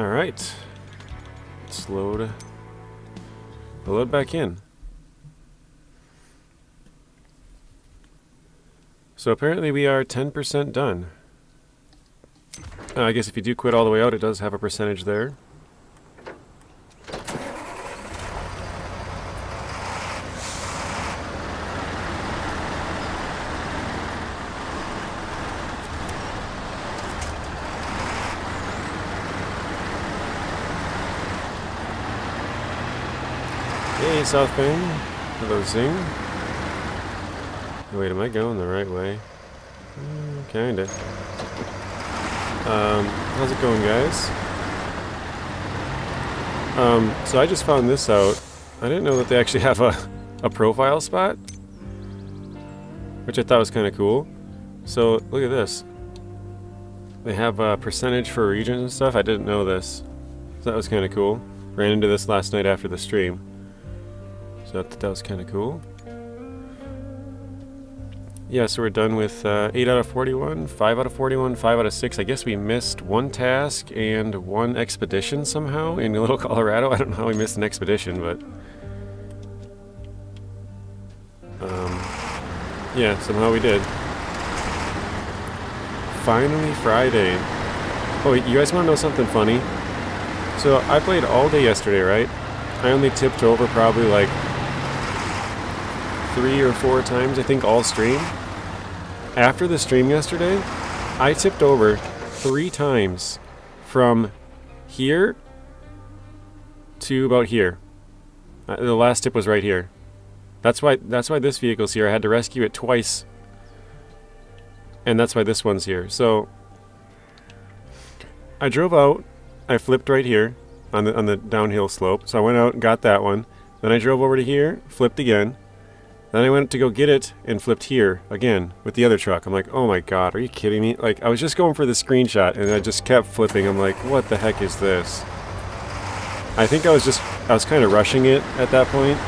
Alright. Let's load back in. So apparently we are 10% done. I guess if you do quit all the way out, it does have a percentage there. Hey, South Bend. Hello, Zing. Wait, am I going the right way? Kinda. How's it going, guys? So I just found this out. I didn't know that they actually have a profile spot, which I thought was kind of cool. So look at this. They have a percentage for regions and stuff. I didn't know this. So that was kind of cool. Ran into this last night after the stream. So I thought that was kind of cool. Yeah, so we're done with 8 out of 41, 5 out of 41, 5 out of 6. I guess we missed one task and one expedition somehow in Little Colorado. I don't know how we missed an expedition, but... yeah, somehow we did. Finally Friday. Oh, you guys want to know something funny? So I played all day yesterday, right? I only tipped over probably like 3 or 4 times, I think, all stream. After the stream yesterday, I tipped over 3 times from here to about here. The last tip was right here. That's why this vehicle's here. I had to rescue it twice, and that's why this one's here. So I drove out. I flipped right here on the downhill slope. So I went out and got that one. Then I drove over to here, flipped again. Then I went to go get it and flipped here again with the other truck. I'm like, oh my god, are you kidding me? Like, I was just going for the screenshot and I just kept flipping. I'm like, what the heck is this? I think I was kind of rushing it at that point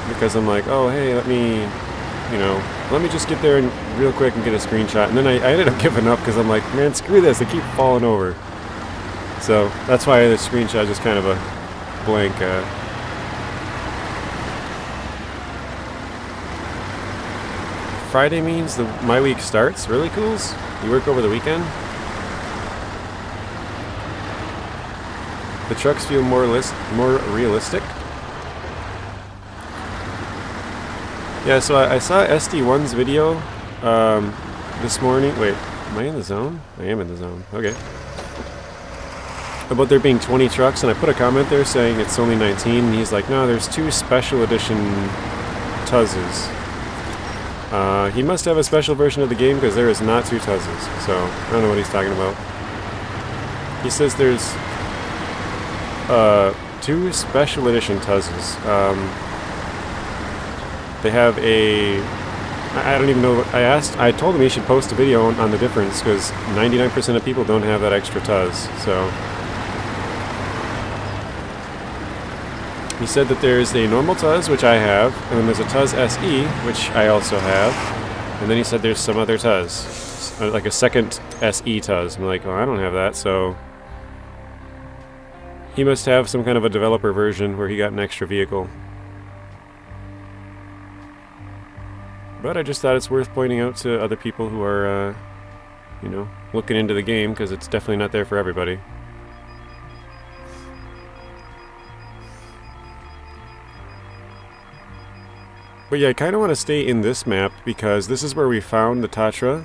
because I'm like, oh hey, let me just get there and real quick and get a screenshot. And then I ended up giving up because I'm like, man, screw this, I keep falling over. So that's why the screenshot is just kind of a blank. Friday means my week starts. Really, Cools? You work over the weekend? The trucks feel more realistic. Yeah, so I saw SD1's video this morning. Wait, am I in the zone? I am in the zone. Okay. About there being 20 trucks, and I put a comment there saying it's only 19, and he's like, no, there's 2 special edition Tuzzes. He must have a special version of the game because there is not 2 Tuzzes, so I don't know what he's talking about. He says there's 2 special edition Tuzzes. They have I don't even know. I told him he should post a video on the difference because 99% of people don't have that extra Tuzz. So he said that there's a normal Tuzz, which I have, and then there's a Tuzz SE, which I also have, and then he said there's some other Tuzz, like a second SE Tuzz. I'm like, oh, I don't have that, so he must have some kind of a developer version where he got an extra vehicle. But I just thought it's worth pointing out to other people who are, looking into the game, because it's definitely not there for everybody. But yeah, I kind of want to stay in this map because this is where we found the Tatra.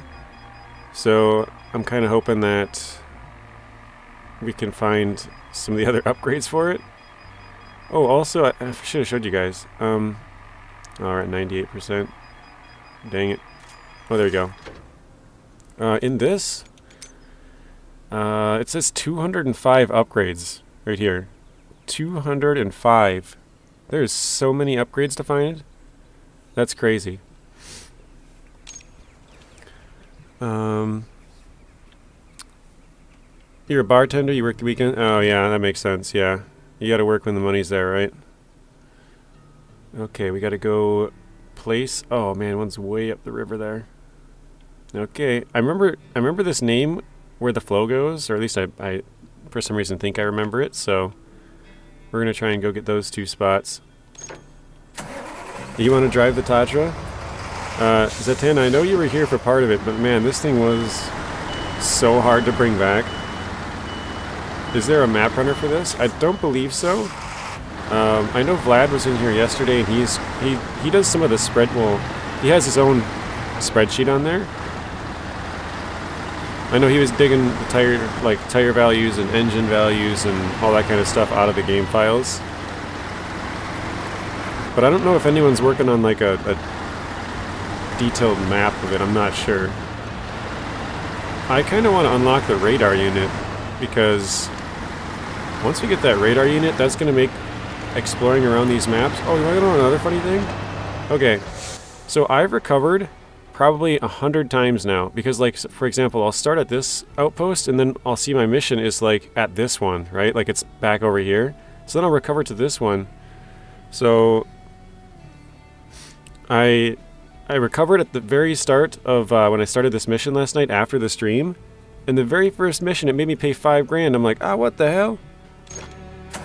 So I'm kind of hoping that we can find some of the other upgrades for it. Oh, also, I should have showed you guys. Alright, 98%. Dang it. Oh, there we go. In this, it says 205 upgrades right here. 205. There's so many upgrades to find. That's crazy. You're a bartender, you work the weekend? Oh yeah, that makes sense, yeah. You gotta work when the money's there, right? Okay, we gotta go place. Oh man, one's way up the river there. Okay, I remember this name where the flow goes, or at least I for some reason think I remember it, so we're going to try and go get those 2 spots. You want to drive the Tatra? Zatan, I know you were here for part of it, but man, this thing was so hard to bring back. Is there a map runner for this? I don't believe so. I know Vlad was in here yesterday, and he does some of the spread. Well, he has his own spreadsheet on there. I know he was digging the tire values and engine values and all that kind of stuff out of the game files. But I don't know if anyone's working on like a detailed map of it. I'm not sure. I kind of want to unlock the radar unit, because once we get that radar unit, that's going to make exploring around these maps... Oh, you want to know another funny thing? Okay, so I've recovered probably 100 times now, because like, for example, I'll start at this outpost and then I'll see my mission is like at this one, right? Like it's back over here. So then I'll recover to this one. So I recovered at the very start of when I started this mission last night after the stream. And the very first mission, it made me pay 5 grand. I'm like, ah, what the hell?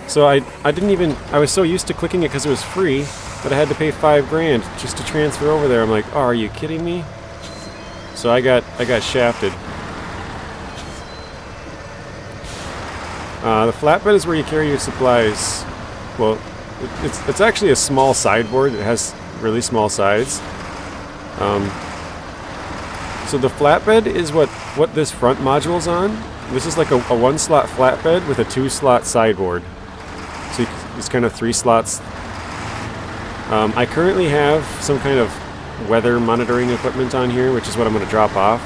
So I didn't even... I was so used to clicking it because it was free that I had to pay 5 grand just to transfer over there. I'm like, oh, are you kidding me? So I got shafted. The flatbed is where you carry your supplies. Well, it's actually a small sideboard. It has really small sides. So the flatbed is what this front module's on. This is like a 1-slot flatbed with a 2-slot sideboard. So it's kind of 3 slots. I currently have some kind of weather monitoring equipment on here, which is what I'm going to drop off.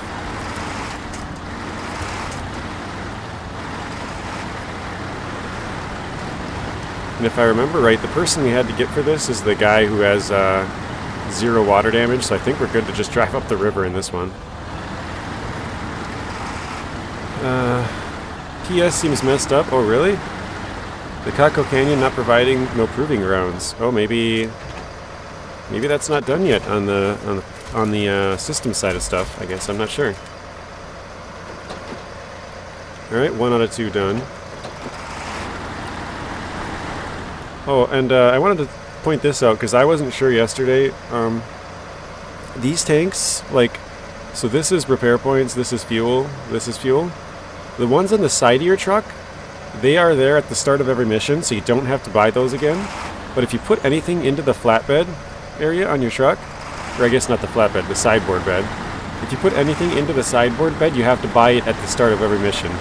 And if I remember right, the person we had to get for this is the guy who has 0 water damage, so I think we're good to just drive up the river in this one. PS seems messed up. Oh, really? The CoTCO Canyon not providing no proving grounds. Oh, maybe that's not done yet on the system side of stuff. I guess I'm not sure. All right, 1 out of 2 done. Oh, and I wanted to point this out because I wasn't sure yesterday. These tanks, like, so this is repair points, this is fuel, this is fuel. The ones on the side of your truck, they are there at the start of every mission, so you don't have to buy those again. But if you put anything into the flatbed area on your truck, or I guess not the flatbed, the sideboard bed, if you put anything into the sideboard bed, you have to buy it at the start of every mission.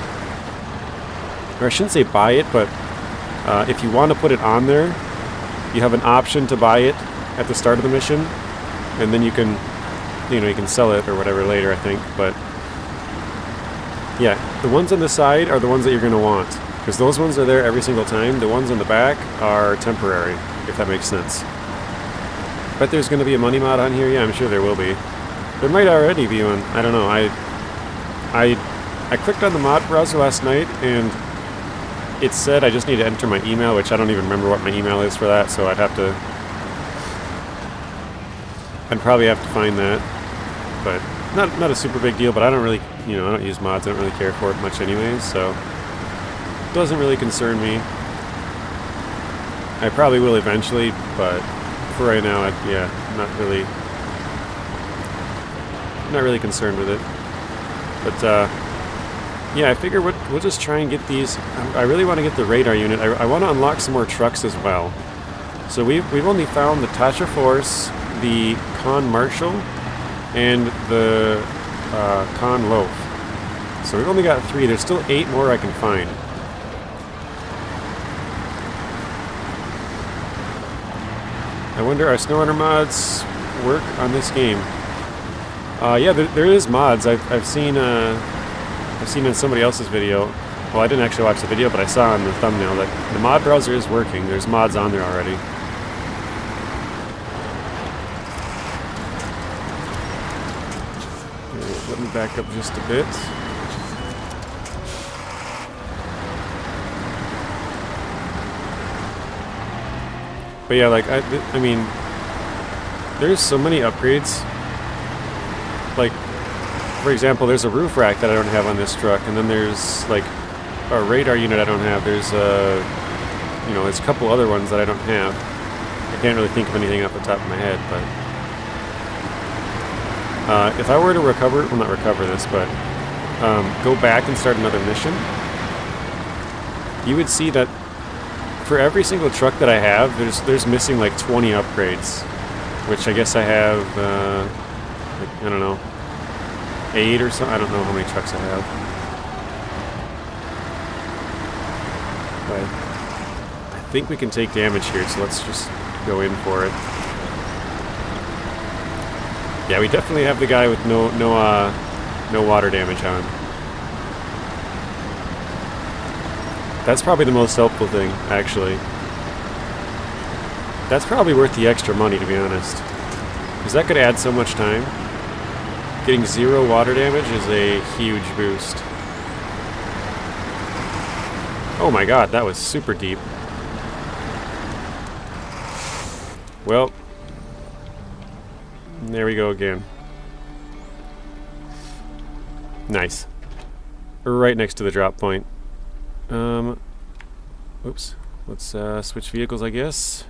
Or I shouldn't say buy it, but if you want to put it on there, you have an option to buy it at the start of the mission, and then you can sell it or whatever later, I think. But yeah, the ones on the side are the ones that you're going to want, because those ones are there every single time. The ones on the back are temporary, if that makes sense. Bet there's going to be a money mod on here. Yeah, I'm sure there will be. There might already be one. I don't know. I clicked on the mod browser last night, and it said I just need to enter my email, which I don't even remember what my email is for that, so I'd probably have to find that. But not a super big deal, but I don't really, I don't use mods. I don't really care for it much anyways, so it doesn't really concern me. I probably will eventually, but for right now, I'm not really concerned with it. But yeah, I figure we'll just try and get these. I really want to get the radar unit. I want to unlock some more trucks as well. So we've only found the Tatra Force, the Con Marshall, and the Con Loaf. So we've only got 3. There's still 8 more I can find. I wonder, are SnowRunner mods work on this game? Yeah, there is mods. I've seen in somebody else's video. Well, I didn't actually watch the video, but I saw on the thumbnail that the mod browser is working. There's mods on there already. Okay, let me back up just a bit. But yeah, like, I mean, there's so many upgrades. Like, for example, there's a roof rack that I don't have on this truck, and then there's, like, a radar unit I don't have. There's you know, there's a couple other ones that I don't have. I can't really think of anything off the top of my head, but if I were to recover, well, not recover this, but go back and start another mission, you would see that for every single truck that I have, there's missing like 20 upgrades, which I guess I have, like, I don't know, 8 or something. I don't know how many trucks I have. But I think we can take damage here, so let's just go in for it. Yeah, we definitely have the guy with no water damage on. That's probably the most helpful thing, actually. That's probably worth the extra money, to be honest, because that could add so much time. Getting 0 water damage is a huge boost. Oh my god, that was super deep. Well, there we go again. Nice. Right next to the drop point. Oops. Let's switch vehicles, I guess.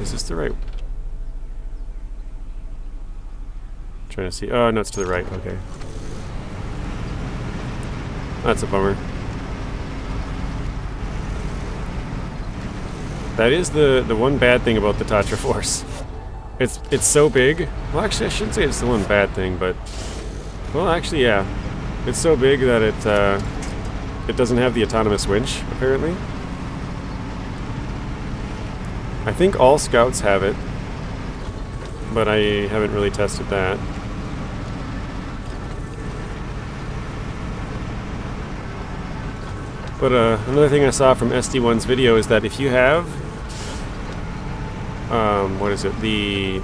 Is this the right? Trying to see. Oh, no, it's to the right. Okay. That's a bummer. That is the one bad thing about the Tatra Force. It's so big. Well, actually, I shouldn't say it's the one bad thing, but well, actually, yeah, it's so big that it doesn't have the autonomous winch, apparently. I think all scouts have it, but I haven't really tested that. But another thing I saw from SD1's video is that if you have what is it, the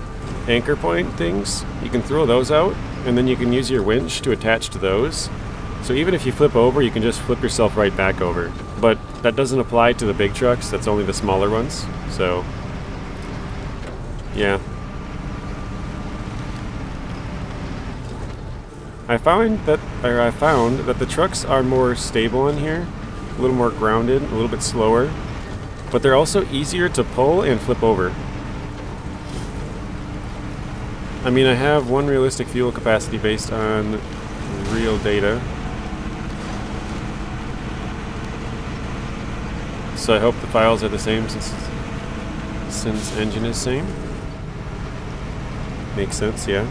anchor point things, you can throw those out, and then you can use your winch to attach to those. So even if you flip over, you can just flip yourself right back over. But that doesn't apply to the big trucks, that's only the smaller ones. So, yeah. I found that the trucks are more stable in here, a little more grounded, a little bit slower, but they're also easier to pull and flip over. I mean, I have one realistic fuel capacity based on real data. So I hope the files are the same since engine is same. Makes sense, yeah.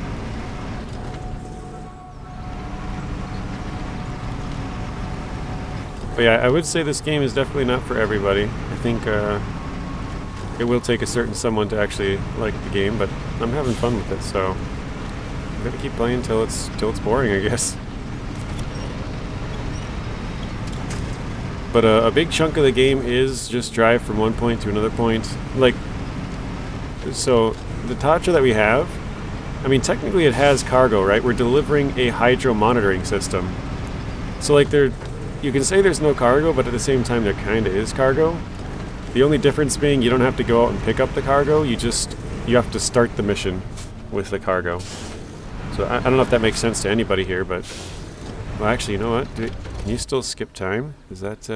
But yeah, I would say this game is definitely not for everybody. I think it will take a certain someone to actually like the game, but I'm having fun with it, so I'm gonna keep playing till it's boring, I guess. But a big chunk of the game is just drive from one point to another point. Like, so the Tatra that we have, I mean, technically it has cargo, right? We're delivering a hydro monitoring system. So like you can say there's no cargo, but at the same time there kind of is cargo. The only difference being you don't have to go out and pick up the cargo, you have to start the mission with the cargo. So I don't know if that makes sense to anybody here, but... Well, actually, you know what? Can you still skip time? Is that,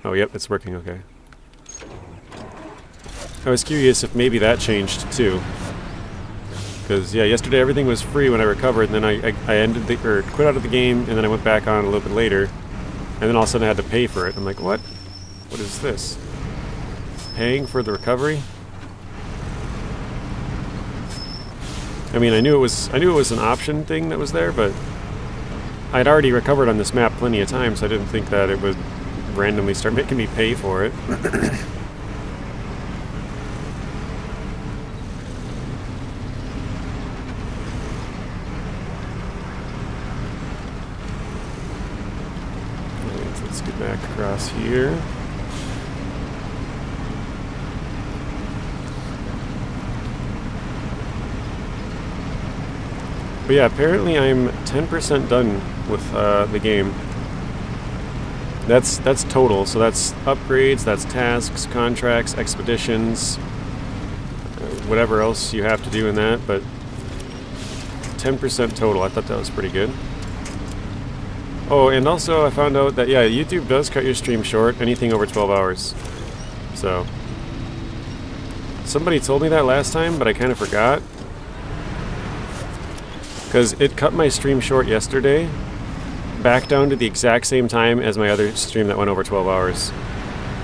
Oh, yep, it's working, okay. I was curious if maybe that changed, too. Because, yeah, yesterday everything was free when I recovered, and then I ended or quit out of the game, and then I went back on a little bit later. And then all of a sudden I had to pay for it. I'm like, what? What is this? Paying for the recovery? I mean, I knew it was an option thing that was there, but I'd already recovered on this map plenty of times, so I didn't think that it would randomly start making me pay for it. Let's get back across here. But yeah, apparently I'm 10% done with the game. That's total, so that's upgrades, that's tasks, contracts, expeditions, whatever else you have to do in that, but 10% total. I thought that was pretty good. Oh, and also I found out that, yeah, YouTube does cut your stream short, anything over 12 hours. So, somebody told me that last time, but I kind of forgot. Because it cut my stream short yesterday, back down to the exact same time as my other stream that went over 12 hours.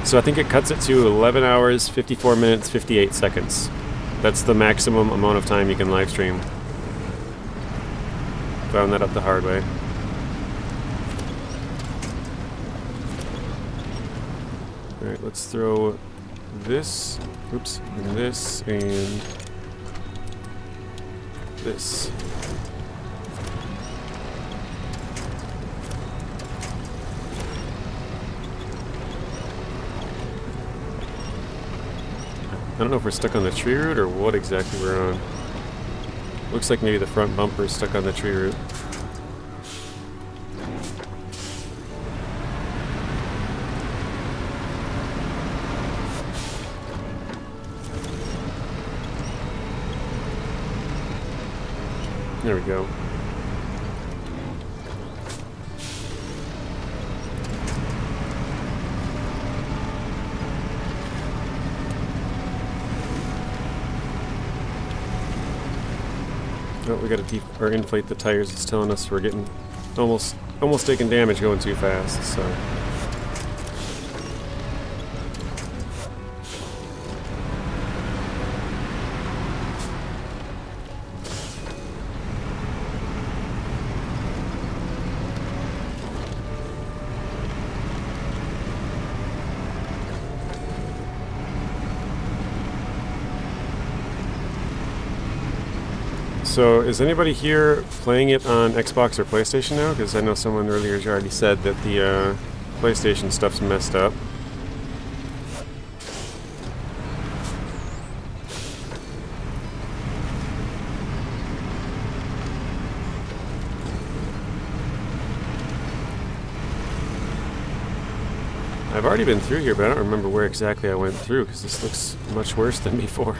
So I think it cuts it to 11 hours, 54 minutes, 58 seconds. That's the maximum amount of time you can live stream. Found that up the hard way. Alright, let's throw this, oops, and this, and this. I don't know if we're stuck on the tree root or what exactly we're on. Looks like maybe the front bumper is stuck on the tree root. There we go. Oh, we gotta inflate the tires. It's telling us we're getting almost taking damage going too fast, so. So, is anybody here playing it on Xbox or PlayStation now? Because I know someone earlier already said that the PlayStation stuff's messed up. I've already been through here, but I don't remember where exactly I went through, because this looks much worse than before.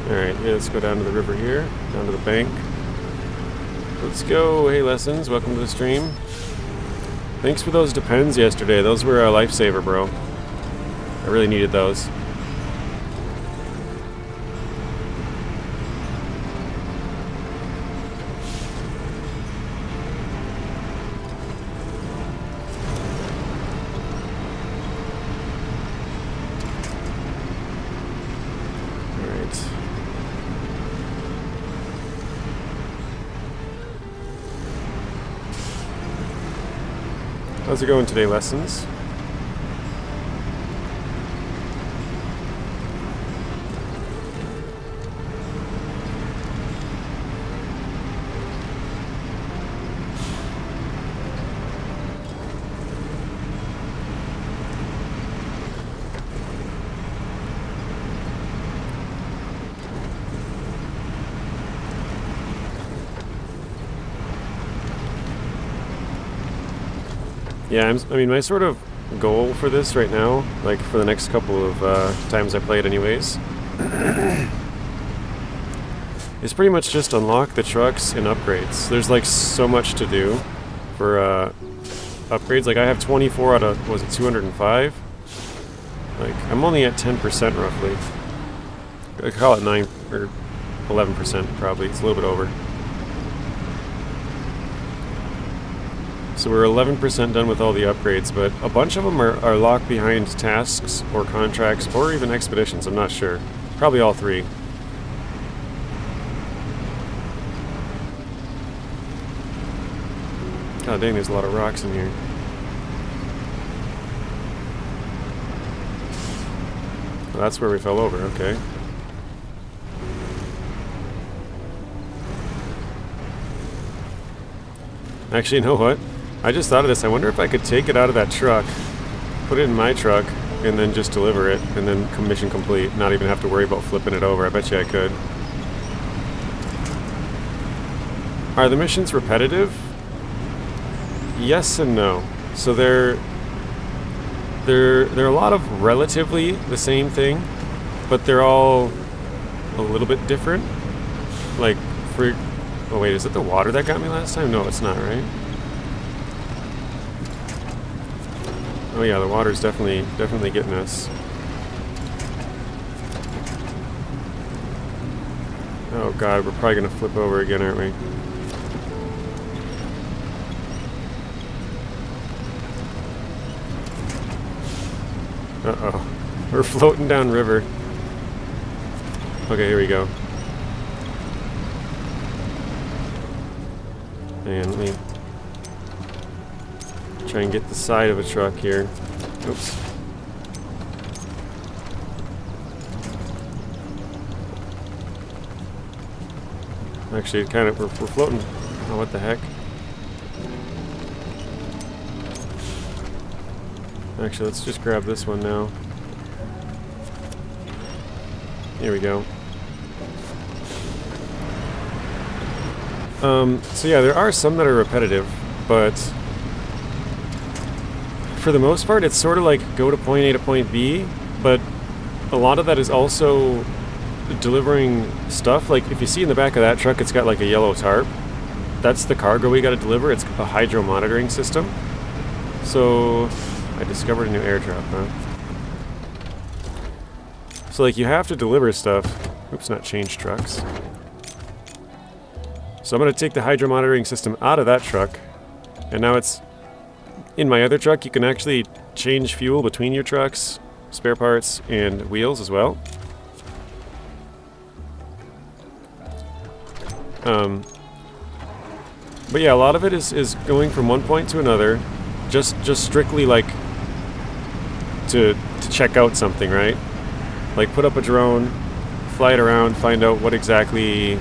Alright, yeah, let's go down to the river here, down to the bank. Let's go. Hey, Lessons, welcome to the stream. Thanks for those Depends yesterday. Those were a lifesaver, bro. I really needed those. How's it going today, Lessons? Yeah, I mean, my sort of goal for this right now, like for the next couple of times I play it anyways, is pretty much just unlock the trucks and upgrades. There's like so much to do for upgrades. Like I have 24 out of, was it 205? Like I'm only at 10% roughly. I call it 9 or 11% probably. It's a little bit over. So we're 11% done with all the upgrades, but a bunch of them are locked behind tasks or contracts or even expeditions, I'm not sure. Probably all three. God dang, there's a lot of rocks in here. Well, that's where we fell over, okay. Actually, you know what? I just thought of this. I wonder if I could take it out of that truck, put it in my truck, and then just deliver it, and then mission complete. Not even have to worry about flipping it over. I bet you I could. Are the missions repetitive? Yes and no. So they're a lot of relatively the same thing, but they're all a little bit different. Like, oh wait, is it the water that got me last time? No, it's not, right? Oh yeah, the water's definitely getting us. Oh god, we're probably gonna flip over again, aren't we? Uh-oh. We're floating down river. Okay, here we go. And let me try and get the side of a truck here. Oops. Actually, kind of, we're floating. Oh, what the heck? Actually, let's just grab this one now. Here we go. So yeah, there are some that are repetitive, but for the most part, it's sort of like go to point A to point B, but a lot of that is also delivering stuff. Like if you see in the back of that truck, it's got like a yellow tarp. That's the cargo we got to deliver. It's a hydro monitoring system. So I discovered a new airdrop, huh? So like you have to deliver stuff. Oops, not change trucks. So I'm going to take the hydro monitoring system out of that truck, and now it's in my other truck. You can actually change fuel between your trucks, spare parts, and wheels as well. But yeah, a lot of it is going from one point to another, just strictly like to check out something, right? Like put up a drone, fly it around, find out what exactly,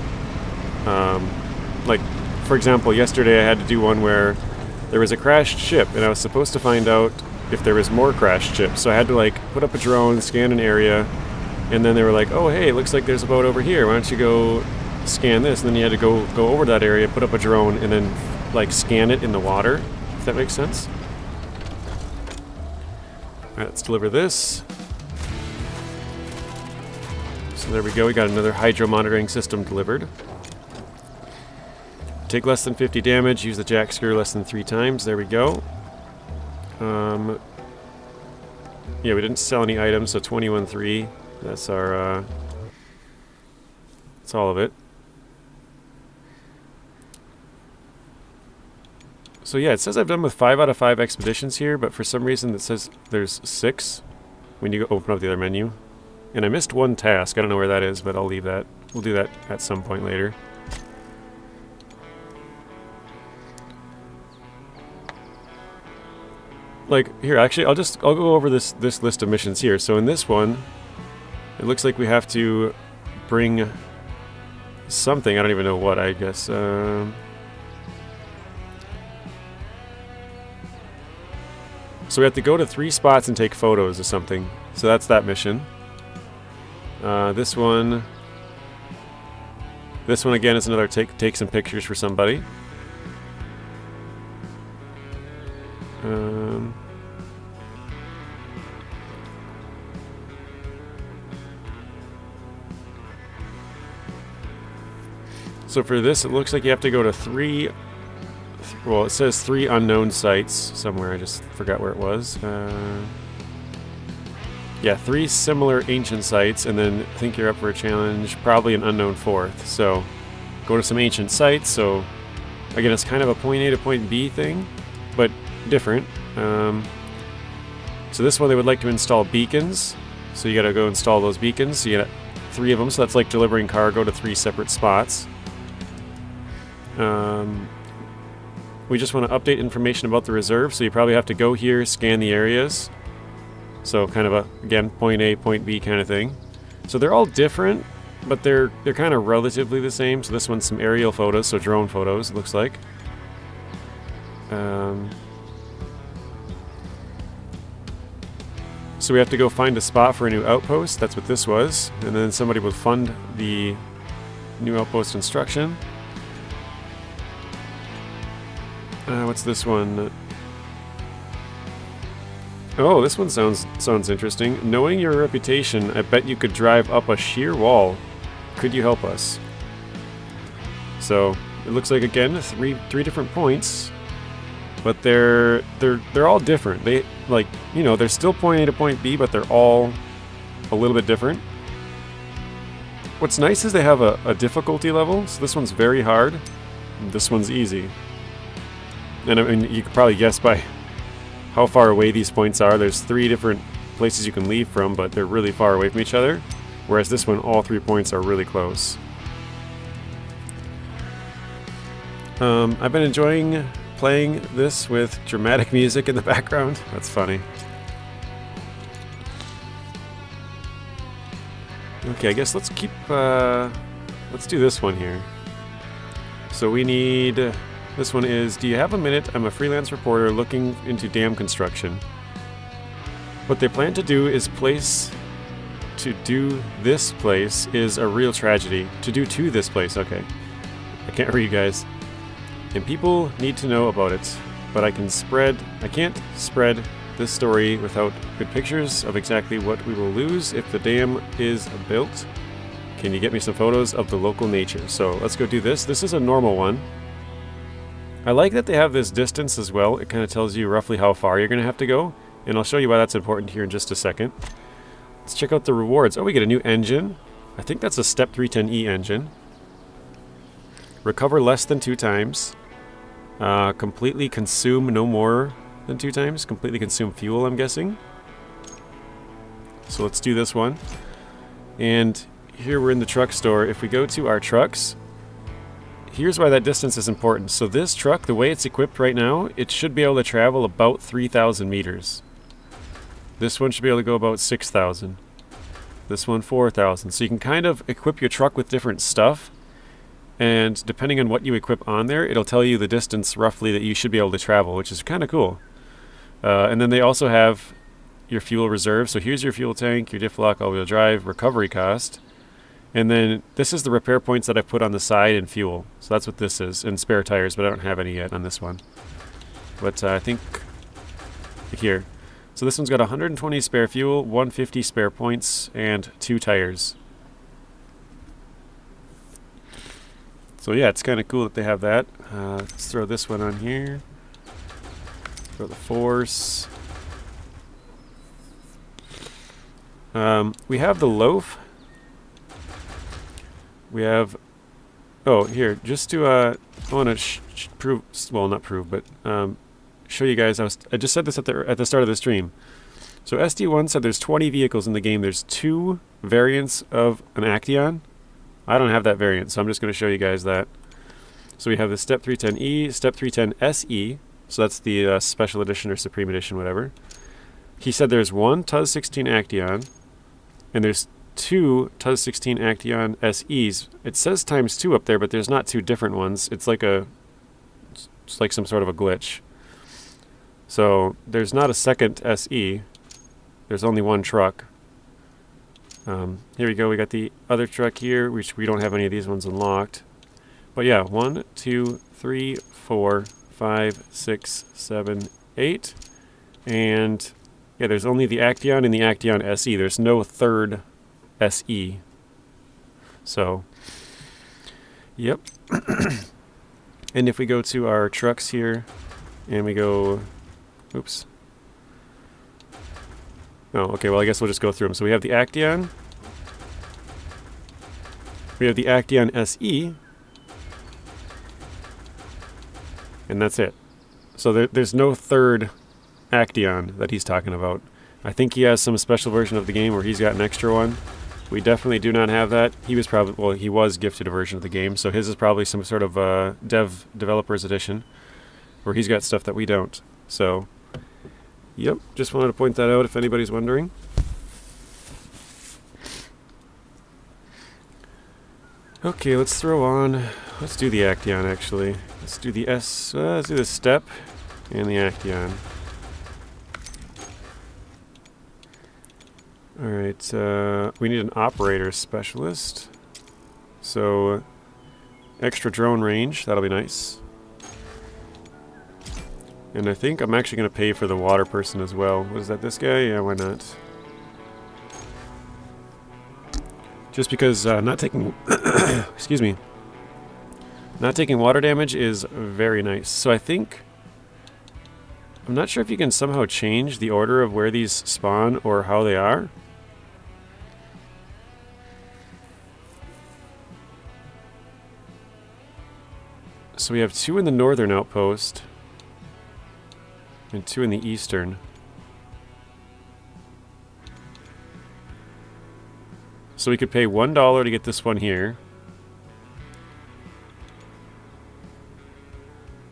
like for example, yesterday I had to do one where there was a crashed ship, and I was supposed to find out if there was more crashed ships. So I had to like put up a drone, scan an area, and then they were like, oh hey, it looks like there's a boat over here. Why don't you go scan this? And then you had to go over to that area, put up a drone, and then like scan it in the water. If that makes sense. Alright, let's deliver this. So there we go, we got another hydro monitoring system delivered. Take less than 50 damage, use the jack screw less than 3 times. There we go. Yeah, we didn't sell any items, so 21.3. That's our, that's all of it. So yeah, it says I've done with 5 out of 5 expeditions here, but for some reason it says there's 6 when you open up the other menu. And I missed one task. I don't know where that is, but I'll leave that. We'll do that at some point later. Like, here, actually, I'll go over this list of missions here. So in this one, it looks like we have to bring something. I don't even know what, I guess. So we have to go to 3 spots and take photos of something. So that's that mission. This one again is another take some pictures for somebody. So for this, it looks like you have to go to 3. Well, it says 3 unknown sites somewhere. I just forgot where it was. Yeah, 3 similar ancient sites, and then I think you're up for a challenge, probably an unknown 4th. So go to some ancient sites. So again, it's kind of a point A to point B thing, but different. So this one, they would like to install beacons. So you got to go install those beacons. So you got 3 of them. So that's like delivering cargo to 3 separate spots. We just want to update information about the reserve, so you probably have to go here, scan the areas. So kind of a, again, point A, point B kind of thing. So they're all different, but they're kind of relatively the same. So this one's some aerial photos, so drone photos, it looks like. So we have to go find a spot for a new outpost. That's what this was. And then somebody will fund the new outpost instruction. What's this one? Oh, this one sounds interesting. Knowing your reputation, I bet you could drive up a sheer wall. Could you help us? So it looks like, again, three different points, but they're all different. They, like, you know, they're still point A to point B, but they're all a little bit different. What's nice is they have a difficulty level. So this one's very hard, and this one's easy. And I mean, you could probably guess by how far away these points are. There's 3 different places you can leave from, but they're really far away from each other. Whereas this one, all 3 points are really close. I've been enjoying playing this with dramatic music in the background. That's funny. Okay, I guess let's keep, let's do this one here. So we need, this one is, do you have a minute? I'm a freelance reporter looking into dam construction. What they plan to do is to this place is a real tragedy. To this place, okay. I can't read, guys. And people need to know about it, but I can't spread this story without good pictures of exactly what we will lose if the dam is built. Can you get me some photos of the local nature? So let's go do this. This is a normal one. I like that they have this distance as well. It kind of tells you roughly how far you're going to have to go, and I'll show you why that's important here in just a second. Let's check out the rewards. Oh, we get a new engine. I think that's a Step 310E engine. Recover less than 2 times. Completely consume no more than 2 times. Completely consume fuel, I'm guessing. So let's do this one. And here we're in the truck store. If we go to our trucks, here's why that distance is important. So this truck, the way it's equipped right now, it should be able to travel about 3,000 meters. This one should be able to go about 6,000. This one 4,000. So you can kind of equip your truck with different stuff. And depending on what you equip on there, it'll tell you the distance roughly that you should be able to travel, which is kind of cool. And then they also have your fuel reserve. So here's your fuel tank, your diff lock, all-wheel drive, recovery cost. And then this is the repair points that I put on the side and fuel. So that's what this is. And spare tires, but I don't have any yet on this one. But I think here. So this one's got 120 spare fuel, 150 spare points, and 2 tires. So yeah, it's kind of cool that they have that. Let's throw this one on here. Throw the Force. We have the loaf. We have... Oh, here, just to... I want to prove... Well, not prove, but show you guys. I just said this at the start of the stream. So SD1 said there's 20 vehicles in the game. There's 2 variants of an Action. I don't have that variant, so I'm just going to show you guys that. So we have the Step 310E, Step 310 SE, so that's the Special Edition or Supreme Edition, whatever. He said there's 1 TUZ16 Action, and there's 2 TUZ16 Action SEs. It says ×2 up there, but there's not 2 different ones. It's like some sort of a glitch. So there's not a second SE. There's only 1 truck. Here we go, we got the other truck here, which we don't have any of these ones unlocked. But yeah, 1, 2, 3, 4, 5, 6, 7, 8. And yeah, there's only the Action and the Action SE. There's no third SE. So, yep. And if we go to our trucks here, and we go, oops. Oh, okay, well I guess we'll just go through them. So we have the Action. We have the Action SE. And that's it. So there's no third Action that he's talking about. I think he has some special version of the game where he's got an extra one. We definitely do not have that. He was gifted a version of the game, so his is probably some sort of developer's edition where he's got stuff that we don't. So, yep, just wanted to point that out if anybody's wondering. Okay, let's do the Action actually. Let's do the Step. And the Action. Alright, we need an operator specialist. So, extra drone range, that'll be nice. And I think I'm actually going to pay for the water person as well. What is that, this guy? Yeah, why not? Just because not taking... excuse me. Not taking water damage is very nice. So I think... I'm not sure if you can somehow change the order of where these spawn or how they are. So we have 2 in the northern outpost. And 2 in the eastern. So we could pay $1 to get this one here.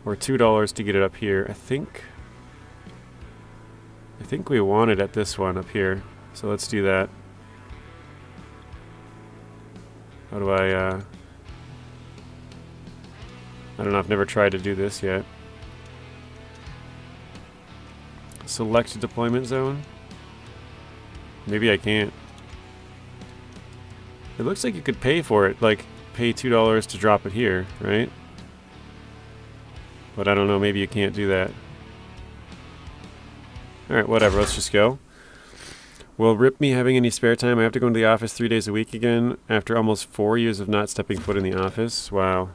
Or $2 to get it up here. I think we want it at this one up here. So let's do that. How do I don't know, I've never tried to do this yet. Select deployment zone. Maybe I can't. It looks like you could pay for it, like pay $2 to drop it here, right? But I don't know, maybe you can't do that. Alright, whatever, let's just go. Will Rip me having any spare time? I have to go into the office 3 days a week again after almost 4 years of not stepping foot in the office. Wow.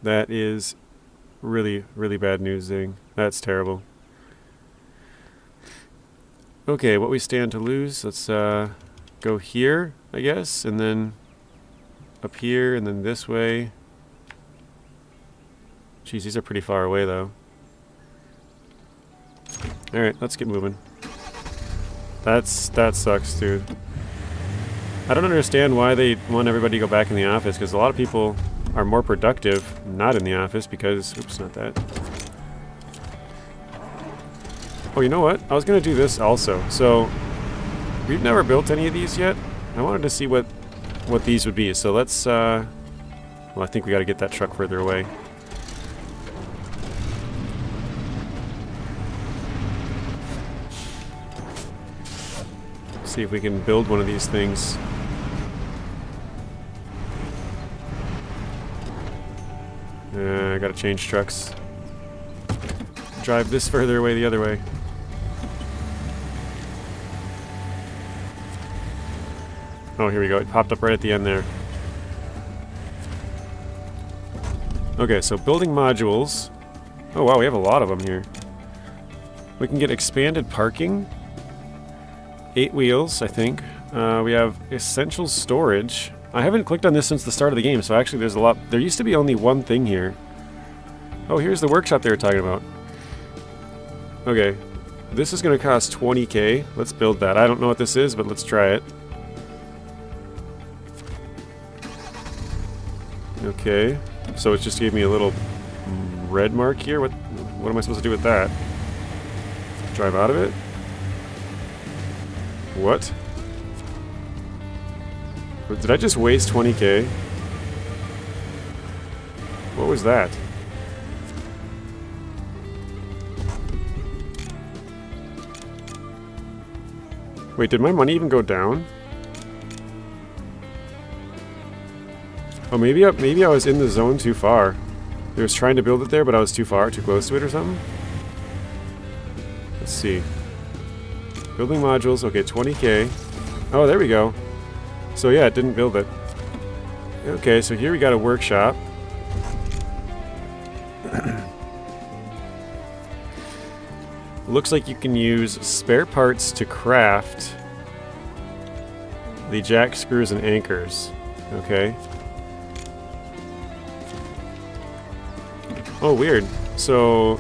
That is really, really bad news, Zing. That's terrible. Okay, what we stand to lose, let's go here, I guess, and then up here, and then this way. Jeez, these are pretty far away, though. Alright, let's get moving. That sucks, dude. I don't understand why they want everybody to go back in the office, because a lot of people are more productive not in the office because... Oops, not that. Oh, you know what? I was going to do this also. So, we've never built any of these yet. I wanted to see what these would be. So let's... well, I think we got to get that truck further away. See if we can build one of these things. I gotta change trucks. Drive this further away the other way. Oh, here we go. It popped up right at the end there. Okay, so building modules. Oh wow, we have a lot of them here. We can get expanded parking. 8 wheels, I think. We have essential storage. I haven't clicked on this since the start of the game, so actually there's a lot. There used to be only one thing here. Oh, here's the workshop they were talking about. Okay. This is going to cost 20k. Let's build that. I don't know what this is, but let's try it. Okay. So it just gave me a little red mark here. What am I supposed to do with that? Drive out of it? What? Did I just waste 20k? What was that? Wait, did my money even go down? Oh, maybe I was in the zone too far. I was trying to build it there, but I was too far, too close to it or something? Let's see. Building modules, okay, 20k. Oh, there we go. So yeah, it didn't build it. Okay, so here we got a workshop. Looks like you can use spare parts to craft the jack screws and anchors. Okay. Oh, weird. So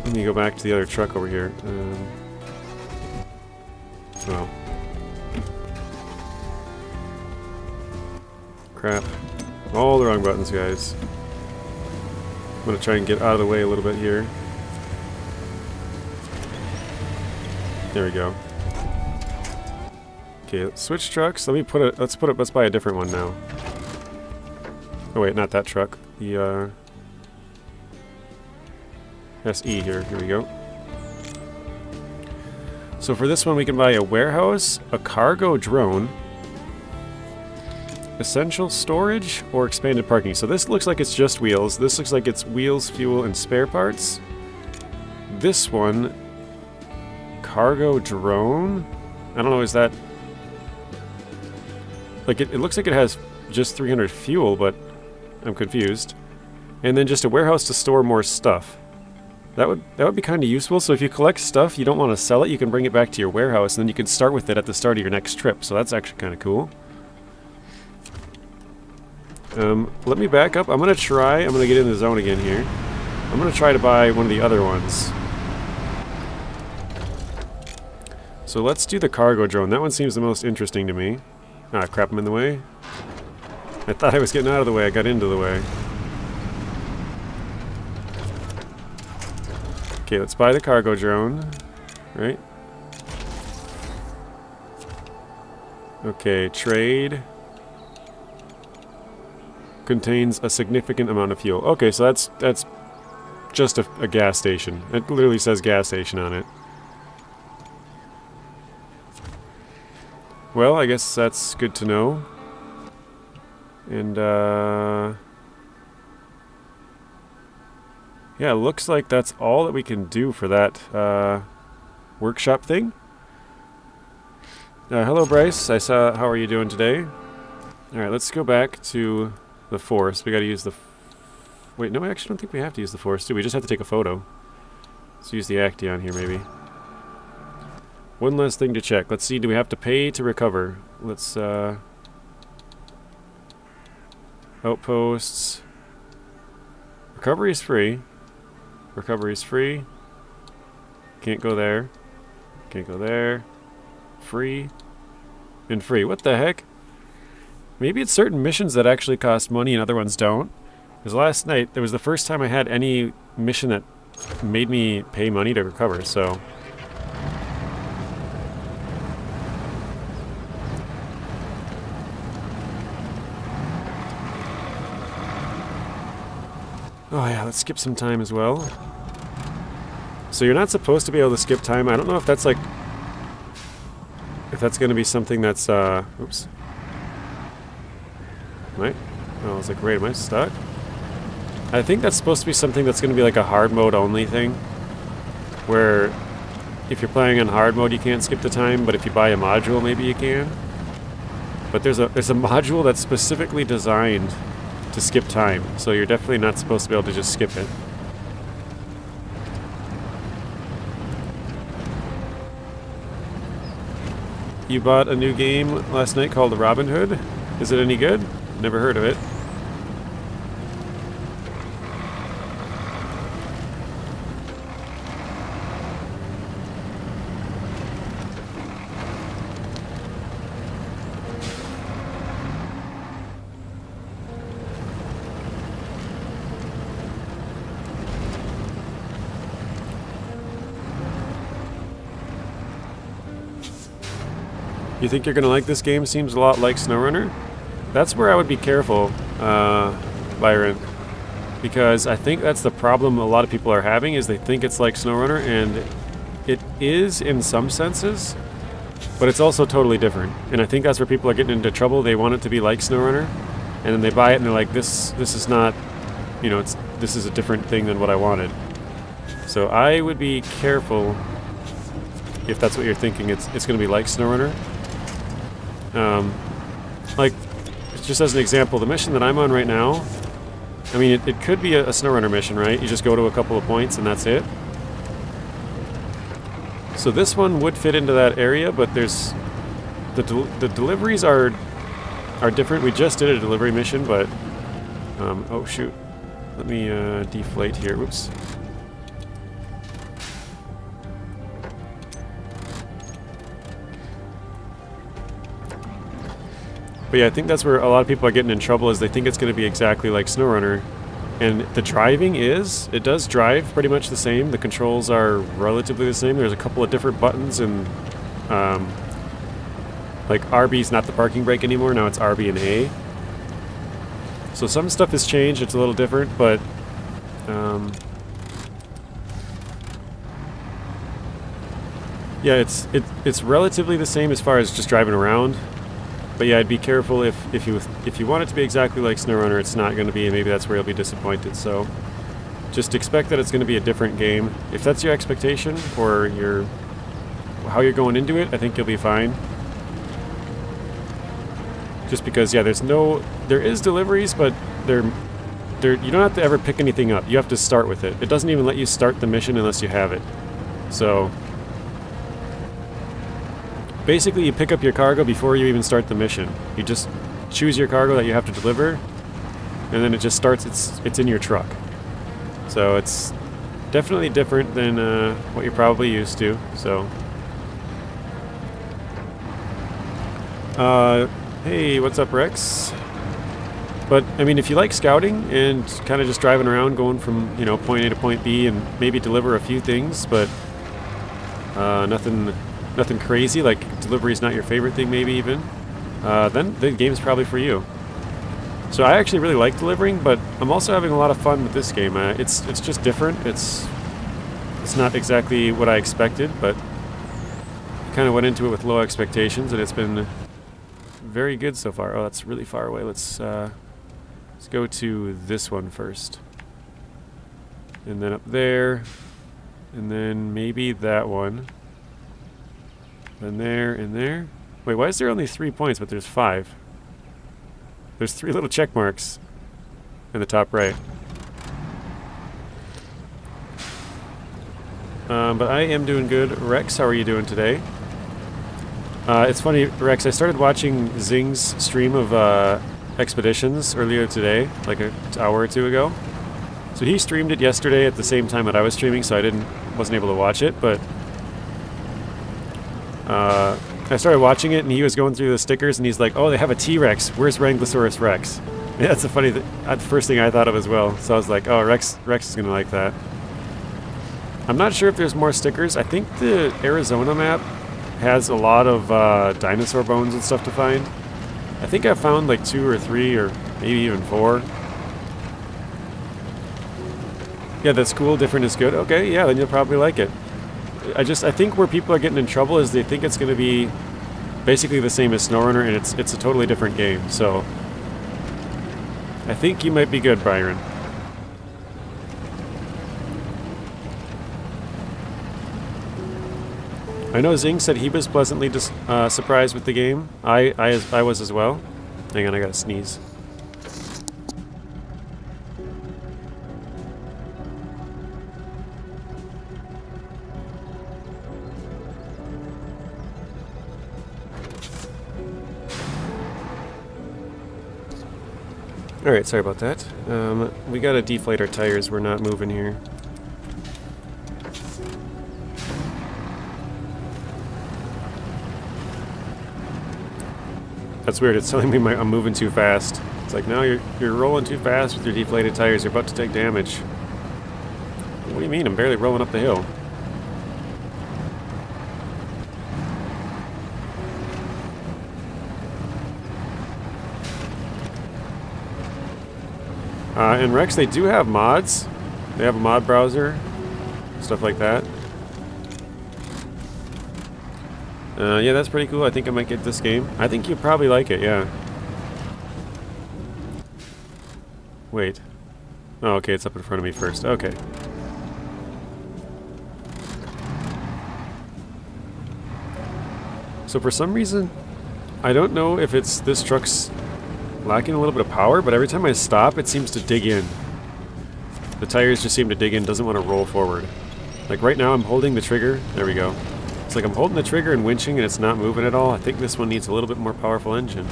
let me go back to the other truck over here. Oh. Crap. All the wrong buttons, guys. I'm gonna try and get out of the way a little bit here. There we go. Okay, let's switch trucks. Let's buy a different one now. Oh wait, not that truck. The SE here. Here we go. So for this one, we can buy a warehouse, a cargo drone, essential storage, or expanded parking. So this looks like it's just wheels. This looks like it's wheels, fuel, and spare parts. This one, cargo drone. I don't know, is that... Like, it looks like it has just 300 fuel, but I'm confused. And then just a warehouse to store more stuff. That would be kind of useful. So if you collect stuff, you don't want to sell it, you can bring it back to your warehouse, and then you can start with it at the start of your next trip. So that's actually kind of cool. Let me back up. I'm going to get in the zone again here. I'm going to try to buy one of the other ones. So let's do the cargo drone. That one seems the most interesting to me. Ah, crap, I'm in the way. I thought I was getting out of the way. I got into the way. Okay, let's buy the cargo drone. Right? Okay, trade. Contains a significant amount of fuel. Okay, so that's just a gas station. It literally says gas station on it. Well, I guess that's good to know. And, yeah, it looks like that's all that we can do for that, workshop thing. Hello, Bryce. How are you doing today? Alright, let's go back to the Force. We gotta use the... Wait, no, I actually don't think we have to use the Force, do we? Just have to take a photo. Let's use the Acteon here, maybe. One last thing to check. Let's see, do we have to pay to recover? Let's, outposts. Recovery is free. Recovery is free. Can't go there. Can't go there. Free. And free. What the heck? Maybe it's certain missions that actually cost money and other ones don't. Because last night, it was the first time I had any mission that made me pay money to recover, so... Oh yeah, let's skip some time as well. So you're not supposed to be able to skip time. I don't know if that's like... If that's going to be something that's, oops. Right? Oh, I was like, wait, am I stuck? I think that's supposed to be something that's going to be like a hard mode only thing. Where if you're playing on hard mode you can't skip the time, but if you buy a module maybe you can. But there's a module that's specifically designed to skip time, so you're definitely not supposed to be able to just skip it. You bought a new game last night called Robin Hood. Is it any good? Never heard of it. You think you're going to like this game? Seems a lot like SnowRunner. That's where I would be careful, Byron. Because I think that's the problem a lot of people are having, is they think it's like SnowRunner, and it is in some senses, but it's also totally different. And I think that's where people are getting into trouble. They want it to be like SnowRunner, and then they buy it and they're like, this is not, you know, this is a different thing than what I wanted. So I would be careful if that's what you're thinking. It's going to be like SnowRunner. Like, just as an example, the mission that I'm on right now, I mean, it could be a SnowRunner mission, right? You just go to a couple of points and that's it. So this one would fit into that area, but there's... The deliveries are different. We just did a delivery mission, but... oh, shoot. Let me deflate here. Whoops. But yeah, I think that's where a lot of people are getting in trouble, is they think it's going to be exactly like SnowRunner. And the driving it does drive pretty much the same. The controls are relatively the same. There's a couple of different buttons, and like RB's not the parking brake anymore. Now it's RB and A. So some stuff has changed. It's a little different, but Yeah, it's relatively the same as far as just driving around. But yeah, I'd be careful if you want it to be exactly like SnowRunner, it's not going to be, and maybe that's where you'll be disappointed. So just expect that it's going to be a different game. If that's your expectation or how you're going into it, I think you'll be fine. Just because, yeah, there is deliveries, but you don't have to ever pick anything up. You have to start with it. It doesn't even let you start the mission unless you have it. So basically, you pick up your cargo before you even start the mission. You just choose your cargo that you have to deliver, and then it just starts. It's in your truck. So it's definitely different than what you're probably used to. So, hey, what's up, Rex? But I mean, if you like scouting and kind of just driving around, going from point A to point B, and maybe deliver a few things, but nothing crazy, like delivery is not your favorite thing, maybe even, then the game's probably for you. So I actually really like delivering, but I'm also having a lot of fun with this game. It's just different. It's not exactly what I expected, but I kind of went into it with low expectations, and it's been very good so far. Oh, that's really far away. Let's go to this one first, and then up there, and then maybe that one. And there, and there. Wait, why is there only 3 points, but there's 5? There's 3 little check marks in the top right. But I am doing good. Rex, how are you doing today? It's funny, Rex, I started watching Zing's stream of Expeditions earlier today, like an hour or two ago. So he streamed it yesterday at the same time that I was streaming, so I wasn't able to watch it, but I started watching it, and he was going through the stickers, and he's like, "Oh, they have a T-Rex. Where's Wranglosaurus Rex?" Yeah, that's the first thing I thought of as well. So I was like, "Oh, Rex is gonna like that." I'm not sure if there's more stickers. I think the Arizona map has a lot of dinosaur bones and stuff to find. I think I found like 2 or 3, or maybe even 4. Yeah, that's cool. Different is good. Okay, yeah, then you'll probably like it. I think where people are getting in trouble is they think it's going to be basically the same as SnowRunner, and it's a totally different game. So I think you might be good, Byron. I know Zing said he was pleasantly surprised with the game. I was as well. Hang on, I gotta sneeze. Alright, sorry about that. We gotta deflate our tires, we're not moving here. That's weird, it's telling me I'm moving too fast. It's like, no, you're rolling too fast with your deflated tires, you're about to take damage. What do you mean? I'm barely rolling up the hill. And Rex, they do have mods. They have a mod browser, stuff like that. Yeah, that's pretty cool. I think I might get this game. I think you'll probably like it, yeah. Wait. Oh, okay, it's up in front of me first. Okay. So for some reason, I don't know if it's this truck's lacking a little bit of power, but every time I stop, it seems to dig in. The tires just seem to dig in, doesn't want to roll forward. Like right now, I'm holding the trigger. There we go. It's like I'm holding the trigger and winching, and it's not moving at all. I think this one needs a little bit more powerful engine.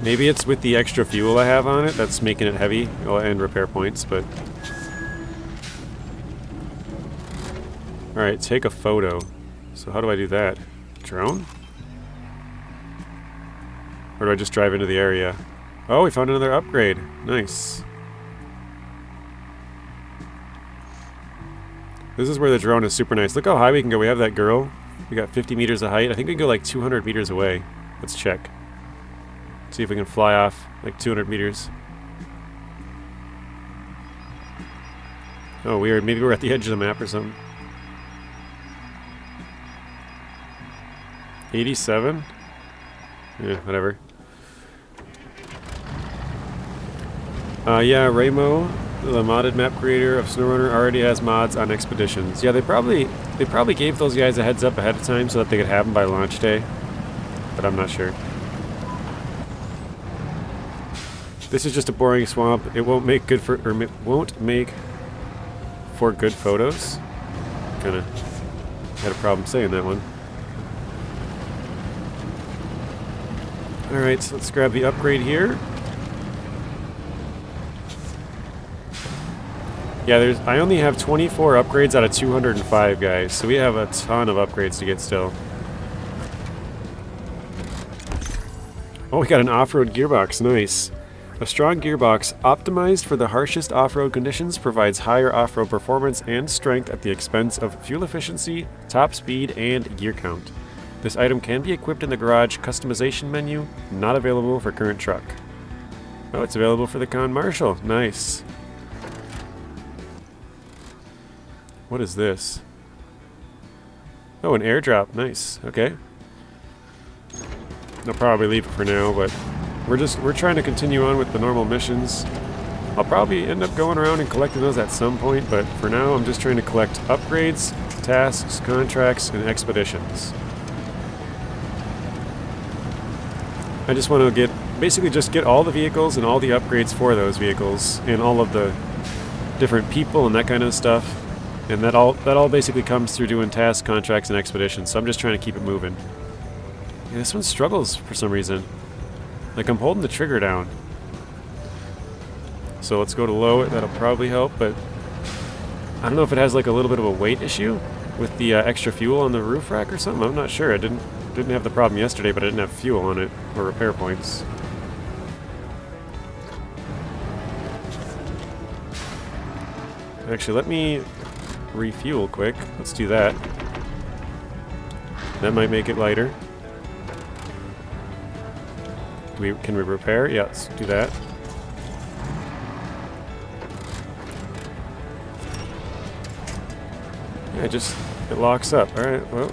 Maybe it's with the extra fuel I have on it that's making it heavy, and repair points, but... Alright, take a photo. So how do I do that? Drone? Or do I just drive into the area? Oh, we found another upgrade. Nice. This is where the drone is super nice. Look how high we can go. We have that girl. We got 50 meters of height. I think we can go like 200 meters away. Let's check. See if we can fly off like 200 meters. Oh, weird. Maybe we're at the edge of the map or something. 87? Yeah, whatever. Yeah, Raymo, the modded map creator of SnowRunner, already has mods on Expeditions. Yeah, they probably gave those guys a heads up ahead of time so that they could have them by launch day, but I'm not sure. This is just a boring swamp. It won't make good for, or won't make for good photos. Kind of had a problem saying that one. All right, so let's grab the upgrade here. Yeah, I only have 24 upgrades out of 205, guys, so we have a ton of upgrades to get still. Oh, we got an off-road gearbox, nice. A strong gearbox, optimized for the harshest off-road conditions, provides higher off-road performance and strength at the expense of fuel efficiency, top speed, and gear count. This item can be equipped in the garage customization menu, not available for current truck. Oh, it's available for the Con Marshal, nice. What is this? Oh, an airdrop. Nice. Okay. I'll probably leave it for now, but we're trying to continue on with the normal missions. I'll probably end up going around and collecting those at some point, but for now I'm just trying to collect upgrades, tasks, contracts, and expeditions. I just want to basically just get all the vehicles and all the upgrades for those vehicles and all of the different people and that kind of stuff. And that all basically comes through doing tasks, contracts, and expeditions, so I'm just trying to keep it moving. Yeah, this one struggles for some reason. Like, I'm holding the trigger down. So let's go to low, that'll probably help, but I don't know if it has like a little bit of a weight issue with the extra fuel on the roof rack or something. I'm not sure. I didn't have the problem yesterday, but I didn't have fuel on it, or repair points. Actually, let me refuel quick. Let's do that. That might make it lighter. Can we repair? Yeah, let's do that. Yeah, it locks up. Alright, well.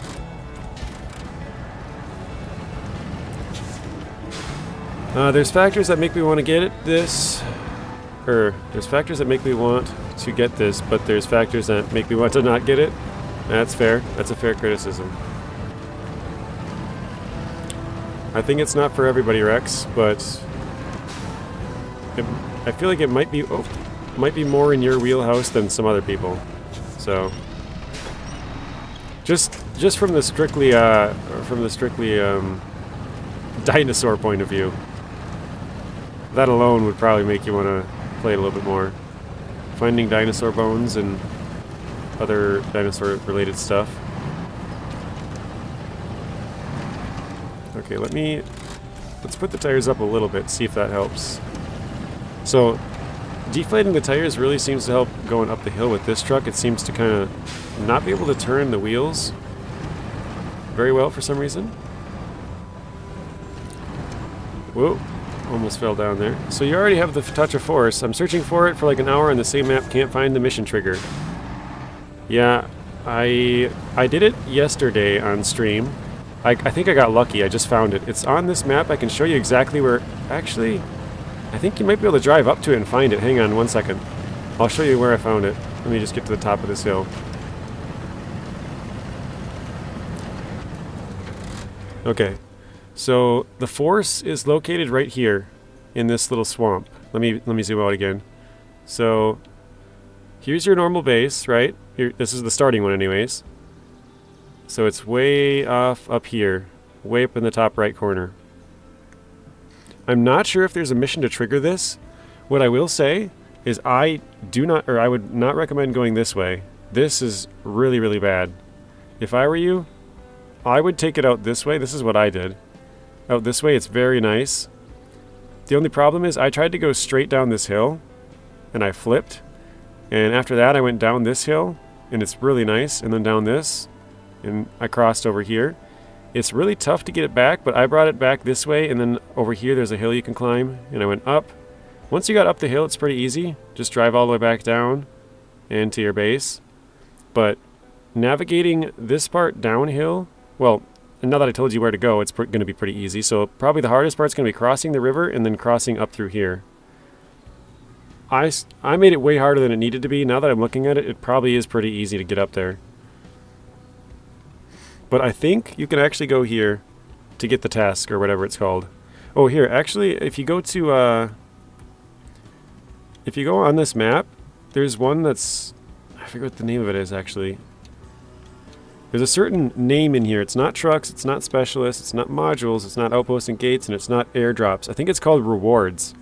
There's factors that make me want to get this. There's factors that make me want to get this, but there's factors that make me want to not get it. That's fair. That's a fair criticism. I think it's not for everybody, Rex, but I feel like it might be more in your wheelhouse than some other people. So just from the strictly dinosaur point of view, that alone would probably make you want to play it a little bit more. Finding dinosaur bones and other dinosaur-related stuff. Okay, let's put the tires up a little bit, see if that helps. So, deflating the tires really seems to help going up the hill with this truck. It seems to kind of not be able to turn the wheels very well for some reason. Whoa. Almost fell down there. So you already have the Tatra Force. I'm searching for it for like an hour on the same map. Can't find the mission trigger. Yeah, I did it yesterday on stream. I think I got lucky. I just found it. It's on this map. I can show you exactly where... Actually, I think you might be able to drive up to it and find it. Hang on one second. I'll show you where I found it. Let me just get to the top of this hill. Okay. So the Force is located right here in this little swamp. Let me zoom out again. So here's your normal base, right? Here, this is the starting one anyways. So it's way off up here, way up in the top right corner. I'm not sure if there's a mission to trigger this. What I will say is I would not recommend going this way. This is really, really bad. If I were you, I would take it out this way. This is what I did. Out this way, it's very nice. The only problem is I tried to go straight down this hill, and I flipped. And after that, I went down this hill, and it's really nice, and then down this, and I crossed over here. It's really tough to get it back, but I brought it back this way, and then over here, there's a hill you can climb, and I went up. Once you got up the hill, it's pretty easy. Just drive all the way back down and to your base. But navigating this part downhill, well, And now that I told you where to go, it's going to be pretty easy. So probably the hardest part's going to be crossing the river and then crossing up through here. I made it way harder than it needed to be. Now that I'm looking at it, it probably is pretty easy to get up there. But I think you can actually go here to get the task or whatever it's called. Oh, here, actually, if you go to, if you go on this map, there's one that's, I forget what the name of it is, actually. There's a certain name in here. It's not trucks, it's not specialists, it's not modules, it's not outposts and gates, and it's not airdrops. I think it's called rewards.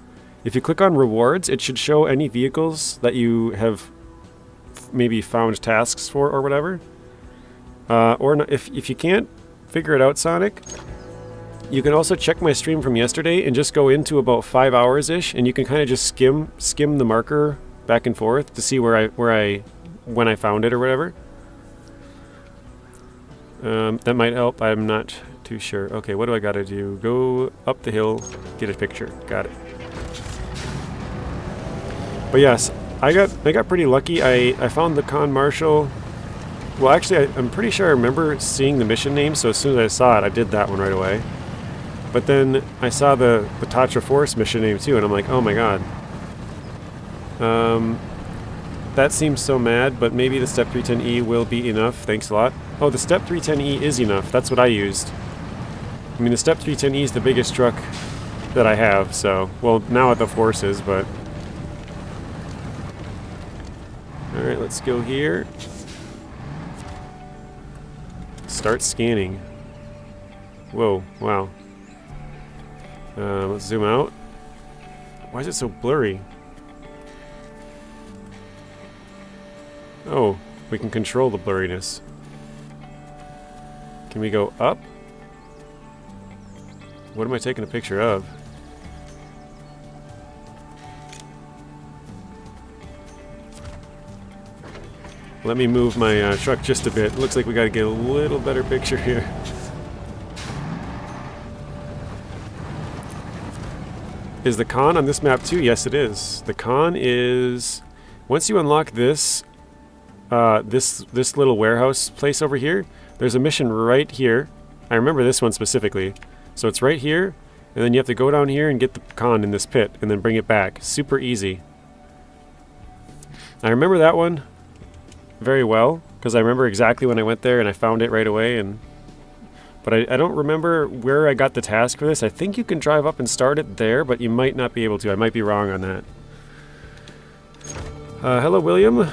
If you click on rewards, it should show any vehicles that you have maybe found tasks for or whatever. Or not, if you can't figure it out, Sonic, you can also check my stream from yesterday and just go into about 5 hours-ish, and you can kind of just skim the marker back and forth to see when I found it or whatever. That might help. I'm not too sure. Okay, what do I gotta do? Go up the hill, get a picture. Got it. But yes, I got pretty lucky. I found the con marshal. Well, actually, I'm pretty sure I remember seeing the mission name, so as soon as I saw it, I did that one right away. But then I saw the Tatra Force mission name too, and I'm like, oh my god. That seems so mad, but maybe the Step 310E will be enough. Thanks a lot. Oh, the Step 310E is enough. That's what I used. I mean, the Step 310E is the biggest truck that I have, so... Well, now the Force is, but... Alright, let's go here. Start scanning. Whoa, wow. Let's zoom out. Why is it so blurry? Oh, we can control the blurriness. Can we go up? What am I taking a picture of? Let me move my truck just a bit. Looks like we gotta get a little better picture here. Is the con on this map too? Yes, it is. The con is... Once you unlock this... this little warehouse place over here, there's a mission right here. I remember this one specifically. So it's right here, and then you have to go down here and get the con in this pit, and then bring it back. Super easy. I remember that one very well, because I remember exactly when I went there and I found it right away. But I don't remember where I got the task for this. I think you can drive up and start it there, but you might not be able to. I might be wrong on that. Hello, William.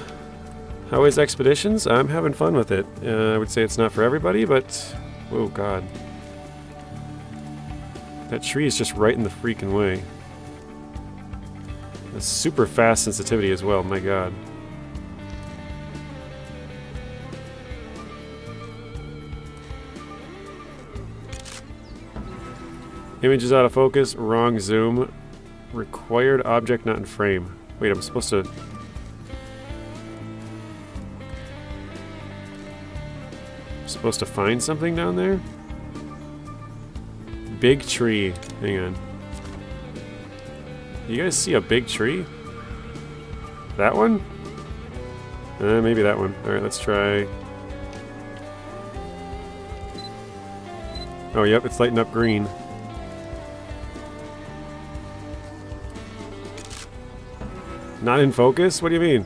How is Expeditions? I'm having fun with it. I would say it's not for everybody, but... Oh, God. That tree is just right in the freaking way. That's super fast sensitivity as well, my God. Image is out of focus, wrong zoom. Required object not in frame. Wait, I'm supposed to... Supposed to find something down there? Big tree. Hang on. You guys see a big tree? That one? Maybe that one. Alright, let's try. Oh, yep, it's lighting up green. Not in focus? What do you mean?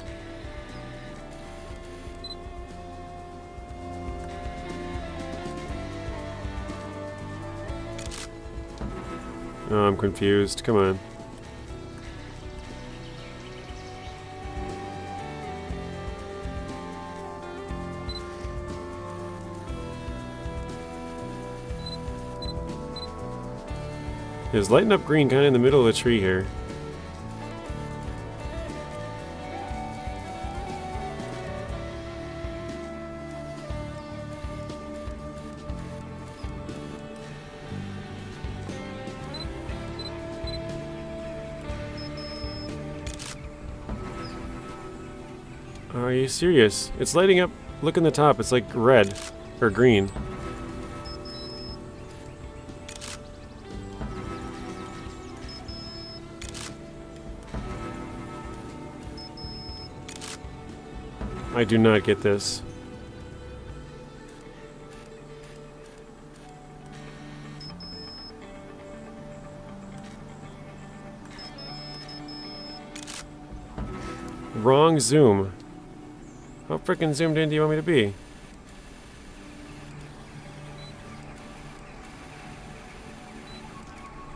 Oh, I'm confused. Come on. It's lighting up green kind of in the middle of the tree here. Are you serious? It's lighting up. Look in the top. It's like red or green. I do not get this. Wrong zoom. How frickin' zoomed in do you want me to be?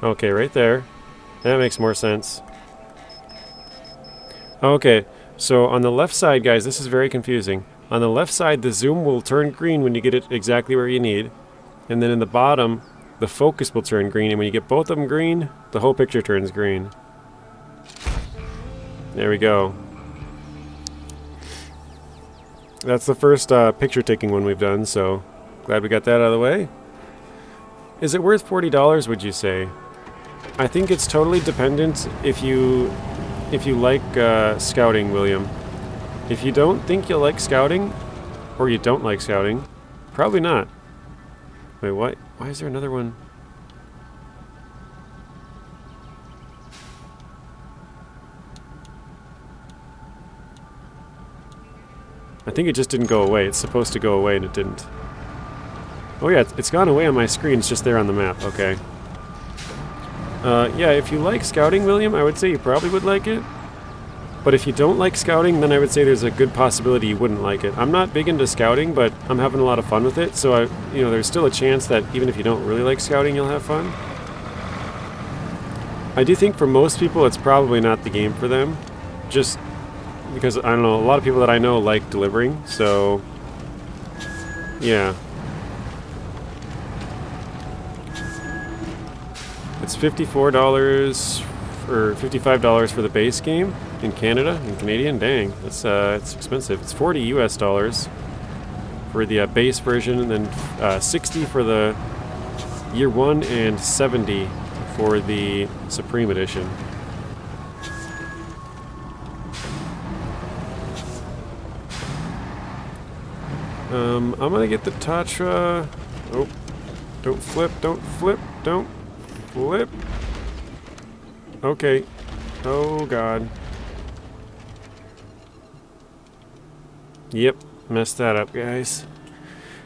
Okay, right there. That makes more sense. Okay, so on the left side, guys, this is very confusing. On the left side, the zoom will turn green when you get it exactly where you need. And then in the bottom, the focus will turn green. And when you get both of them green, the whole picture turns green. There we go. That's the first picture taking one we've done, so glad we got that out of the way. Is it worth $40, would you say? I think it's totally dependent if you like scouting, William. If you don't think you'll like scouting, or you don't like scouting, probably not. Wait, what? Why is there another one? I think it just didn't go away. It's supposed to go away and it didn't. Oh yeah, it's gone away on my screen. It's just there on the map. Okay. Yeah, if you like scouting, William, I would say you probably would like it. But if you don't like scouting, then I would say there's a good possibility you wouldn't like it. I'm not big into scouting, but I'm having a lot of fun with it. So, there's still a chance that even if you don't really like scouting, you'll have fun. I do think for most people, it's probably not the game for them. Just because, I don't know, a lot of people that I know like delivering, so yeah. It's $54 or $55 for the base game in Canada, in Canadian. Dang, that's it's expensive. It's $40 US for the base version, and then $60 for the year one, and $70 for the Supreme Edition. I'm gonna get the Tatra. Oh, don't flip, don't flip, don't flip. Okay. Oh god. Yep, messed that up, guys.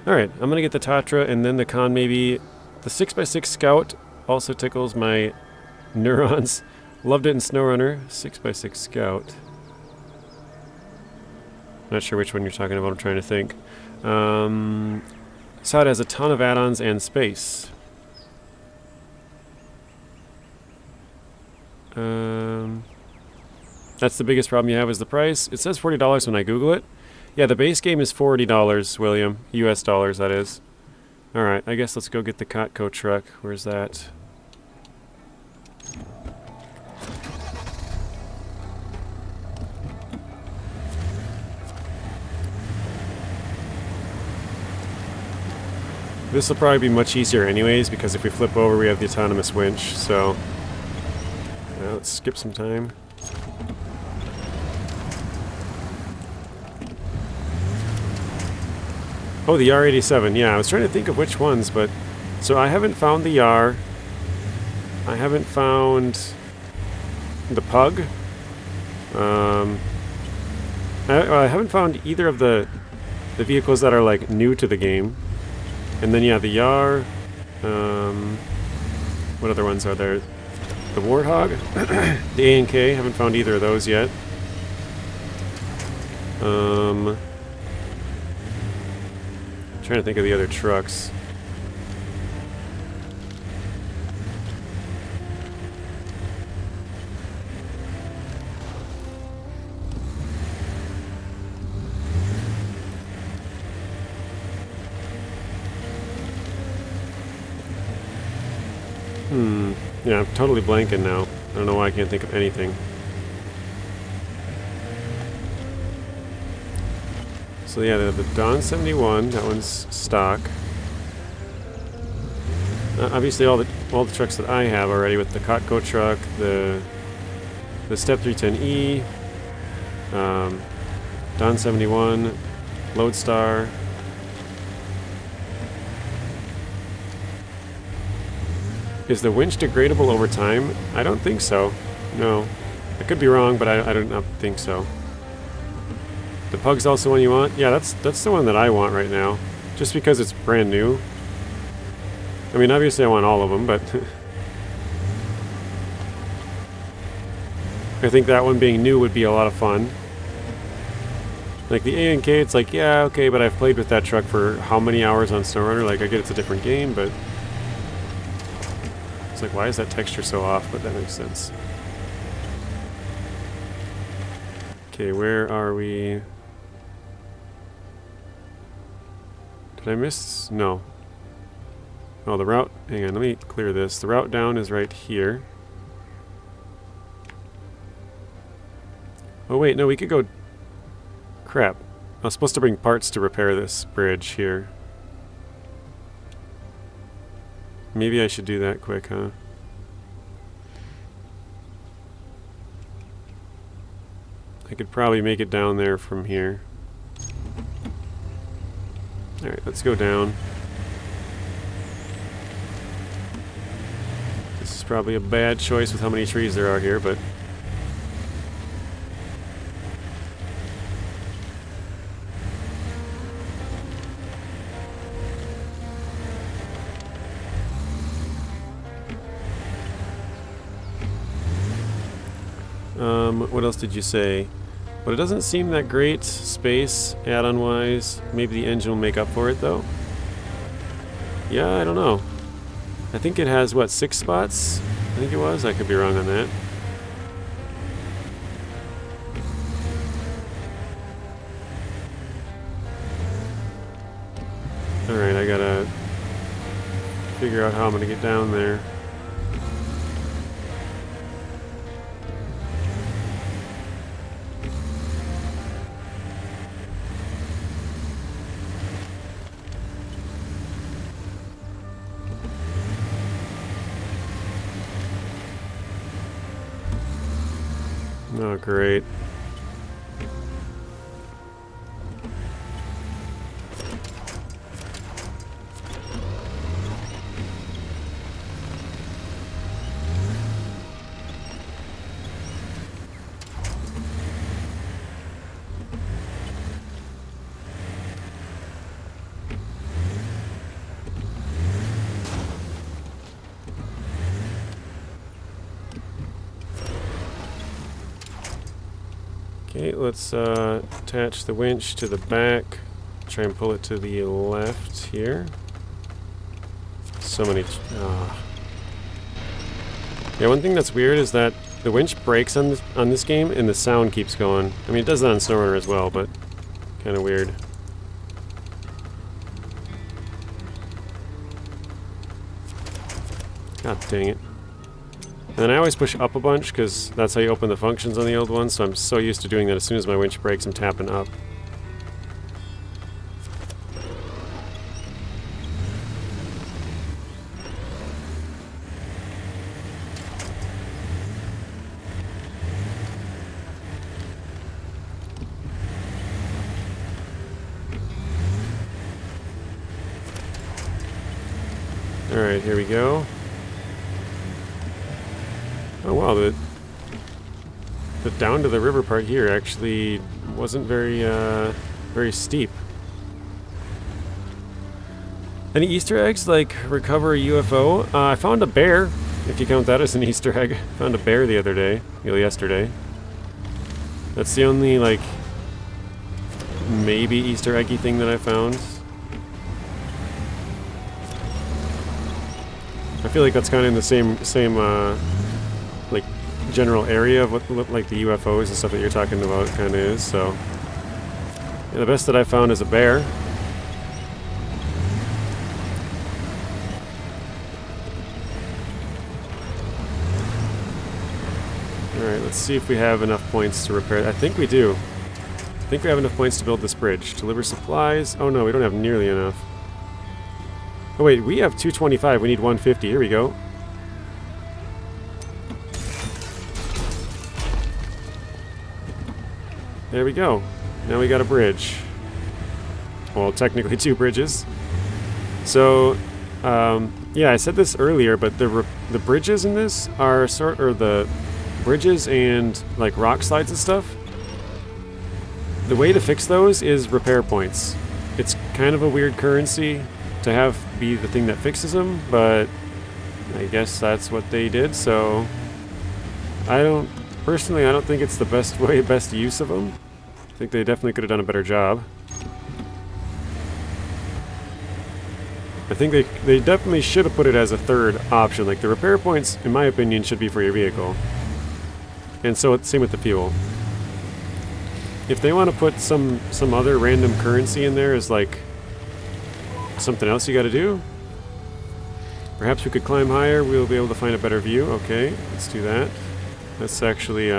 Alright, I'm gonna get the Tatra and then the Con maybe. The 6x6 Scout also tickles my neurons. Loved it in SnowRunner. 6x6 Scout. Not sure which one you're talking about, I'm trying to think. So it has a ton of add-ons and space. That's the biggest problem you have is the price. It says $40 when I Google it. Yeah, the base game is $40, William. US dollars, that is. Alright, I guess let's go get the CoTCO truck. Where's that? This will probably be much easier anyways, because if we flip over we have the autonomous winch, so let's skip some time. Oh, the R87, yeah, I was trying to think of which ones, but so I haven't found the R. I haven't found the Pug. I haven't found either of the vehicles that are like new to the game. And then yeah, the Yar. What other ones are there? The Warthog, the A&K. Haven't found either of those yet. Trying to think of the other trucks. Yeah, I'm totally blanking now. I don't know why I can't think of anything. So yeah, the Dawn 71, that one's stock. Obviously all the trucks that I have already, with the CoTCO truck, the Step 310E, Dawn 71, Lodestar. Is the winch degradable over time? I don't think so. No. I could be wrong, but I don't think so. The Pug's also one you want? Yeah, that's the one that I want right now. Just because it's brand new. I mean, obviously I want all of them, but I think that one being new would be a lot of fun. Like the A and K, it's like, yeah, okay, but I've played with that truck for how many hours on SnowRunner? Like, I get it's a different game, but it's like, why is that texture so off? But that makes sense. Okay, where are we? Did I miss? No. Oh, the route. Hang on, let me clear this. The route down is right here. Oh, wait, no, we could go. Crap. I was supposed to bring parts to repair this bridge here. Maybe I should do that quick, huh? I could probably make it down there from here. Alright, let's go down. This is probably a bad choice with how many trees there are here, but... what else did you say? But it doesn't seem that great space add-on wise. Maybe the engine will make up for it though. Yeah, I don't know. I think it has what, 6 spots? I think it was. I could be wrong on that. Alright, I gotta figure out how I'm gonna get down there. Oh, great. Okay, let's attach the winch to the back. Try and pull it to the left here. So many... Yeah, one thing that's weird is that the winch breaks on this game and the sound keeps going. I mean, it does that on SnowRunner as well, but kind of weird. God dang it. And then I always push up a bunch, because that's how you open the functions on the old ones, so I'm so used to doing that as soon as my winch breaks, I'm tapping up. Alright, here we go. Oh wow, the down to the river part here actually wasn't very very steep. Any Easter eggs, like recover a UFO? I found a bear, if you count that as an Easter egg. Found a bear the other day, yesterday. That's the only, like, maybe Easter eggy thing that I found. I feel like that's kind of in the same like general area of what like the UFOs and stuff that you're talking about kind of is. So yeah, the best that I found is a bear. Alright, let's see if we have enough points to repair it. I think we do. I think we have enough points to build this bridge. Deliver supplies. Oh no, we don't have nearly enough. Oh wait, we have 225. We need 150. Here we go. There we go. Now we got a bridge. Well, technically 2 bridges. So, yeah, I said this earlier, but the bridges in this are the bridges and like rock slides and stuff. The way to fix those is repair points. It's kind of a weird currency to have be the thing that fixes them, but I guess that's what they did. So, personally, I don't think it's the best use of them. I think they definitely could have done a better job. I think they definitely should have put it as a third option. Like, the repair points, in my opinion, should be for your vehicle. And so it's same with the fuel. If they want to put some other random currency in there as like something else you got to do, perhaps we could climb higher. We'll be able to find a better view. Okay, let's do that. Let's actually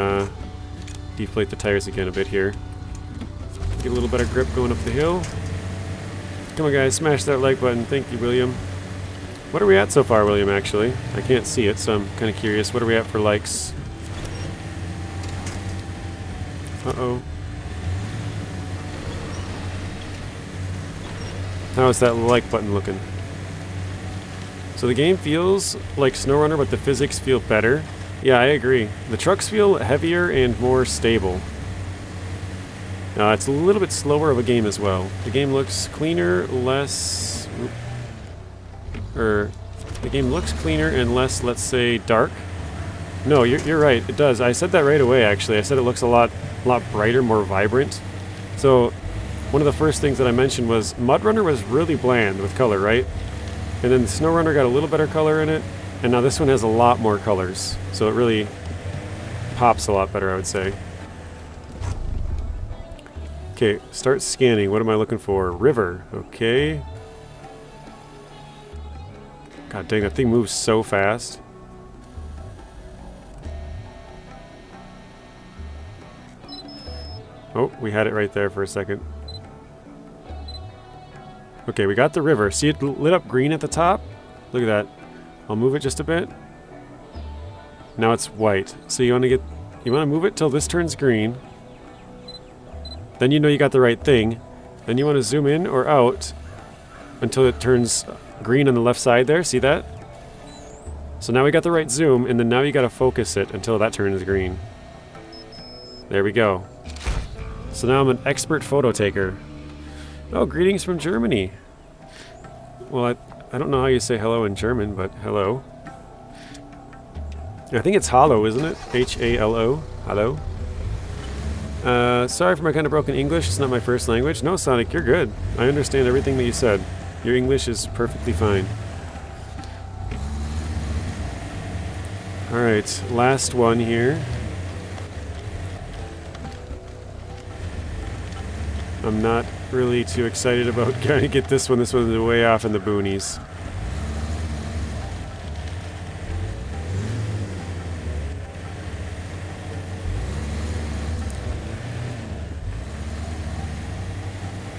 deflate the tires again a bit here. Get a little better grip going up the hill. Come on, guys, smash that like button. Thank you, William. What are we at so far, William, actually? I can't see it, so I'm kind of curious. What are we at for likes? Uh-oh. How is that like button looking? So the game feels like SnowRunner, but the physics feel better. Yeah, I agree. The trucks feel heavier and more stable. It's a little bit slower of a game as well. The game looks cleaner, less... the game looks cleaner and less, let's say, dark. No, you're right. It does. I said that right away, actually. I said it looks a lot brighter, more vibrant. So, one of the first things that I mentioned was MudRunner was really bland with color, right? And then SnowRunner got a little better color in it, and now this one has a lot more colors. So it really pops a lot better, I would say. Okay, start scanning. What am I looking for? River. Okay. God dang, that thing moves so fast. Oh, we had it right there for a second. Okay, we got the river. See it lit up green at the top? Look at that. I'll move it just a bit. Now it's white. So you want to move it till this turns green. Then you know you got the right thing. Then you want to zoom in or out until it turns green on the left side there. See that? So now we got the right zoom, and then now you got to focus it until that turns green. There we go. So now I'm an expert photo taker. Oh, greetings from Germany. Well, I don't know how you say hello in German, but hello. I think it's hollow, isn't it? H-A-L-O. Hello. Sorry for my kind of broken English. It's not my first language. No, Sonic, you're good. I understand everything that you said. Your English is perfectly fine. Alright, last one here. I'm not really too excited about trying to get this one. This one's way off in the boonies.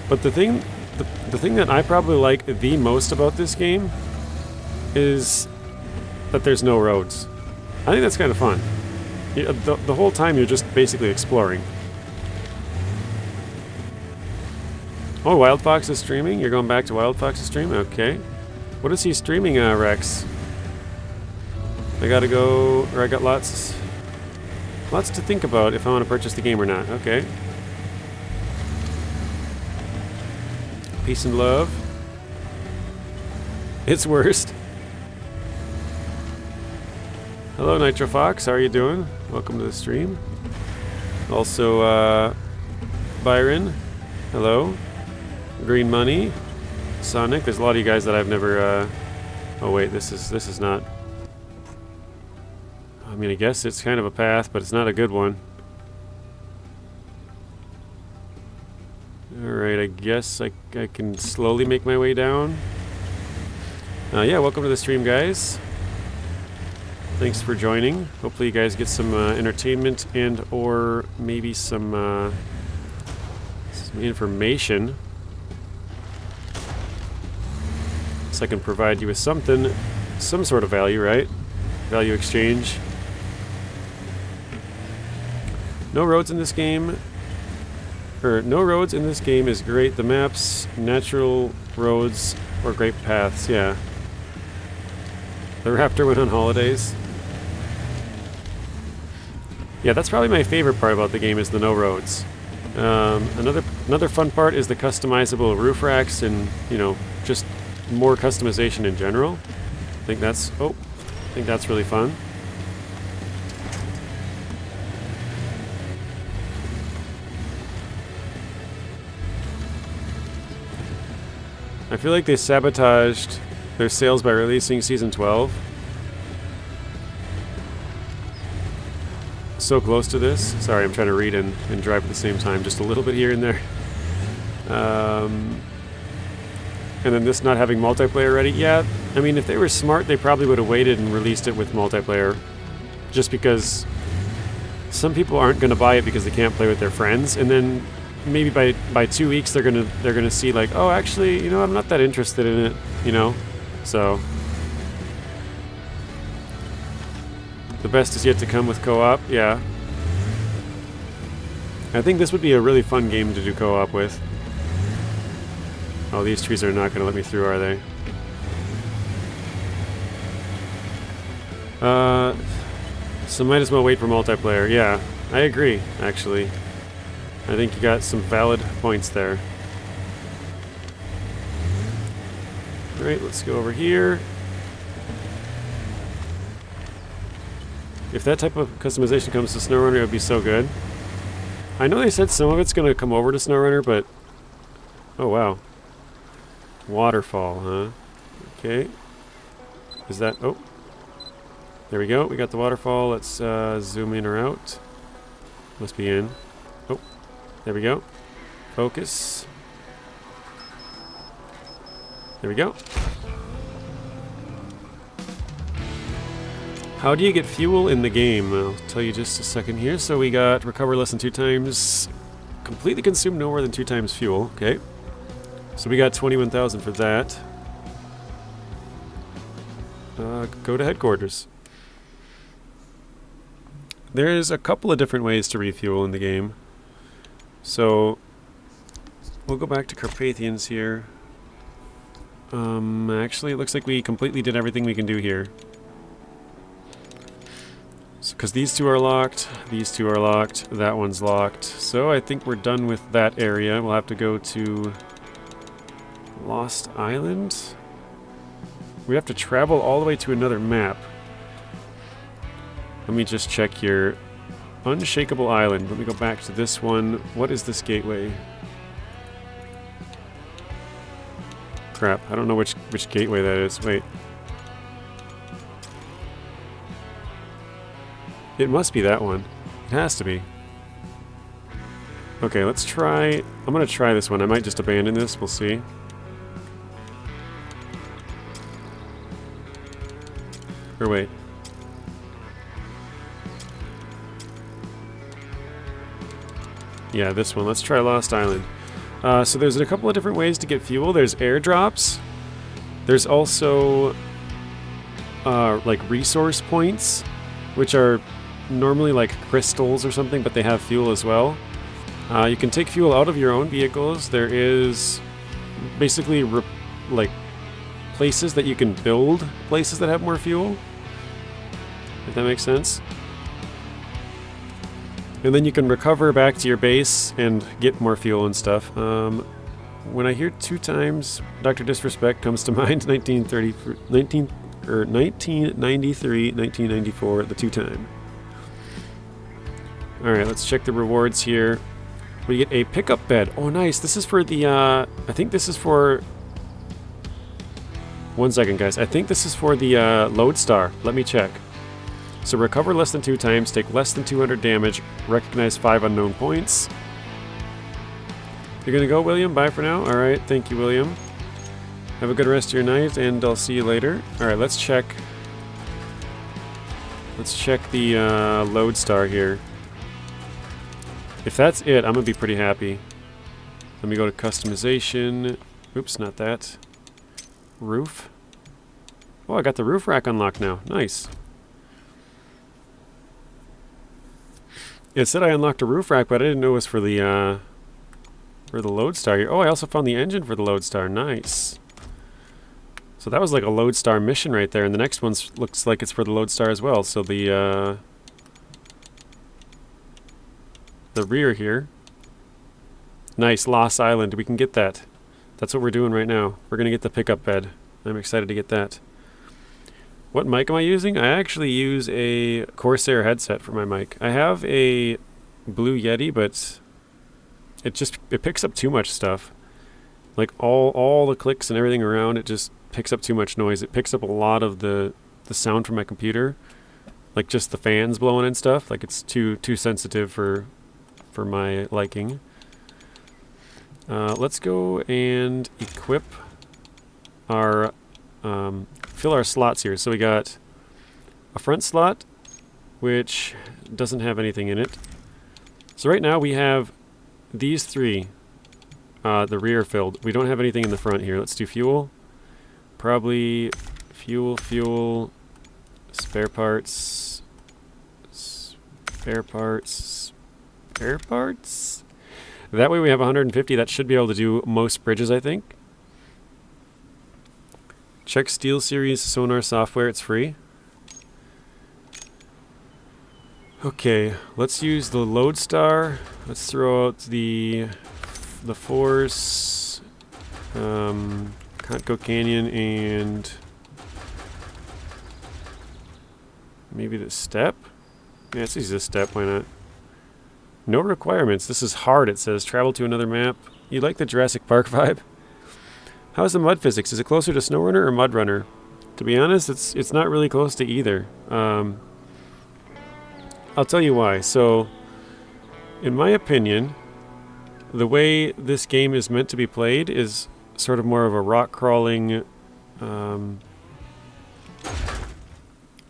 But the thing that I probably like the most about this game is that there's no roads. I think that's kind of fun. The whole time you're just basically exploring. Oh, Wild Fox is streaming? You're going back to Wild Fox's stream? Okay. What is he streaming, Rex? I gotta go, or I got lots to think about if I want to purchase the game or not. Okay. Peace and love. It's worst. Hello, Nitro Fox. How are you doing? Welcome to the stream. Also, Byron. Hello. Green Money. Sonic. There's a lot of you guys that I've never... Oh wait, this is not... I mean, I guess it's kind of a path, but it's not a good one. Alright, I guess I can slowly make my way down. Yeah, welcome to the stream, guys. Thanks for joining. Hopefully you guys get some entertainment and or maybe some information. So I can provide you with something, some sort of value, right? Value exchange. No roads in this game. No roads in this game is great. The maps, natural roads, or great paths, yeah. The Raptor went on holidays. Yeah, that's probably my favorite part about the game is the no roads. Another fun part is the customizable roof racks and, you know, just more customization in general. I think that's really fun. I feel like they sabotaged their sales by releasing Season 12. So close to this. Sorry, I'm trying to read and drive at the same time. Just a little bit here and there. And then this not having multiplayer ready. Yeah, I mean, if they were smart, they probably would have waited and released it with multiplayer. Just because some people aren't going to buy it because they can't play with their friends. And then maybe by 2 weeks, they're gonna see like, oh, actually, you know, I'm not that interested in it, you know? So the best is yet to come with co-op, yeah. I think this would be a really fun game to do co-op with. Oh, these trees are not going to let me through, are they? So might as well wait for multiplayer. Yeah, I agree, actually. I think you got some valid points there. Alright, let's go over here. If that type of customization comes to SnowRunner, it would be so good. I know they said some of it's going to come over to SnowRunner, but... Oh, wow. Waterfall, huh? Okay. Is that... Oh. There we go. We got the waterfall. Let's zoom in or out. Must be in. Oh. There we go. Focus. There we go. How do you get fuel in the game? I'll tell you just a second here. So we got recover less than 2 times. Completely consume no more than 2 times fuel. Okay. So we got 21,000 for that. Go to headquarters. There's a couple of different ways to refuel in the game. So we'll go back to Carpathians here. Actually, it looks like we completely did everything we can do here. Because these two are locked, that one's locked. So I think we're done with that area. We'll have to go to Lost Island. We have to travel all the way to another map. Let me just check here. Unshakable Island. Let me go back to this one. What is this gateway? Crap, I don't know which gateway that is. Wait. It must be that one. It has to be. Okay, let's try... I'm gonna try this one. I might just abandon this. We'll see. Or wait. Yeah, this one. Let's try Lost Island. So there's a couple of different ways to get fuel. There's airdrops. There's also like resource points, which are normally like crystals or something, but they have fuel as well. You can take fuel out of your own vehicles. There is basically like places that you can build places that have more fuel, if that makes sense. And then you can recover back to your base and get more fuel and stuff. When I hear 2 times Dr. Disrespect comes to mind, 1993, 1994, the 2 time. Alright, let's check the rewards here. We get a pickup bed. Oh, nice. This is for the, I think this is for... 1 second, guys. I think this is for the Lodestar. Let me check. So recover less than 2 times, take less than 200 damage, recognize 5 unknown points. You're gonna go, William? Bye for now? Alright, thank you, William. Have a good rest of your night, and I'll see you later. Alright, let's check. Let's check the Lodestar here. If that's it, I'm gonna be pretty happy. Let me go to customization. Oops, not that. Roof. Oh, I got the roof rack unlocked now. Nice. It said I unlocked a roof rack, but I didn't know it was for the Lodestar here. Oh, I also found the engine for the Lodestar. Nice. So that was like a Lodestar mission right there, and the next one looks like it's for the Lodestar as well. So the rear here. Nice, Lost Island. We can get that. That's what we're doing right now. We're gonna get the pickup bed. I'm excited to get that. What mic am I using? I actually use a Corsair headset for my mic. I have a Blue Yeti, but it picks up too much stuff. Like all the clicks and everything around, it just picks up too much noise. It picks up a lot of the sound from my computer, like just the fans blowing and stuff. Like it's too sensitive for my liking. Let's go and equip our fill our slots here. So we got a front slot, which doesn't have anything in it. So right now we have these three, the rear filled. We don't have anything in the front here. Let's do fuel. Probably fuel, spare parts. That way we have 150. That should be able to do most bridges, I think. Check SteelSeries sonar software. It's free. Okay, let's use the Lodestar. Let's throw out the Force, CoTCO Canyon, and maybe the Step. Yeah, let's use this Step. Why not? No requirements. This is hard. It says travel to another map. You like the Jurassic Park vibe? How's the mud physics? Is it closer to SnowRunner or MudRunner? To be honest, it's not really close to either. I'll tell you why. So, in my opinion, the way this game is meant to be played is sort of more of a rock crawling,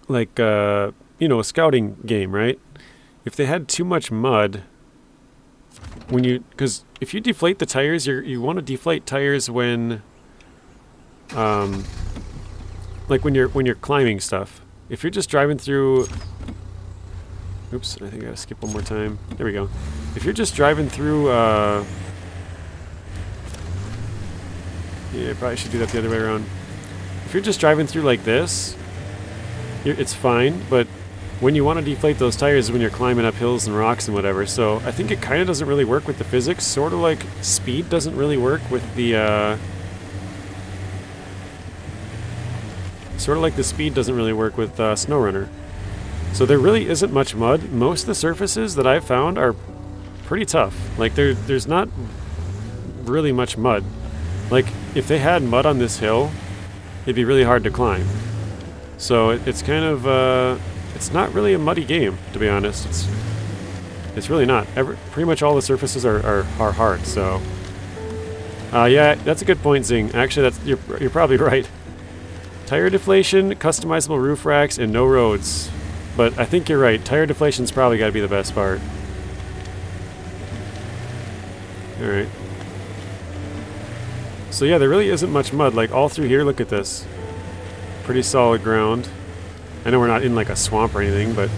like a scouting game, right? If they had too much mud, because if you deflate the tires, you want to deflate tires when, like when you're climbing stuff. If you're just driving through. Oops, I think I gotta skip one more time. There we go. If you're just driving through, yeah, I probably should do that the other way around. If you're just driving through like this, it's fine, but when you want to deflate those tires is when you're climbing up hills and rocks and whatever. So I think it kind of doesn't really work with the physics, sort of like speed doesn't really work with the, SnowRunner. So there really isn't much mud. Most of the surfaces that I've found are pretty tough. Like there's not really much mud. Like if they had mud on this hill, it'd be really hard to climb. So it's kind of it's not really a muddy game, to be honest. It's really not. Pretty much all the surfaces are hard. So yeah, that's a good point, Zing. Actually, you're probably right. Tire deflation, customizable roof racks, and no roads. But I think you're right. Tire deflation's probably got to be the best part. Alright. So yeah, there really isn't much mud. Like all through here, look at this. Pretty solid ground. I know we're not in like a swamp or anything, but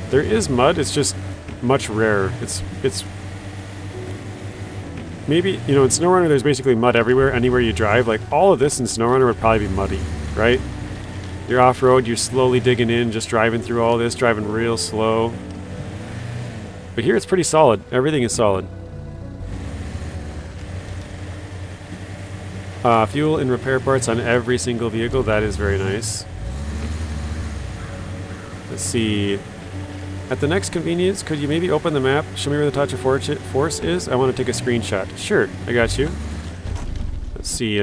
there is mud. It's just much rarer. It's maybe, in SnowRunner there's basically mud everywhere, anywhere you drive. Like all of this in SnowRunner would probably be muddy, right? You're off-road, you're slowly digging in, just driving through all this, driving real slow. But here it's pretty solid. Everything is solid. Fuel and repair parts on every single vehicle. That is very nice. Let's see. At the next convenience, could you maybe open the map? Show me where the Tatra Force is. I want to take a screenshot. Sure, I got you. Let's see.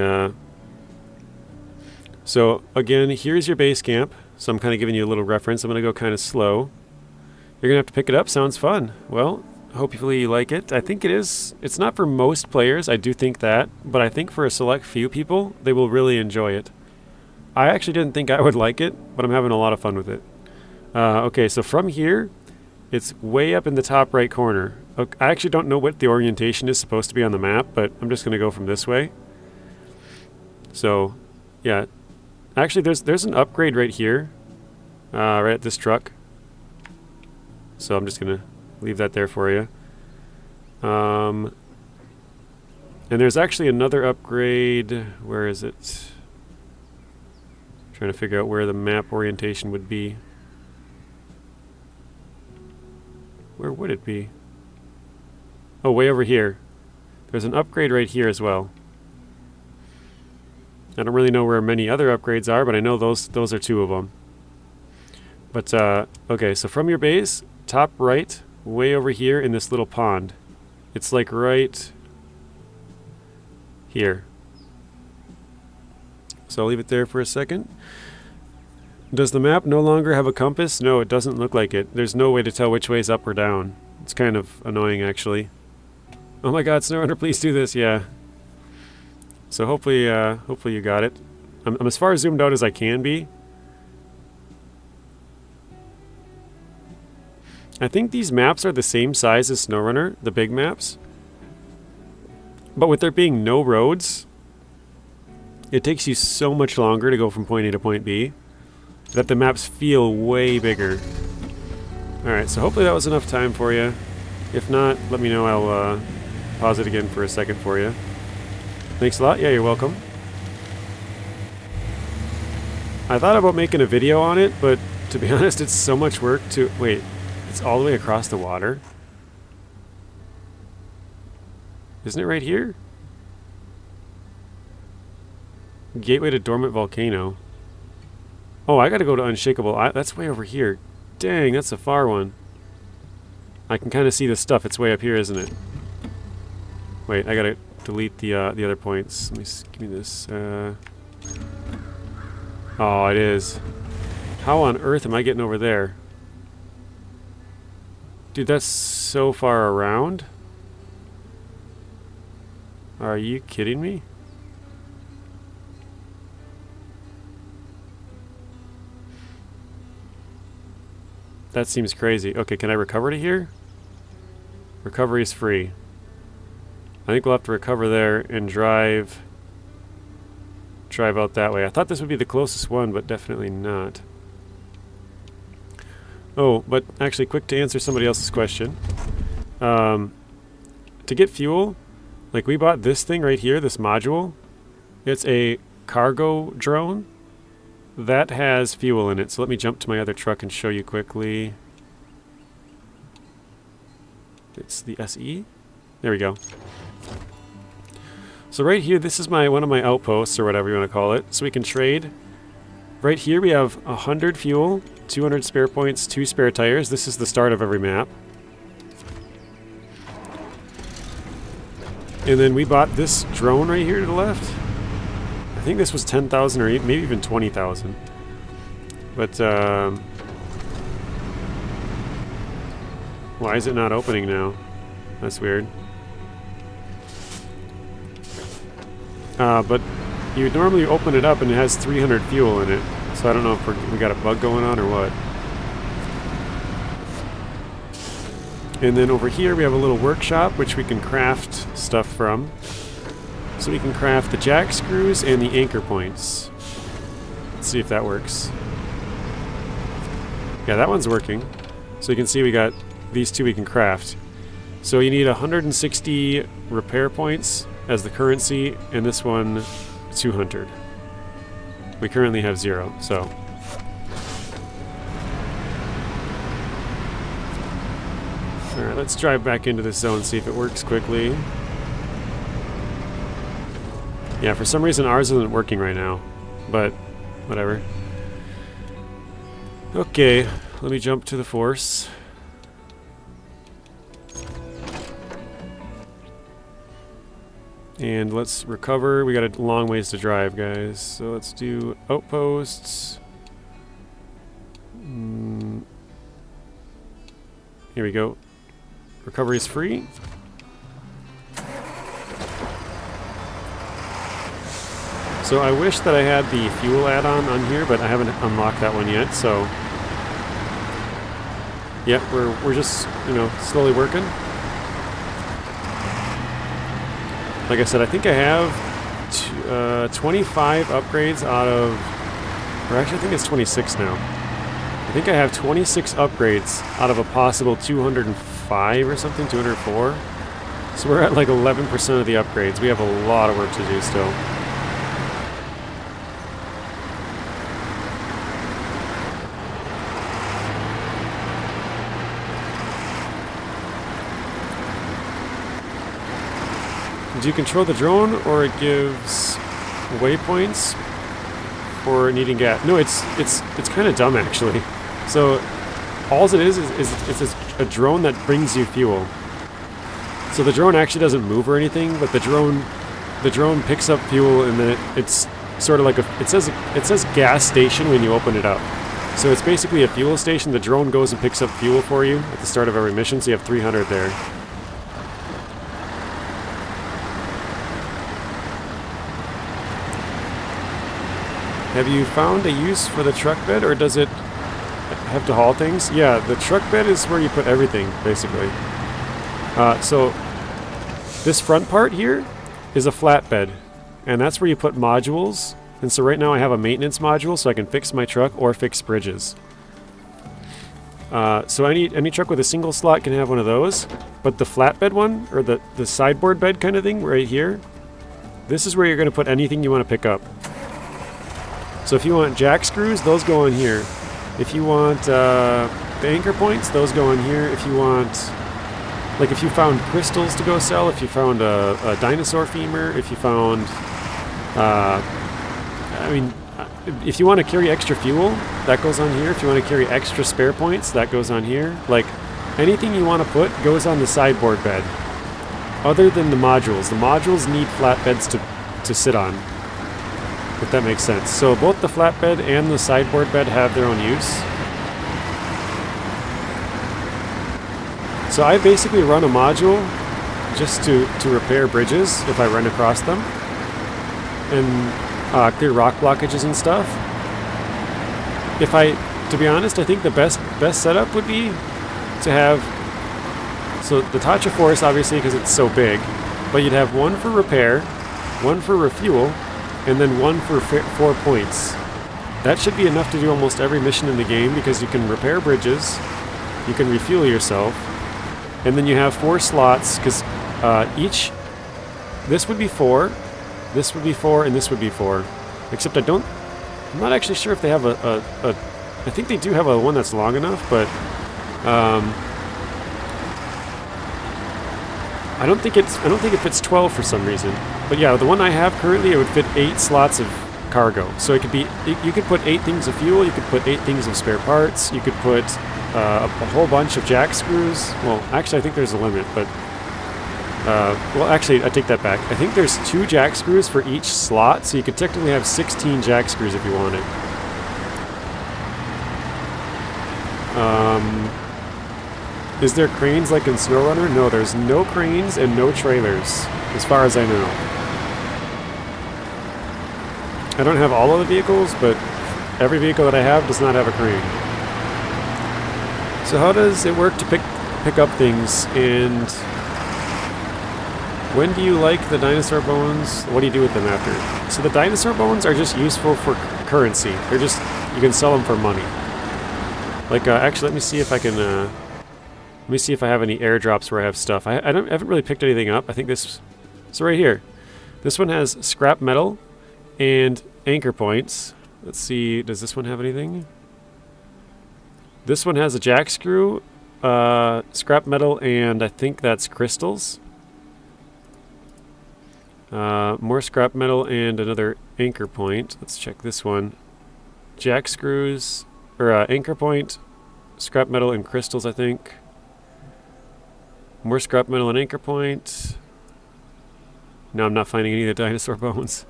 So again, here's your base camp. So I'm kind of giving you a little reference. I'm going to go kind of slow. You're going to have to pick it up. Sounds fun. Well, hopefully you like it. I think it is. It's not for most players. I do think that. But I think for a select few people, they will really enjoy it. I actually didn't think I would like it, but I'm having a lot of fun with it. Okay, so from here, it's way up in the top right corner. Okay, I actually don't know what the orientation is supposed to be on the map, but I'm just going to go from this way. So, yeah. Actually, there's an upgrade right here, right at this truck. So I'm just going to leave that there for you. And there's actually another upgrade. Where is it? Trying to figure out where the map orientation would be. Where would it be? Oh, way over here. There's an upgrade right here as well. I don't really know where many other upgrades are, but I know those are two of them. But, okay, so from your base, top right, way over here in this little pond. It's like right here. So I'll leave it there for a second. Does the map no longer have a compass? No, it doesn't look like it. There's no way to tell which way is up or down. It's kind of annoying, actually. Oh my god, SnowRunner, please do this. Yeah. So hopefully you got it. I'm as far zoomed out as I can be. I think these maps are the same size as SnowRunner, the big maps. But with there being no roads, it takes you so much longer to go from point A to point B that the maps feel way bigger. Alright, so hopefully that was enough time for you. If not, let me know. I'll pause it again for a second for you. Thanks a lot. Yeah, you're welcome. I thought about making a video on it, but to be honest, it's so much work to... Wait, it's all the way across the water? Isn't it right here? Gateway to Dormant Volcano. Oh, I gotta go to Unshakable. That's way over here. Dang, that's a far one. I can kind of see the stuff. It's way up here, isn't it? Wait, I gotta delete the other points. Let me give me this. Oh, it is. How on earth am I getting over there? Dude, that's so far around. Are you kidding me? That seems crazy. Okay, can I recover to here? Recovery is free. I think we'll have to recover there and drive out that way. I thought this would be the closest one, but definitely not. Oh, but actually, quick to answer somebody else's question. To get fuel, like we bought this thing right here, this module. It's a cargo drone that has fuel in it. So let me jump to my other truck and show you quickly. It's the SE. There we go. So right here, this is one of my outposts, or whatever you want to call it. So we can trade. Right here we have 100 fuel, 200 spare points, 2 spare tires. This is the start of every map. And then we bought this drone right here to the left. I think this was 10,000 or maybe even 20,000. But why is it not opening now? That's weird. But you would normally open it up and it has 300 fuel in it. So I don't know if we got a bug going on or what. And then over here we have a little workshop which we can craft stuff from. So we can craft the jack screws and the anchor points. Let's see if that works. Yeah, that one's working. So you can see we got these two we can craft. So you need 160 repair points as the currency, and this one 200. We currently have 0, so. Alright, let's drive back into this zone and see if it works quickly. Yeah, for some reason ours isn't working right now, but whatever. Okay, let me jump to the Force. And let's recover. We got a long ways to drive, guys. So let's do outposts. Here we go. Recovery is free. So I wish that I had the fuel add-on on here, but I haven't unlocked that one yet, so... yeah, we're just, you know, slowly working. Like I said, I think I have 25 upgrades out of... or actually I think it's 26 now. I think I have 26 upgrades out of a possible 205 or something, 204. So we're at like 11% of the upgrades. We have a lot of work to do still. Do you control the drone, or it gives waypoints for needing gas? No, it's kind of dumb actually. So all it is it's a drone that brings you fuel. So the drone actually doesn't move or anything, but the drone picks up fuel and then it sort of like it says gas station when you open it up. So it's basically a fuel station. The drone goes and picks up fuel for you at the start of every mission, so you have 300 there. Have you found a use for the truck bed, or does it have to haul things? Yeah, the truck bed is where you put everything, basically. So this front part here is a flatbed, and that's where you put modules. And so right now I have a maintenance module, so I can fix my truck or fix bridges. So any truck with a single slot can have one of those, but the flatbed one, or the sideboard bed kind of thing right here, this is where you're going to put anything you want to pick up. So if you want jack screws, those go in here. If you want the anchor points, those go in here. If you want, like if you found crystals to go sell, if you found a dinosaur femur, if you found, if you want to carry extra fuel, that goes on here. If you want to carry extra spare points, that goes on here. Like anything you want to put goes on the sideboard bed. Other than the modules. The modules need flatbeds to sit on, if that makes sense. So both the flatbed and the sideboard bed have their own use. So I basically run a module just to repair bridges if I run across them, and clear rock blockages and stuff. To be honest, I think the best setup would be to have, so the Tatra Force, obviously, because it's so big, but you'd have one for repair, one for refuel, and then one for 4 points. That should be enough to do almost every mission in the game, because you can repair bridges, you can refuel yourself, and then you have 4 slots, because this would be 4, this would be 4, and this would be 4. Except I'm not actually sure if they have I think they do have a one that's long enough, but I don't think it fits 12 for some reason. But yeah, the one I have currently, it would fit 8 slots of cargo. So it could be, you could put 8 things of fuel, you could put 8 things of spare parts, you could put a whole bunch of jack screws. Well, actually, I think there's a limit, but well, actually, I take that back. I think there's 2 jack screws for each slot, so you could technically have 16 jack screws if you wanted. Is there cranes like in SnowRunner? No, there's no cranes and no trailers, as far as I know. I don't have all of the vehicles, but every vehicle that I have does not have a crane. So how does it work to pick up things, and when do you like the dinosaur bones? What do you do with them after? So the dinosaur bones are just useful for currency. They're just, you can sell them for money. Like, actually, let me see if I can, let me see if I have any airdrops where I have stuff. I haven't really picked anything up. I think so right here. This one has scrap metal and anchor points. Let's see, does this one have anything? This one has a jack screw, scrap metal, and I think that's crystals. More scrap metal and another anchor point. Let's check this one. Jack screws, or anchor point, scrap metal and crystals, I think. More scrap metal and anchor point. No, I'm not finding any of the dinosaur bones.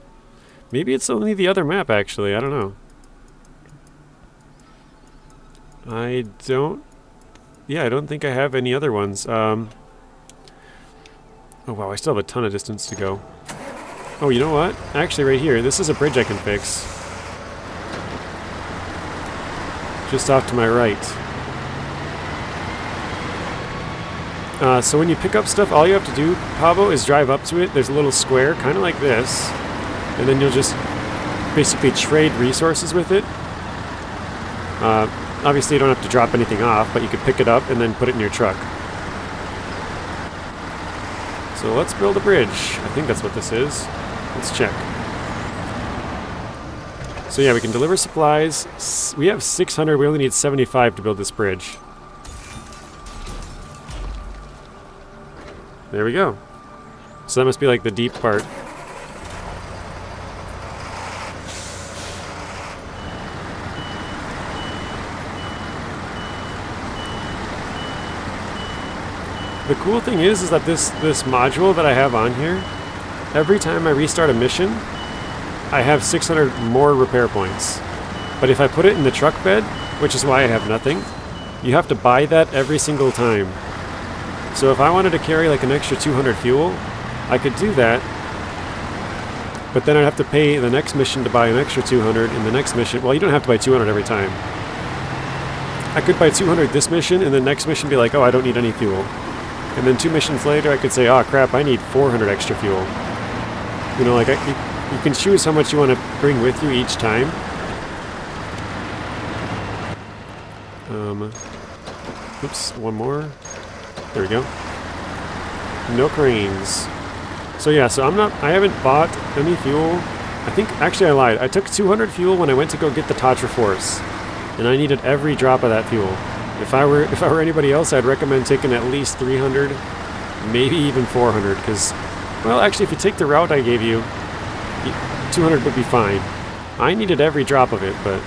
Maybe it's only the other map, actually. I don't know. I don't think I have any other ones. Oh wow, I still have a ton of distance to go. Oh, you know what? Actually, right here, this is a bridge I can fix. Just off to my right. So when you pick up stuff, all you have to do, Pablo, is drive up to it. There's a little square, kind of like this. And then you'll just basically trade resources with it. Obviously, you don't have to drop anything off, but you could pick it up and then put it in your truck. So let's build a bridge. I think that's what this is. Let's check. So yeah, we can deliver supplies. We have 600. We only need 75 to build this bridge. There we go. So that must be like the deep part. The cool thing is that this module that I have on here, every time I restart a mission, I have 600 more repair points. But if I put it in the truck bed, which is why I have nothing, you have to buy that every single time. So if I wanted to carry like an extra 200 fuel, I could do that. But then I'd have to pay the next mission to buy an extra 200 in the next mission. Well, you don't have to buy 200 every time. I could buy 200 this mission and the next mission be like, oh, I don't need any fuel. And then 2 missions later I could say, oh crap, I need 400 extra fuel. You know, like you can choose how much you want to bring with you each time. Oops, one more. There we go. No cranes. So yeah, so I haven't bought any fuel. I think, actually I lied. I took 200 fuel when I went to go get the Tatra Force. And I needed every drop of that fuel. If I were anybody else, I'd recommend taking at least 300, maybe even 400, because, well, actually, if you take the route I gave you, 200 would be fine. I needed every drop of it, but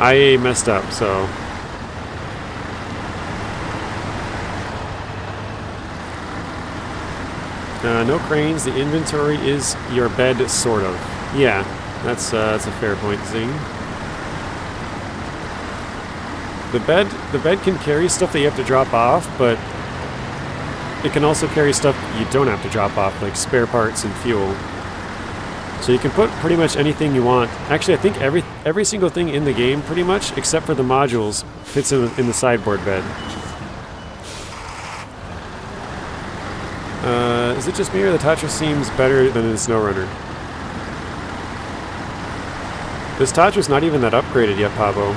I messed up, so. No cranes. The inventory is your bed, sort of. Yeah, that's a fair point, Zing. The bed can carry stuff that you have to drop off, but it can also carry stuff you don't have to drop off, like spare parts and fuel. So you can put pretty much anything you want. Actually, I think every single thing in the game, pretty much, except for the modules, fits in the sideboard bed. Is it just me or the Tatra seems better than the SnowRunner? This Tatra's not even that upgraded yet, Pavo.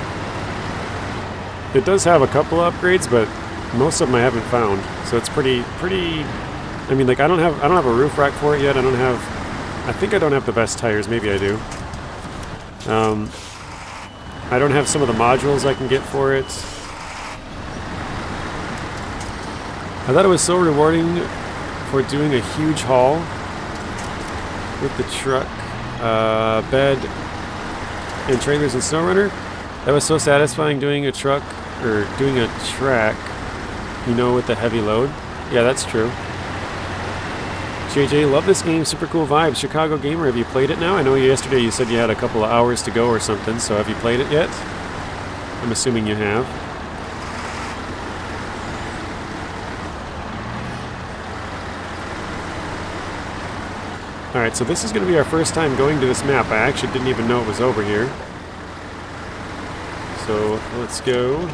It does have a couple of upgrades, but most of them I haven't found. So it's pretty. I mean, like I don't have a roof rack for it yet. I think I don't have the best tires. Maybe I do. I don't have some of the modules I can get for it. I thought it was so rewarding for doing a huge haul with the truck, bed, and trailers and SnowRunner. That was so satisfying doing a truck, or doing a track, you know, with the heavy load. Yeah, that's true. JJ, love this game, super cool vibes. Chicago Gamer, have you played it now? I know yesterday you said you had a couple of hours to go or something, so have you played it yet? I'm assuming you have. Alright, so this is going to be our first time going to this map. I actually didn't even know it was over here. So, let's go.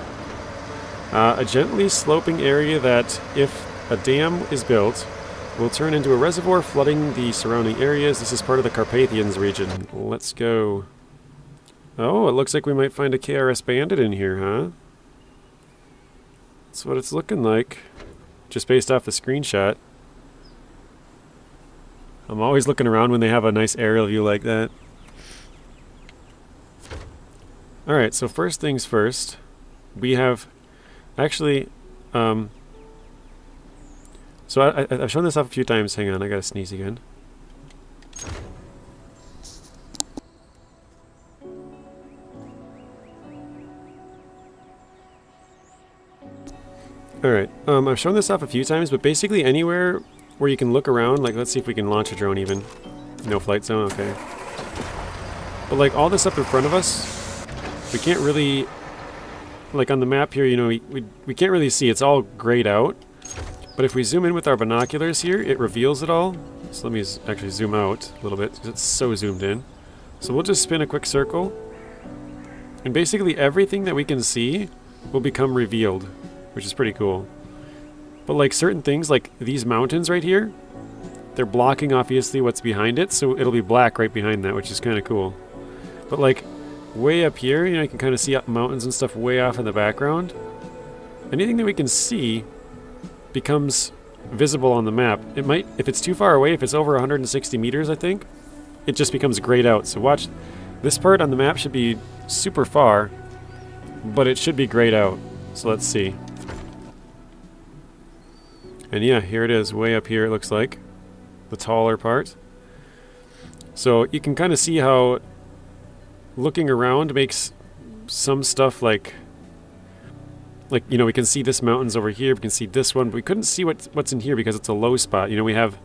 A gently sloping area that, if a dam is built, will turn into a reservoir flooding the surrounding areas. This is part of the Carpathians region. Let's go. Oh, it looks like we might find a KRS Bandit in here, huh? That's what it's looking like, just based off the screenshot. I'm always looking around when they have a nice aerial view like that. Alright, so first things first, we have actually, so I've shown this off a few times. Hang on, I gotta sneeze again. Alright, I've shown this off a few times, but basically anywhere where you can look around, like let's see if we can launch a drone even. No flight zone, okay. But like all this up in front of us, we can't really, like on the map here, you know, we can't really see. It's all grayed out. But if we zoom in with our binoculars here, it reveals it all. So let me actually zoom out a little bit because it's so zoomed in. So we'll just spin a quick circle. And basically everything that we can see will become revealed, which is pretty cool. But like certain things, like these mountains right here, they're blocking obviously what's behind it, so it'll be black right behind that, which is kind of cool. But like way up here, you know, you can kind of see mountains and stuff way off in the background. Anything that we can see becomes visible on the map. It might, if it's too far away, if it's over 160 meters, I think, it just becomes grayed out. So watch, this part on the map should be super far, but it should be grayed out. So let's see. And yeah, here it is, way up here it looks like. The taller part. So you can kind of see how looking around makes some stuff like, you know, we can see this mountain's over here, we can see this one, but we couldn't see what's in here because it's a low spot. You know, we have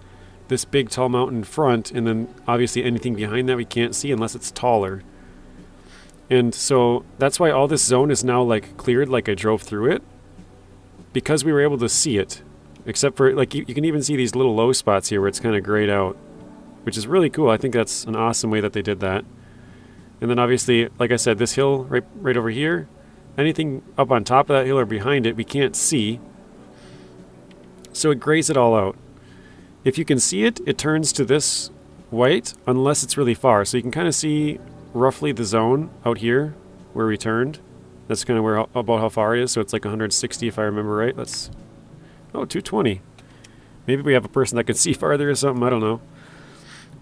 this big tall mountain in front, and then obviously anything behind that we can't see unless it's taller. And so that's why all this zone is now like cleared, like I drove through it, because we were able to see it. Except for, like, you can even see these little low spots here where it's kind of grayed out, which is really cool. I think that's an awesome way that they did that. And then obviously, like I said, this hill right over here, anything up on top of that hill or behind it, we can't see. So it grays it all out. If you can see it, it turns to this white unless it's really far. So you can kind of see roughly the zone out here where we turned. That's kind of where about how far it is. So it's like 160 if I remember right. Let's... Oh, 220. Maybe we have a person that can see farther or something. I don't know.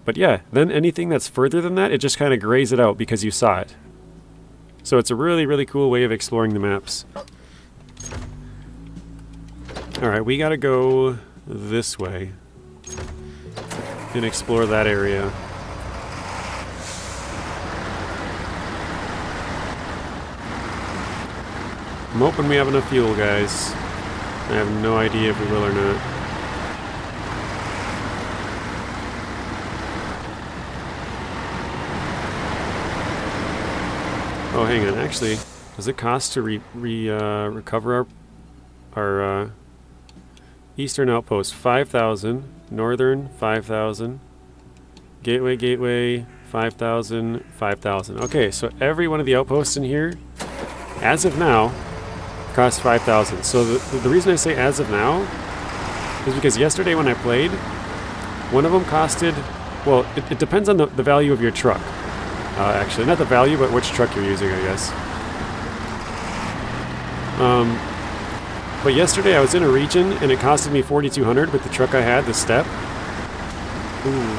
But yeah, then anything that's further than that, it just kind of grays it out because you saw it. So it's a really, really cool way of exploring the maps. Alright, we gotta go this way and explore that area. I'm hoping we have enough fuel, guys. I have no idea if we will or not. Oh, hang on. Actually, does it cost to recover our eastern outpost? 5,000. Northern, 5,000. Gateway, 5,000, 5,000. Okay, so every one of the outposts in here, as of now, costs 5,000. So the reason I say as of now is because yesterday when I played, one of them costed, well, it depends on the value of your truck. Actually, not the value, but which truck you're using, I guess. But yesterday I was in a region and it costed me 4,200 with the truck I had, the step. Ooh.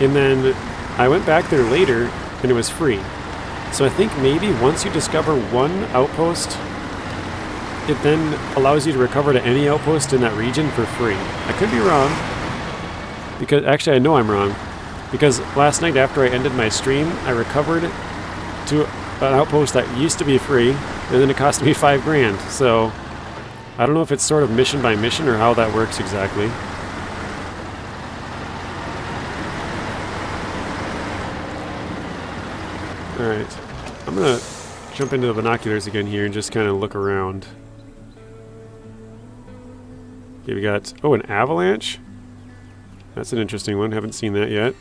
And then I went back there later and it was free. So I think maybe once you discover one outpost, it then allows you to recover to any outpost in that region for free. I could be wrong, because actually I know I'm wrong, because last night after I ended my stream, I recovered to an outpost that used to be free, and then it cost me 5 grand. So I don't know if it's sort of mission by mission or how that works exactly. Alright, I'm gonna jump into the binoculars again here and just kind of look around. Okay, we got, oh, an avalanche? That's an interesting one, haven't seen that yet.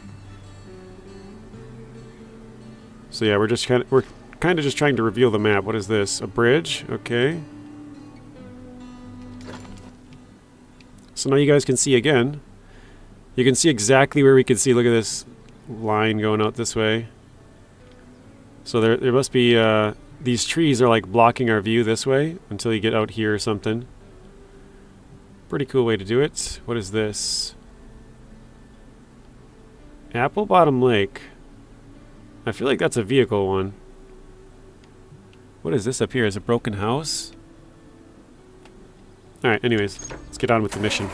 So yeah, we're kind of just trying to reveal the map. What is this? A bridge? Okay. So now you guys can see again. You can see exactly where we can see. Look at this line going out this way. So there must be, these trees are like blocking our view this way until you get out here or something. Pretty cool way to do it. What is this? Apple Bottom Lake. I feel like that's a vehicle one. What is this up here? Is it a broken house? Alright, anyways, let's get on with the mission.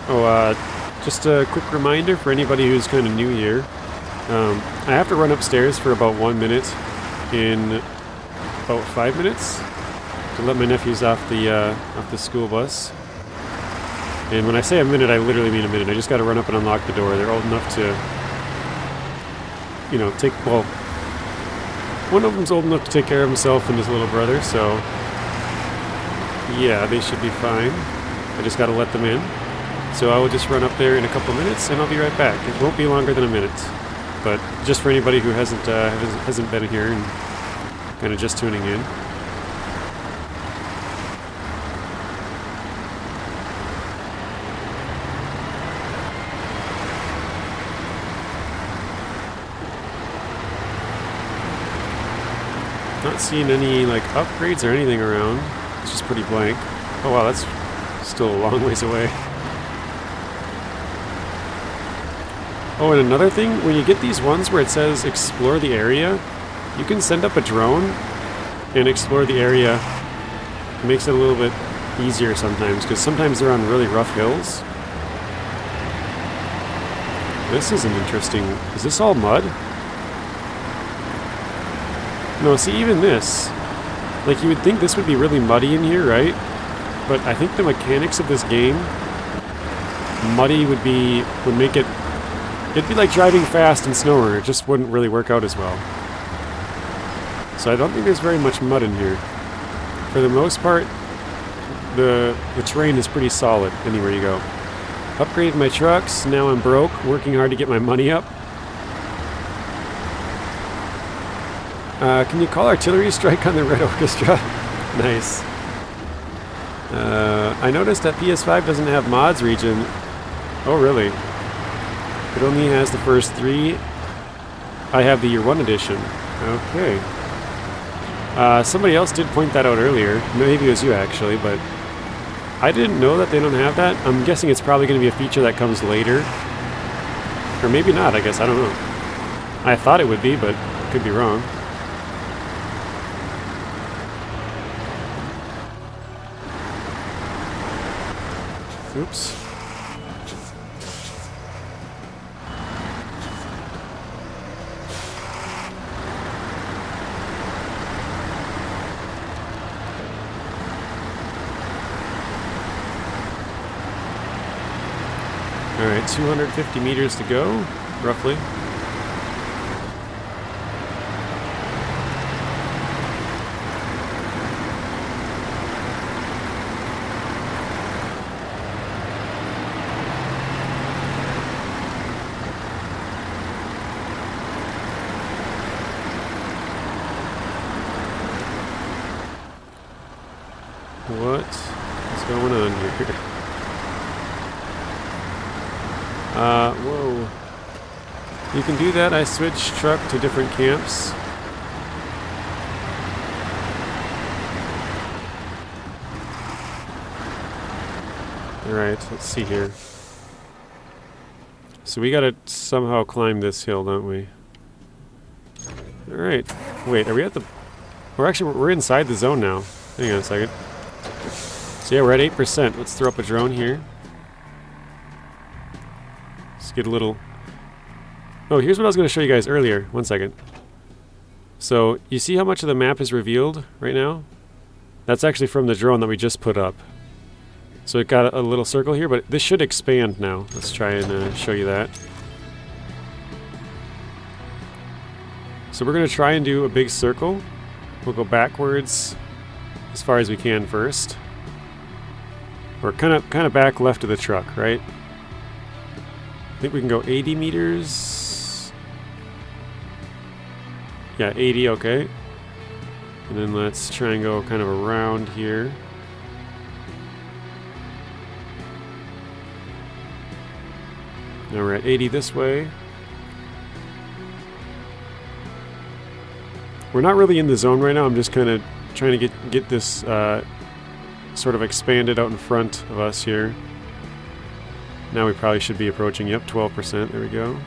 Oh, just a quick reminder for anybody who's kind of new here. I have to run upstairs for about 1 minute in about 5 minutes to let my nephews off the school bus. And when I say a minute, I literally mean a minute. I just got to run up and unlock the door. They're old enough to, you know, well, one of them's old enough to take care of himself and his little brother, so yeah, they should be fine. I just got to let them in. So I will just run up there in a couple minutes and I'll be right back. It won't be longer than a minute. But just for anybody who hasn't been here and kind of just tuning in. Not seeing any like upgrades or anything around. It's just pretty blank. Oh wow, that's still a long ways away. Oh, and another thing, when you get these ones where it says explore the area, you can send up a drone and explore the area. It makes it a little bit easier sometimes, because sometimes they're on really rough hills. This is an interesting... Is this all mud? No, see, even this, like, you would think this would be really muddy in here, right? But I think the mechanics of this game, muddy would make it, it'd be like driving fast in SnowRunner. It just wouldn't really work out as well. So I don't think there's very much mud in here. For the most part, the terrain is pretty solid anywhere you go. Upgraded my trucks, now I'm broke, working hard to get my money up. Can you call artillery strike on the Red Orchestra? Nice. I noticed that PS5 doesn't have mods region. Oh really? It only has the first 3. I have the year 1 edition. Okay. Somebody else did point that out earlier. Maybe it was you actually, but I didn't know that they don't have that. I'm guessing it's probably going to be a feature that comes later. Or maybe not, I guess. I don't know. I thought it would be, but I could be wrong. Oops. Alright, 250 meters to go, roughly. What's going on here? Whoa. You can do that. I switched truck to different camps. Alright, let's see here. So we gotta somehow climb this hill, don't we? Alright. Wait, are we at the... we're inside the zone now. Hang on a second. So yeah, we're at 8%. Let's throw up a drone here. Let's get a little... Oh, here's what I was going to show you guys earlier. One second. So, you see how much of the map is revealed right now? That's actually from the drone that we just put up. So it got a little circle here, but this should expand now. Let's try and show you that. So we're going to try and do a big circle. We'll go backwards as far as we can first. Or kind of back left of the truck, right? I think we can go 80 meters. Yeah, 80, okay. And then let's try and go kind of around here. Now we're at 80 this way. We're not really in the zone right now. I'm just kind of trying to get this sort of expanded out in front of us here. Now we probably should be approaching, yep, 12%. There we go.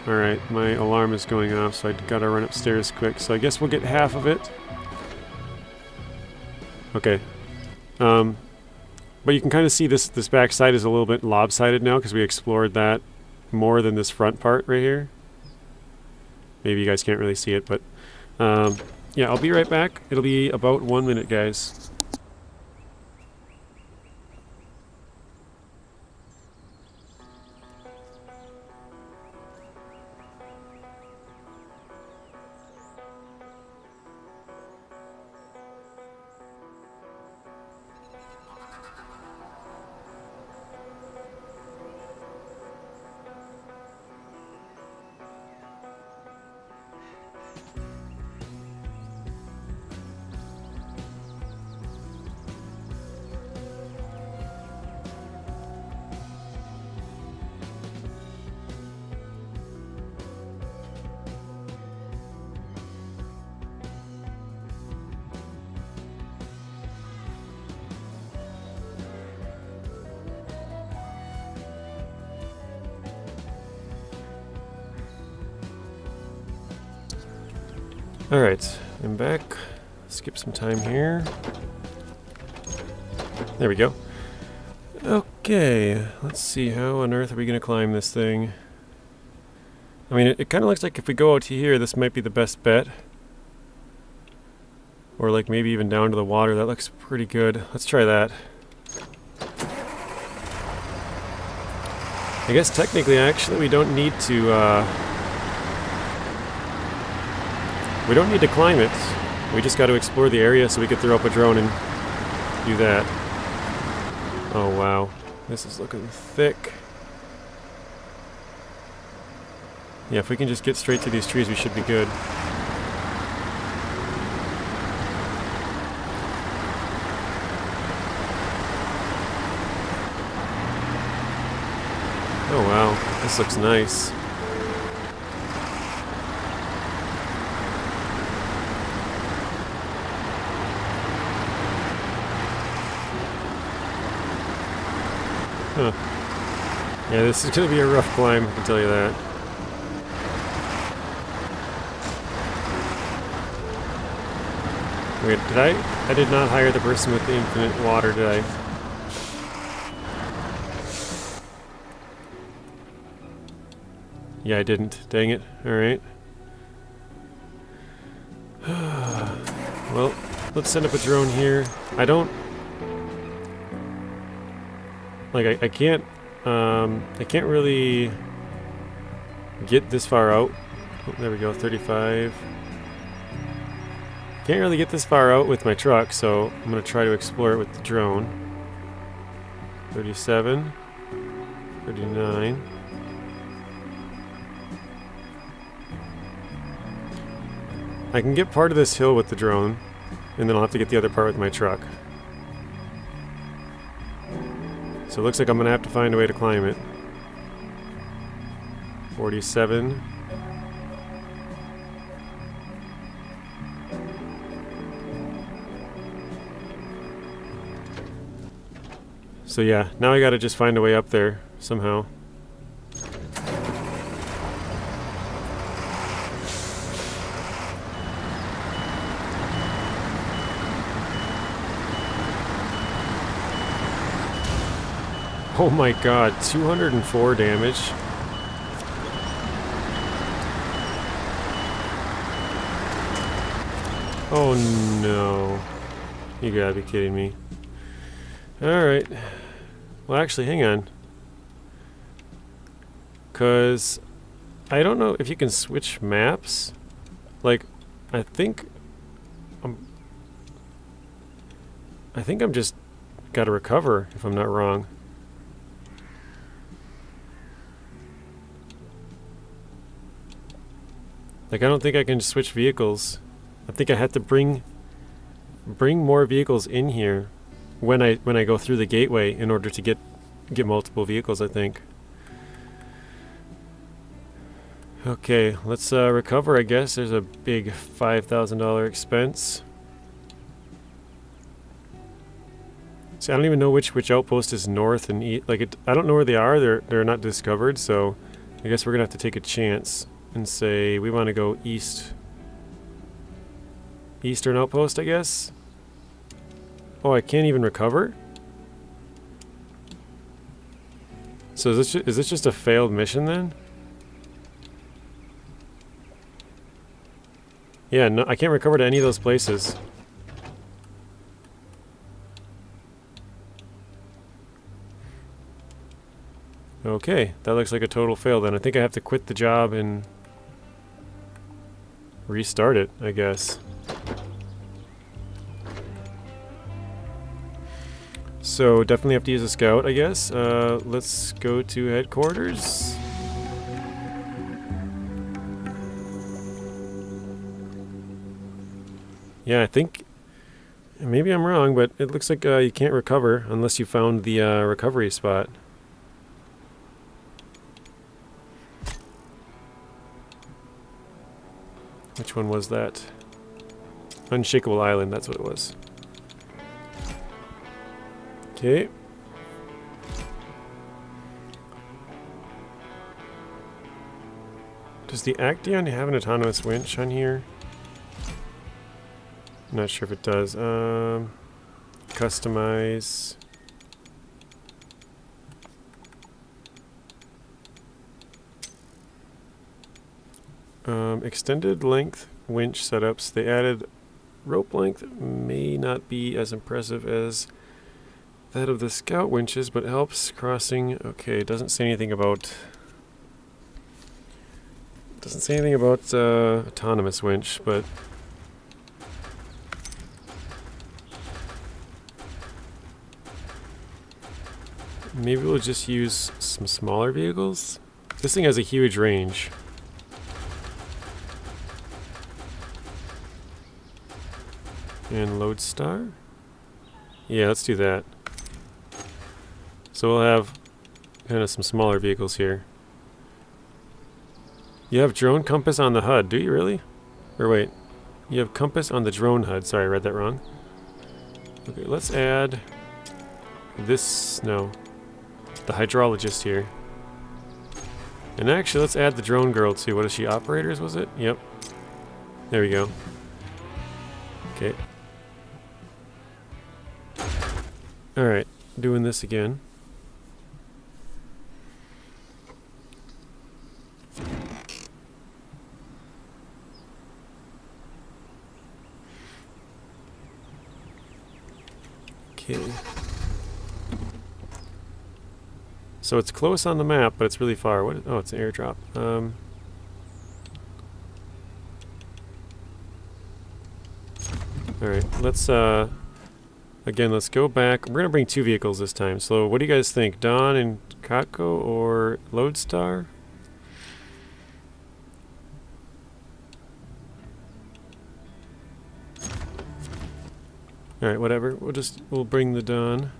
Alright, my alarm is going off, so I gotta run upstairs quick. So I guess we'll get half of it. Okay. But you can kind of see this back side is a little bit lopsided now because we explored that more than this front part right here. Maybe you guys can't really see it, but yeah, I'll be right back. It'll be about 1 minute, guys. Alright, I'm back. Skip some time here. There we go. Okay, let's see, how on earth are we going to climb this thing? I mean, it kind of looks like if we go out to here, this might be the best bet. Or like maybe even down to the water. That looks pretty good. Let's try that. I guess technically, actually, we don't need to climb it. We just got to explore the area so we could throw up a drone and do that. Oh wow, this is looking thick. Yeah, if we can just get straight to these trees, we should be good. Oh wow, this looks nice. Huh. Yeah, this is going to be a rough climb, I can tell you that. Wait, did I did not hire the person with the infinite water, did I? Yeah, I didn't. Dang it. Alright. Well, let's send up a drone here. I don't... Like, I can't really get this far out. Oh, there we go, 35. Can't really get this far out with my truck, so I'm going to try to explore it with the drone. 37. 39. I can get part of this hill with the drone, and then I'll have to get the other part with my truck. So it looks like I'm going to have to find a way to climb it. 47. So yeah, now I got to just find a way up there somehow. Oh my god, 204 damage. Oh no. You gotta be kidding me. Alright. Well, actually, hang on. 'Cause I don't know if you can switch maps. Like, I think I'm just gotta recover, if I'm not wrong. Like, I don't think I can switch vehicles. I think I have to bring more vehicles in here when I go through the gateway in order to get multiple vehicles, I think. Okay, let's recover, I guess. There's a big $5,000 expense. See, I don't even know which outpost is north and east. Like, I don't know where they are. They're not discovered, so I guess we're gonna have to take a chance and say we want to go east. Eastern outpost, I guess. Oh, I can't even recover? So is this just a failed mission then? Yeah, no, I can't recover to any of those places. Okay, that looks like a total fail then. I think I have to quit the job and restart it, I guess. So definitely have to use a scout, I guess. Let's go to headquarters. Yeah, I think maybe I'm wrong, but it looks like you can't recover unless you found the recovery spot. Which one was that? Unshakable Island, that's what it was. Okay. Does the Acteon have an autonomous winch on here? I'm not sure if it does. Customize. Extended length winch setups. They added rope length. May not be as impressive as that of the scout winches, but helps crossing. Okay, doesn't say anything about autonomous winch, but maybe we'll just use some smaller vehicles. This thing has a huge range. And Lodestar? Yeah, let's do that. So we'll have kind of some smaller vehicles here. You have drone compass on the HUD, do you really? Or wait, you have compass on the drone HUD. Sorry, I read that wrong. Okay, let's add this, no, the hydrologist here. And actually, let's add the drone girl too. What is she, operators, was it? Yep. There we go. Okay. Alright, doing this again. Okay. So it's close on the map, but it's really far. What? Oh, it's an airdrop. Alright, let's again, let's go back. We're gonna bring 2 vehicles this time. So what do you guys think? Dawn and CoTCO or Lodestar? Alright, whatever. We'll bring the Dawn.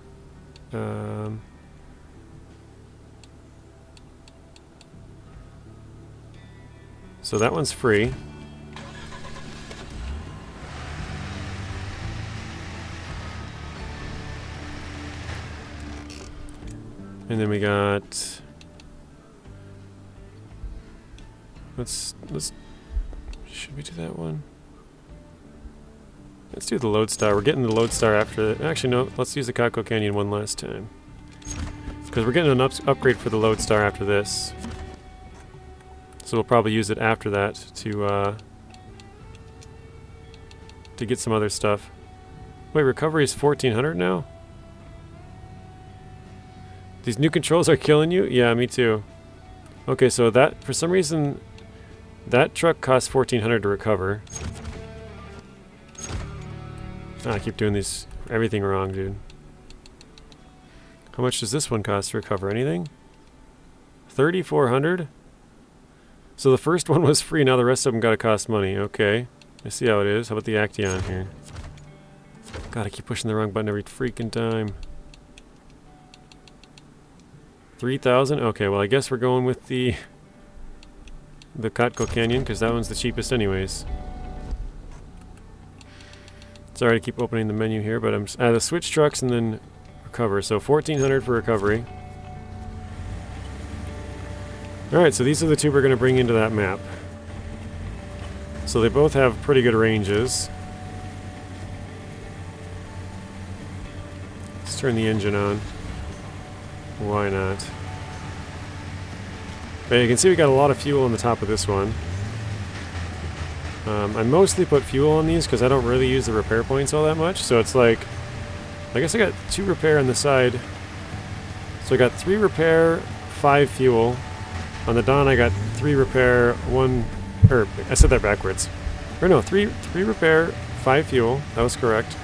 So that one's free. And then we got, let's should we do that one? Let's do the Lodestar. We're getting the Lodestar after the, actually no, let's use the CoTCO Canyon one last time. Because we're getting an upgrade for the Lodestar after this. So we'll probably use it after that to get some other stuff. Wait, recovery is 1400 now? These new controls are killing you? Yeah, me too. Okay, so that, for some reason, that truck costs 1400 to recover. Oh, I keep doing everything wrong, dude. How much does this one cost to recover? Anything? 3400? So the first one was free, now the rest of them gotta cost money. Okay, I see how it is. How about the Acteon here? God, I keep pushing the wrong button every freaking time. 3,000? Okay, well I guess we're going with the CoTCO Canyon, because that one's the cheapest anyways. Sorry to keep opening the menu here, but I'm the switch trucks and then recover. So 1,400 for recovery. Alright, so these are the 2 we're going to bring into that map. So they both have pretty good ranges. Let's turn the engine on. Why not? But you can see we got a lot of fuel on the top of this one. I mostly put fuel on these because I don't really use the repair points all that much. So it's like, I guess I got 2 repair on the side. So I got 3 repair, 5 fuel. On the Dawn I got 3 repair, 1, or I said that backwards. Or no, 3 repair, 5 fuel, that was correct.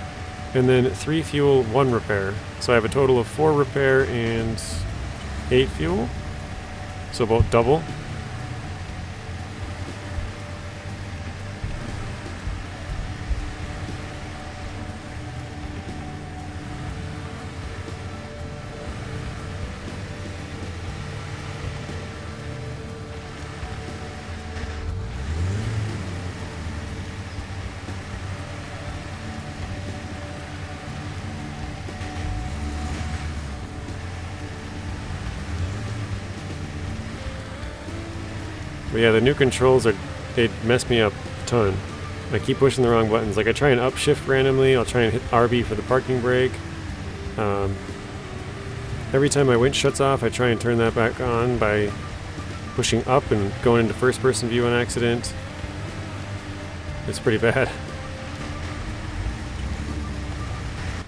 And then 3 fuel, 1 repair. So I have a total of 4 repair and 8 fuel. So about double. But yeah, the new controls they mess me up a ton. I keep pushing the wrong buttons. Like I try and upshift randomly, I'll try and hit RB for the parking brake. Every time my winch shuts off, I try and turn that back on by pushing up and going into first-person view on accident. It's pretty bad.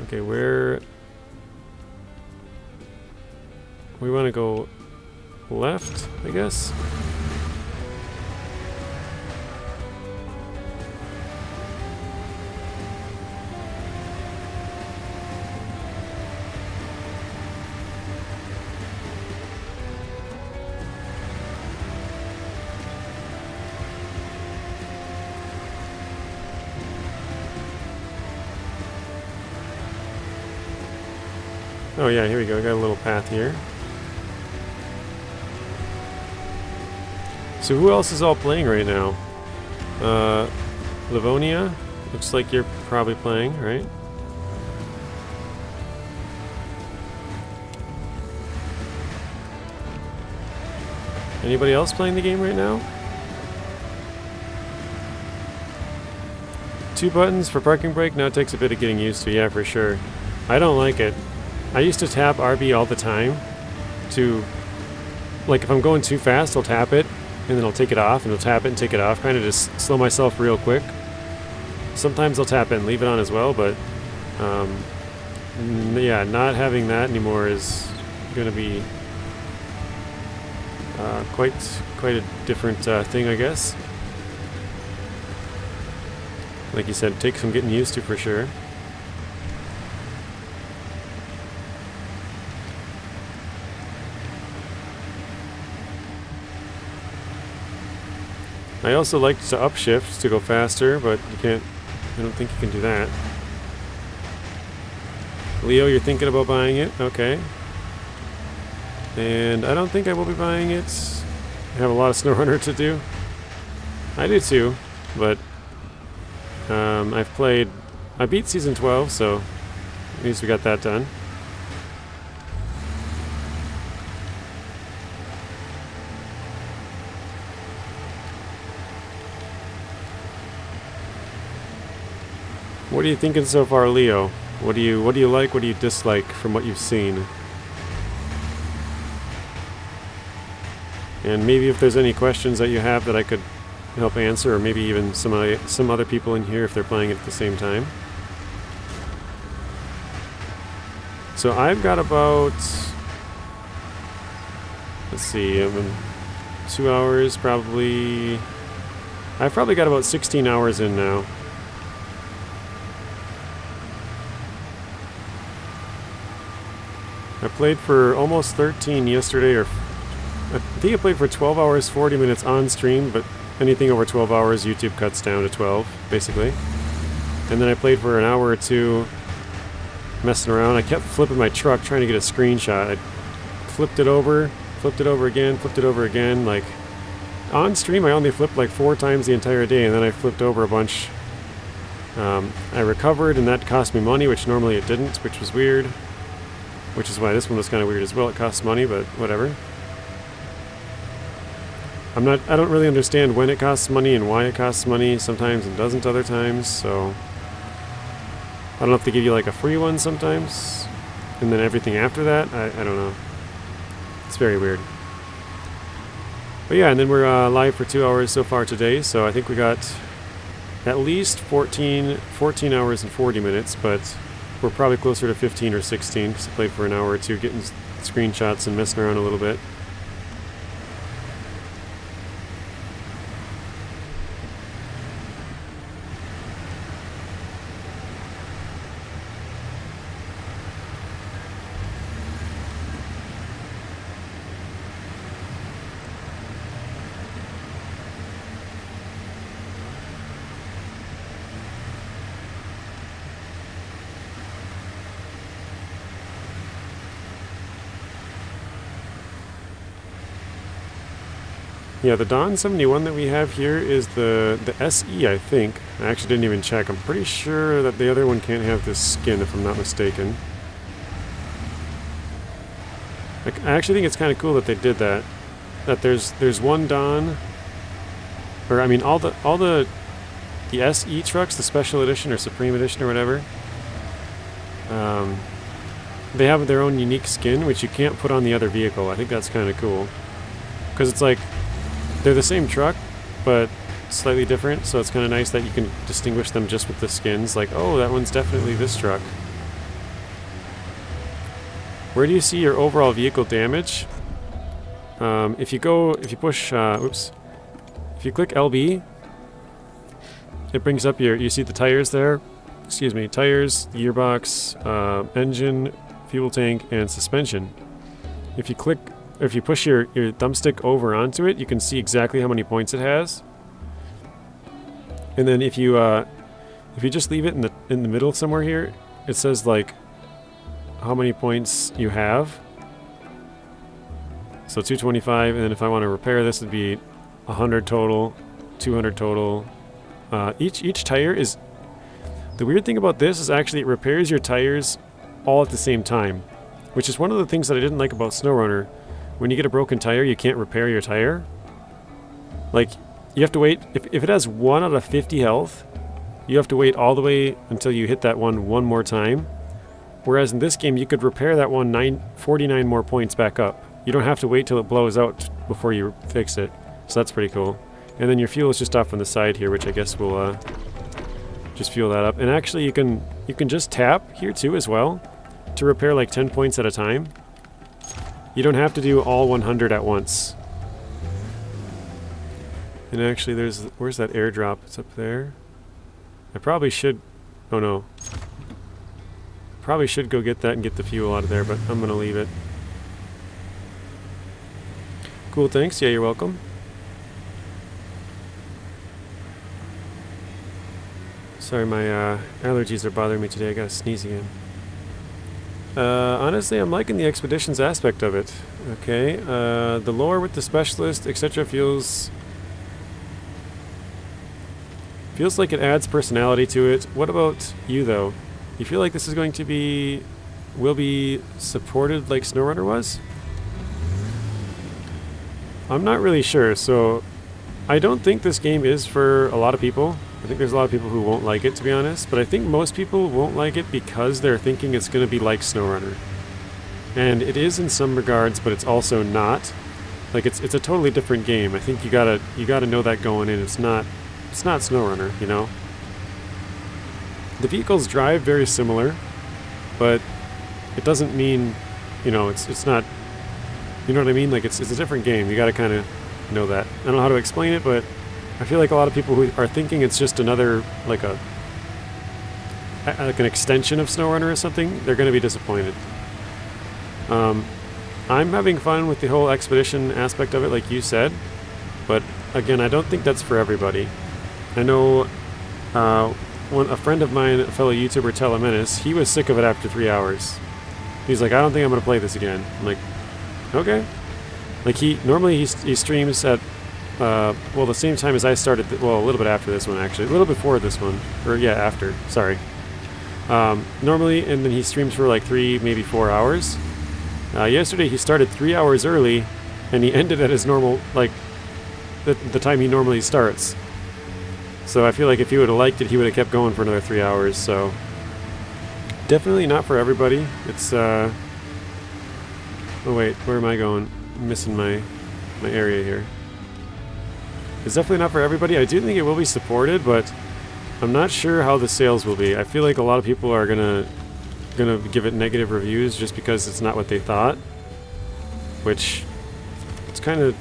Okay, where... we want to go left, I guess? Oh yeah, here we go. I got a little path here. So who else is all playing right now? Livonia? Looks like you're probably playing, right? Anybody else playing the game right now? 2 buttons for parking brake? Now it takes a bit of getting used to, yeah, for sure. I don't like it. I used to tap RB all the time to, like, if I'm going too fast, I'll tap it, and then I'll take it off, and I'll tap it and take it off, kind of just slow myself real quick. Sometimes I'll tap it and leave it on as well, but, yeah, not having that anymore is going to be quite a different thing, I guess. Like you said, take some getting used to for sure. I also like to upshift to go faster, but you can't, I don't think you can do that. Leo, you're thinking about buying it? Okay. And I don't think I will be buying it. I have a lot of SnowRunner to do. I do too, but I beat Season 12, so at least we got that done. What are you thinking so far, Leo? What do you like? What do you dislike from what you've seen? And maybe if there's any questions that you have that I could help answer, or maybe even some other people in here if they're playing it at the same time. So I've got about, let's see, I'm in 2 hours probably. I've probably got about 16 hours in now. I played for almost 13 yesterday, or I think I played for 12 hours, 40 minutes on stream, but anything over 12 hours, YouTube cuts down to 12, basically. And then I played for an hour or two, messing around. I kept flipping my truck, trying to get a screenshot. I flipped it over again. Like, on stream, I only flipped like 4 times the entire day, and then I flipped over a bunch. I recovered, and that cost me money, which normally it didn't, which was weird. Which is why this one was kind of weird as well. It costs money, but whatever. I don't really understand when it costs money and why it costs money. Sometimes it doesn't other times, so I don't know if they give you like a free one sometimes, and then everything after that, I don't know. It's very weird. But yeah, and then we're live for 2 hours so far today, so I think we got at least 14 hours and 40 minutes, but we're probably closer to 15 or 16 because I played for an hour or two getting screenshots and messing around a little bit. Yeah, the Dawn 71 that we have here is the SE, I think. I actually didn't even check. I'm pretty sure that the other one can't have this skin, if I'm not mistaken. I actually think it's kind of cool that they did that. That there's one Dawn, or I mean all the SE trucks, the Special Edition or Supreme Edition or whatever. They have their own unique skin, which you can't put on the other vehicle. I think that's kind of cool. because it's like they're the same truck, but slightly different. So it's kind of nice that you can distinguish them just with the skins. Like, oh, that one's definitely this truck. Where do you see your overall vehicle damage? If you push, if you click LB, it brings up you see the tires there. Excuse me, tires, gearbox, engine, fuel tank, and suspension. If you push your thumbstick over onto it, you can see exactly how many points it has. And then if you just leave it in the middle somewhere here, it says like how many points you have. So 225, and then if I want to repair this, it'd be 100 total, 200 total. Each tire is... The weird thing about this is actually it repairs your tires all at the same time, which is one of the things that I didn't like about SnowRunner. When you get a broken tire, you can't repair your tire. Like, you have to wait... If it has 1 out of 50 health, you have to wait all the way until you hit that one more time. Whereas in this game, you could repair that one 49 more points back up. You don't have to wait till it blows out before you fix it. So that's pretty cool. And then your fuel is just off on the side here, which I guess will just fuel that up. And actually you can just tap here too as well to repair like 10 points at a time. You don't have to do all 100 at once. And actually where's that airdrop? It's up there. I probably should... Oh no. Probably should go get that and get the fuel out of there, but I'm gonna leave it. Cool, thanks. Yeah, you're welcome. Sorry, my allergies are bothering me today. I gotta sneeze again. Honestly, I'm liking the expeditions aspect of it. Okay, the lore with the specialist, etc. feels like it adds personality to it. What about you, though? You feel like this is going to will be supported like SnowRunner was? I'm not really sure, so I don't think this game is for a lot of people. I think there's a lot of people who won't like it, to be honest, but I think most people won't like it because they're thinking it's going to be like SnowRunner. And it is in some regards, but it's also not. Like, it's a totally different game. I think you gotta know that going in. It's not SnowRunner, you know? The vehicles drive very similar, but it doesn't mean, you know, it's not... You know what I mean? Like, it's a different game. You gotta kind of know that. I don't know how to explain it, but I feel like a lot of people who are thinking it's just another, like an extension of SnowRunner or something, they're gonna be disappointed. I'm having fun with the whole expedition aspect of it, like you said, but again, I don't think that's for everybody. I know a friend of mine, a fellow YouTuber, Telemenace, he was sick of it after 3 hours. He's like, I don't think I'm gonna play this again. I'm like, okay. Like, normally he streams at well, the same time as I started, well, a little bit after this one, actually. A little before this one. Or, yeah, after. Sorry. Normally, and then he streams for like 3, maybe 4 hours. Yesterday he started 3 hours early, and he ended at his normal, like, the time he normally starts. So I feel like if he would have liked it, he would have kept going for another 3 hours, so... Definitely not for everybody. It's, Oh wait, where am I going? I'm missing my area here. It's definitely not for everybody. I do think it will be supported, but I'm not sure how the sales will be. I feel like a lot of people are gonna give it negative reviews just because it's not what they thought, which it's kind of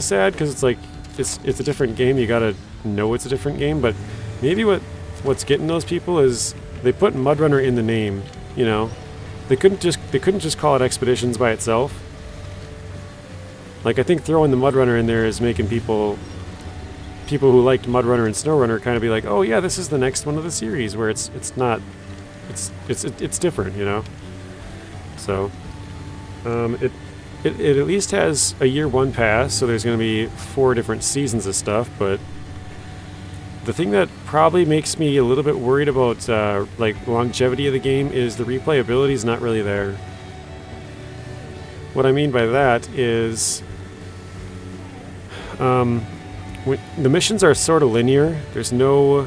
sad because it's like it's a different game. You gotta know it's a different game, but maybe what's getting those people is they put MudRunner in the name. You know, they couldn't just call it Expeditions by itself. Like, I think throwing the MudRunner in there is making people who liked MudRunner and SnowRunner kind of be like, oh yeah, this is the next one of the series, where it's different, you know. So it at least has a year 1 pass, so there's going to be 4 different seasons of stuff. But the thing that probably makes me a little bit worried about like longevity of the game is the replayability is not really there. What I mean by that is the missions are sort of linear. There's no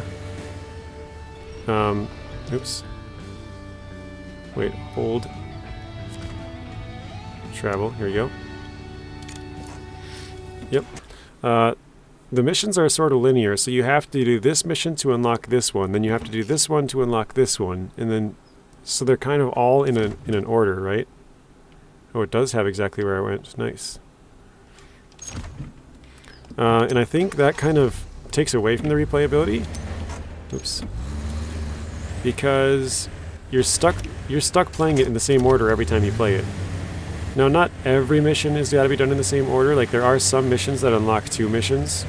oops. Wait, hold. Travel, here we go. Yep. The missions are sort of linear, so you have to do this mission to unlock this one, then you have to do this one to unlock this one, and then so they're kind of all in an order, right? Oh, it does have exactly where I went. Nice. And I think that kind of takes away from the replayability. Oops. Because you're stuck playing it in the same order every time you play it. Now, not every mission has got to be done in the same order. Like, there are some missions that unlock 2 missions.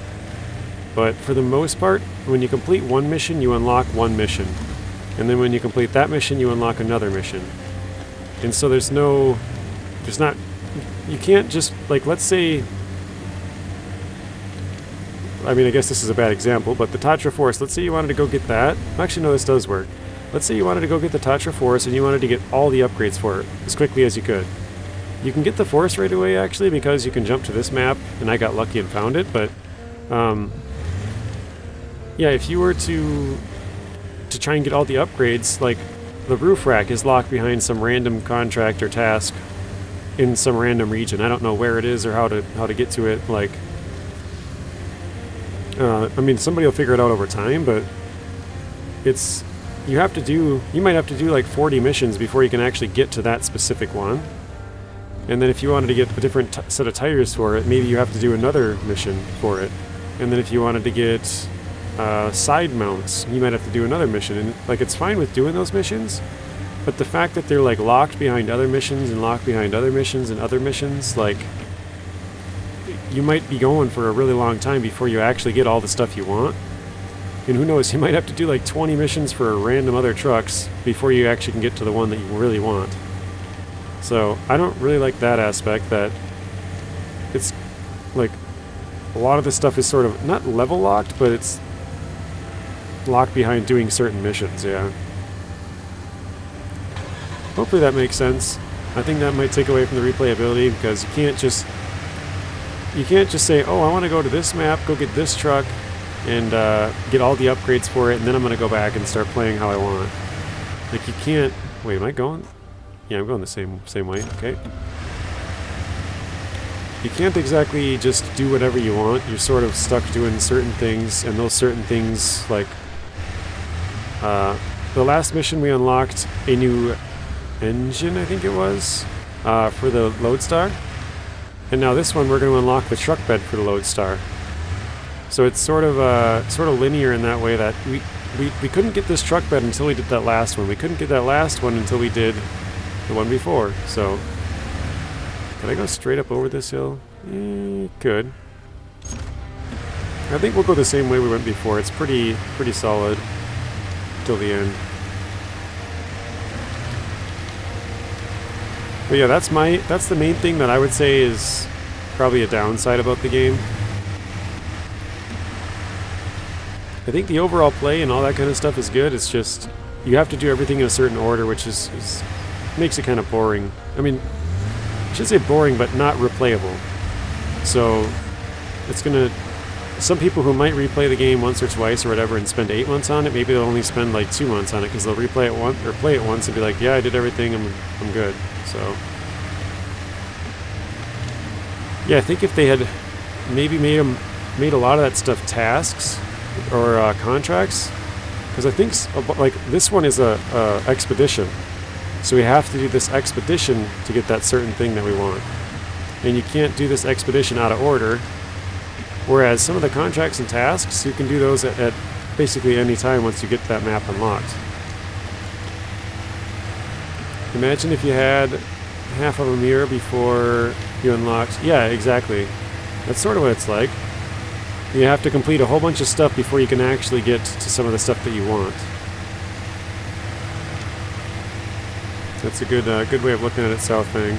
But for the most part, when you complete one mission, you unlock one mission. And then when you complete that mission, you unlock another mission. And so you can't just, like, let's say, I mean, I guess this is a bad example, but the Tatra Force, let's say you wanted to go get that. Actually, no, this does work. Let's say you wanted to go get the Tatra Force and you wanted to get all the upgrades for it as quickly as you could. You can get the Force right away, actually, because you can jump to this map, and I got lucky and found it, but yeah, if you were to try and get all the upgrades, like the roof rack is locked behind some random contract or task in some random region. I don't know where it is or how to get to it. Like, I mean, somebody will figure it out over time, but you might have to do like 40 missions before you can actually get to that specific one. And then if you wanted to get a different set of tires for it, maybe you have to do another mission for it. And then if you wanted to get side mounts, you might have to do another mission. And like, it's fine with doing those missions, but the fact that they're like locked behind other missions and locked behind other missions and other missions, like, you might be going for a really long time before you actually get all the stuff you want. And who knows, you might have to do like 20 missions for random other trucks before you actually can get to the one that you really want. So I don't really like that aspect, that it's like a lot of this stuff is sort of not level locked, but it's locked behind doing certain missions, yeah. Hopefully that makes sense. I think that might take away from the replayability, because you can't just say, oh, I want to go to this map, go get this truck, and get all the upgrades for it, and then I'm going to go back and start playing how I want. Like, you can't... Wait, am I going? Yeah, I'm going the same way, okay. You can't exactly just do whatever you want. You're sort of stuck doing certain things, and those certain things, like... the last mission we unlocked a new engine, I think it was, for the Lodestar. And now this one we're going to unlock the truck bed for the Lodestar. So it's sort of linear in that way, that we couldn't get this truck bed until we did that last one. We couldn't get that last one until we did the one before. So could I go straight up over this hill? Could. I think we'll go the same way we went before. It's pretty solid till the end. But yeah, that's the main thing that I would say is probably a downside about the game. I think the overall play and all that kind of stuff is good. It's just you have to do everything in a certain order, which is makes it kind of boring. I mean, I should say boring, but not replayable. So it's gonna... Some people who might replay the game once or twice or whatever and spend 8 months on it, maybe they'll only spend like 2 months on it, because they'll replay it once or play it once and be like, yeah, I did everything, I'm good. So yeah, I think if they had maybe made a lot of that stuff tasks or contracts, because I think like this one is a expedition, so we have to do this expedition to get that certain thing that we want, and you can't do this expedition out of order. Whereas some of the contracts and tasks, you can do those at basically any time once you get that map unlocked. Imagine if you had half of a mirror before you unlocked... Yeah, exactly. That's sort of what it's like. You have to complete a whole bunch of stuff before you can actually get to some of the stuff that you want. That's a good way of looking at it, Southbang.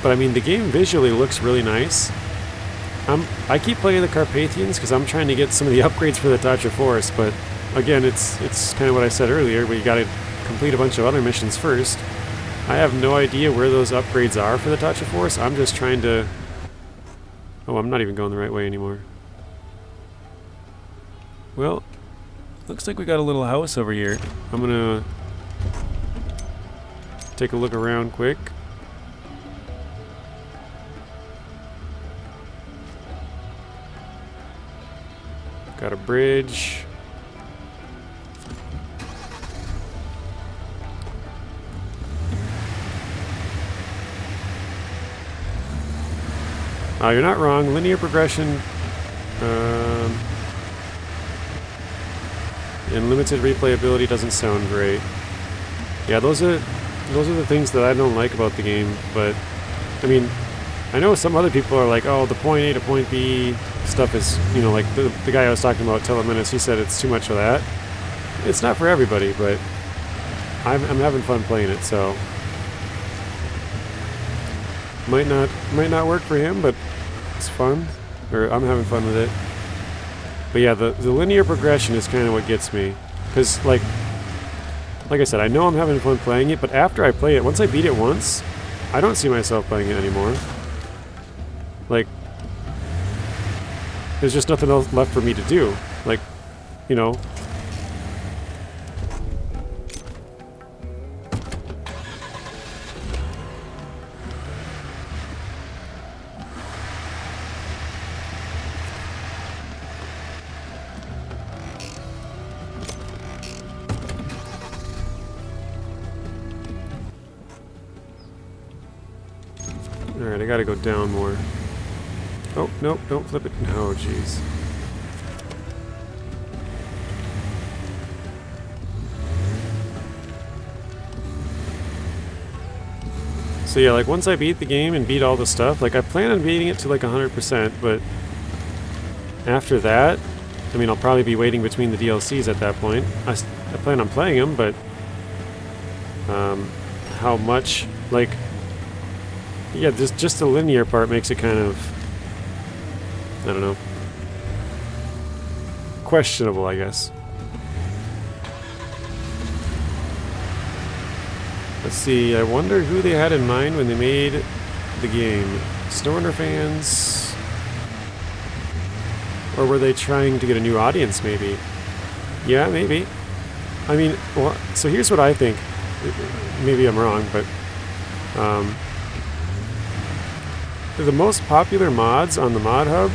But I mean, the game visually looks really nice. I keep playing the Carpathians because I'm trying to get some of the upgrades for the Tatra Force, but again, it's kind of what I said earlier, we gotta complete a bunch of other missions first. I have no idea where those upgrades are for the Tatra Force. I'm just trying to... Oh, I'm not even going the right way anymore. Well, looks like we got a little house over here. I'm gonna take a look around quick. Got a bridge. You're not wrong. Linear progression and limited replayability doesn't sound great. Yeah, those are the things that I don't like about the game. But I mean, I know some other people are like, oh, the point A to point B stuff is, you know, like the guy I was talking about, Teleminus, he said it's too much of that. It's not for everybody, but I'm having fun playing it, so might not work for him, but it's fun, or I'm having fun with it. But yeah, the linear progression is kind of what gets me, because like I said, I know I'm having fun playing it, but after I play it, once I beat it once, I don't see myself playing it anymore. Like, there's just nothing else left for me to do. Like, you know. Alright, I gotta go down more. Oh, nope, don't flip it. No, jeez. So yeah, like once I beat the game and beat all the stuff, like I plan on beating it to like 100%, but after that, I mean, I'll probably be waiting between the DLCs at that point. I plan on playing them, but how much, like, yeah, just the linear part makes it kind of, I don't know, questionable, I guess. Let's see, I wonder who they had in mind when they made the game. SnowRunner fans? Or were they trying to get a new audience, maybe? Yeah, maybe. I mean, well, so here's what I think. Maybe I'm wrong, but the most popular mods on the Mod Hub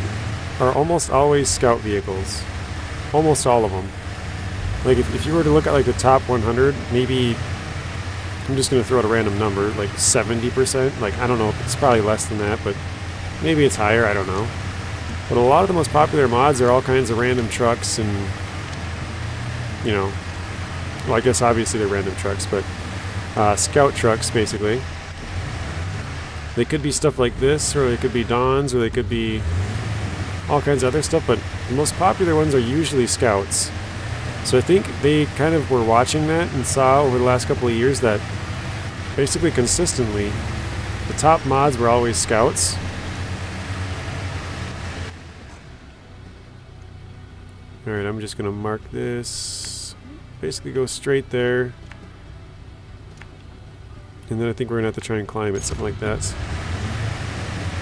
are almost always scout vehicles. Almost all of them. Like, if you were to look at, like, the top 100, maybe, I'm just going to throw out a random number, like 70%. Like, I don't know, it's probably less than that, but maybe it's higher, I don't know. But a lot of the most popular mods are all kinds of random trucks and, you know, well, I guess obviously they're random trucks, but scout trucks, basically. They could be stuff like this, or they could be Dons, or they could be all kinds of other stuff, but the most popular ones are usually scouts. So I think they kind of were watching that and saw over the last couple of years that basically consistently the top mods were always scouts. Alright, I'm just going to mark this. Basically go straight there. And then I think we're going to have to try and climb it, something like that.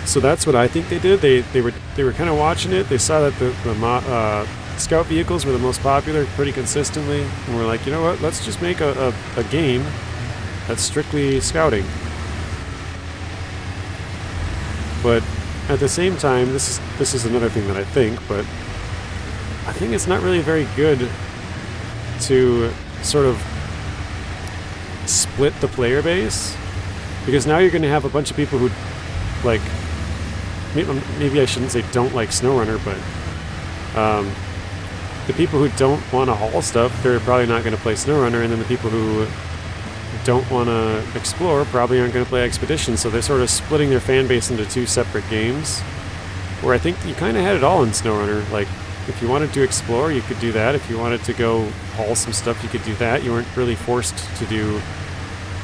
So that's what I think they did. They were kind of watching it. They saw that the scout vehicles were the most popular pretty consistently. And we're like, you know what, let's just make a game that's strictly scouting. But at the same time, this is another thing that I think, but I think it's not really very good to sort of split the player base, because now you're going to have a bunch of people who, like, maybe I shouldn't say don't like SnowRunner, but the people who don't want to haul stuff, they're probably not going to play SnowRunner, and then the people who don't want to explore probably aren't going to play Expeditions, so they're sort of splitting their fan base into two separate games, where I think you kind of had it all in SnowRunner. Like, if you wanted to explore, you could do that. If you wanted to go haul some stuff, you could do that. You weren't really forced to do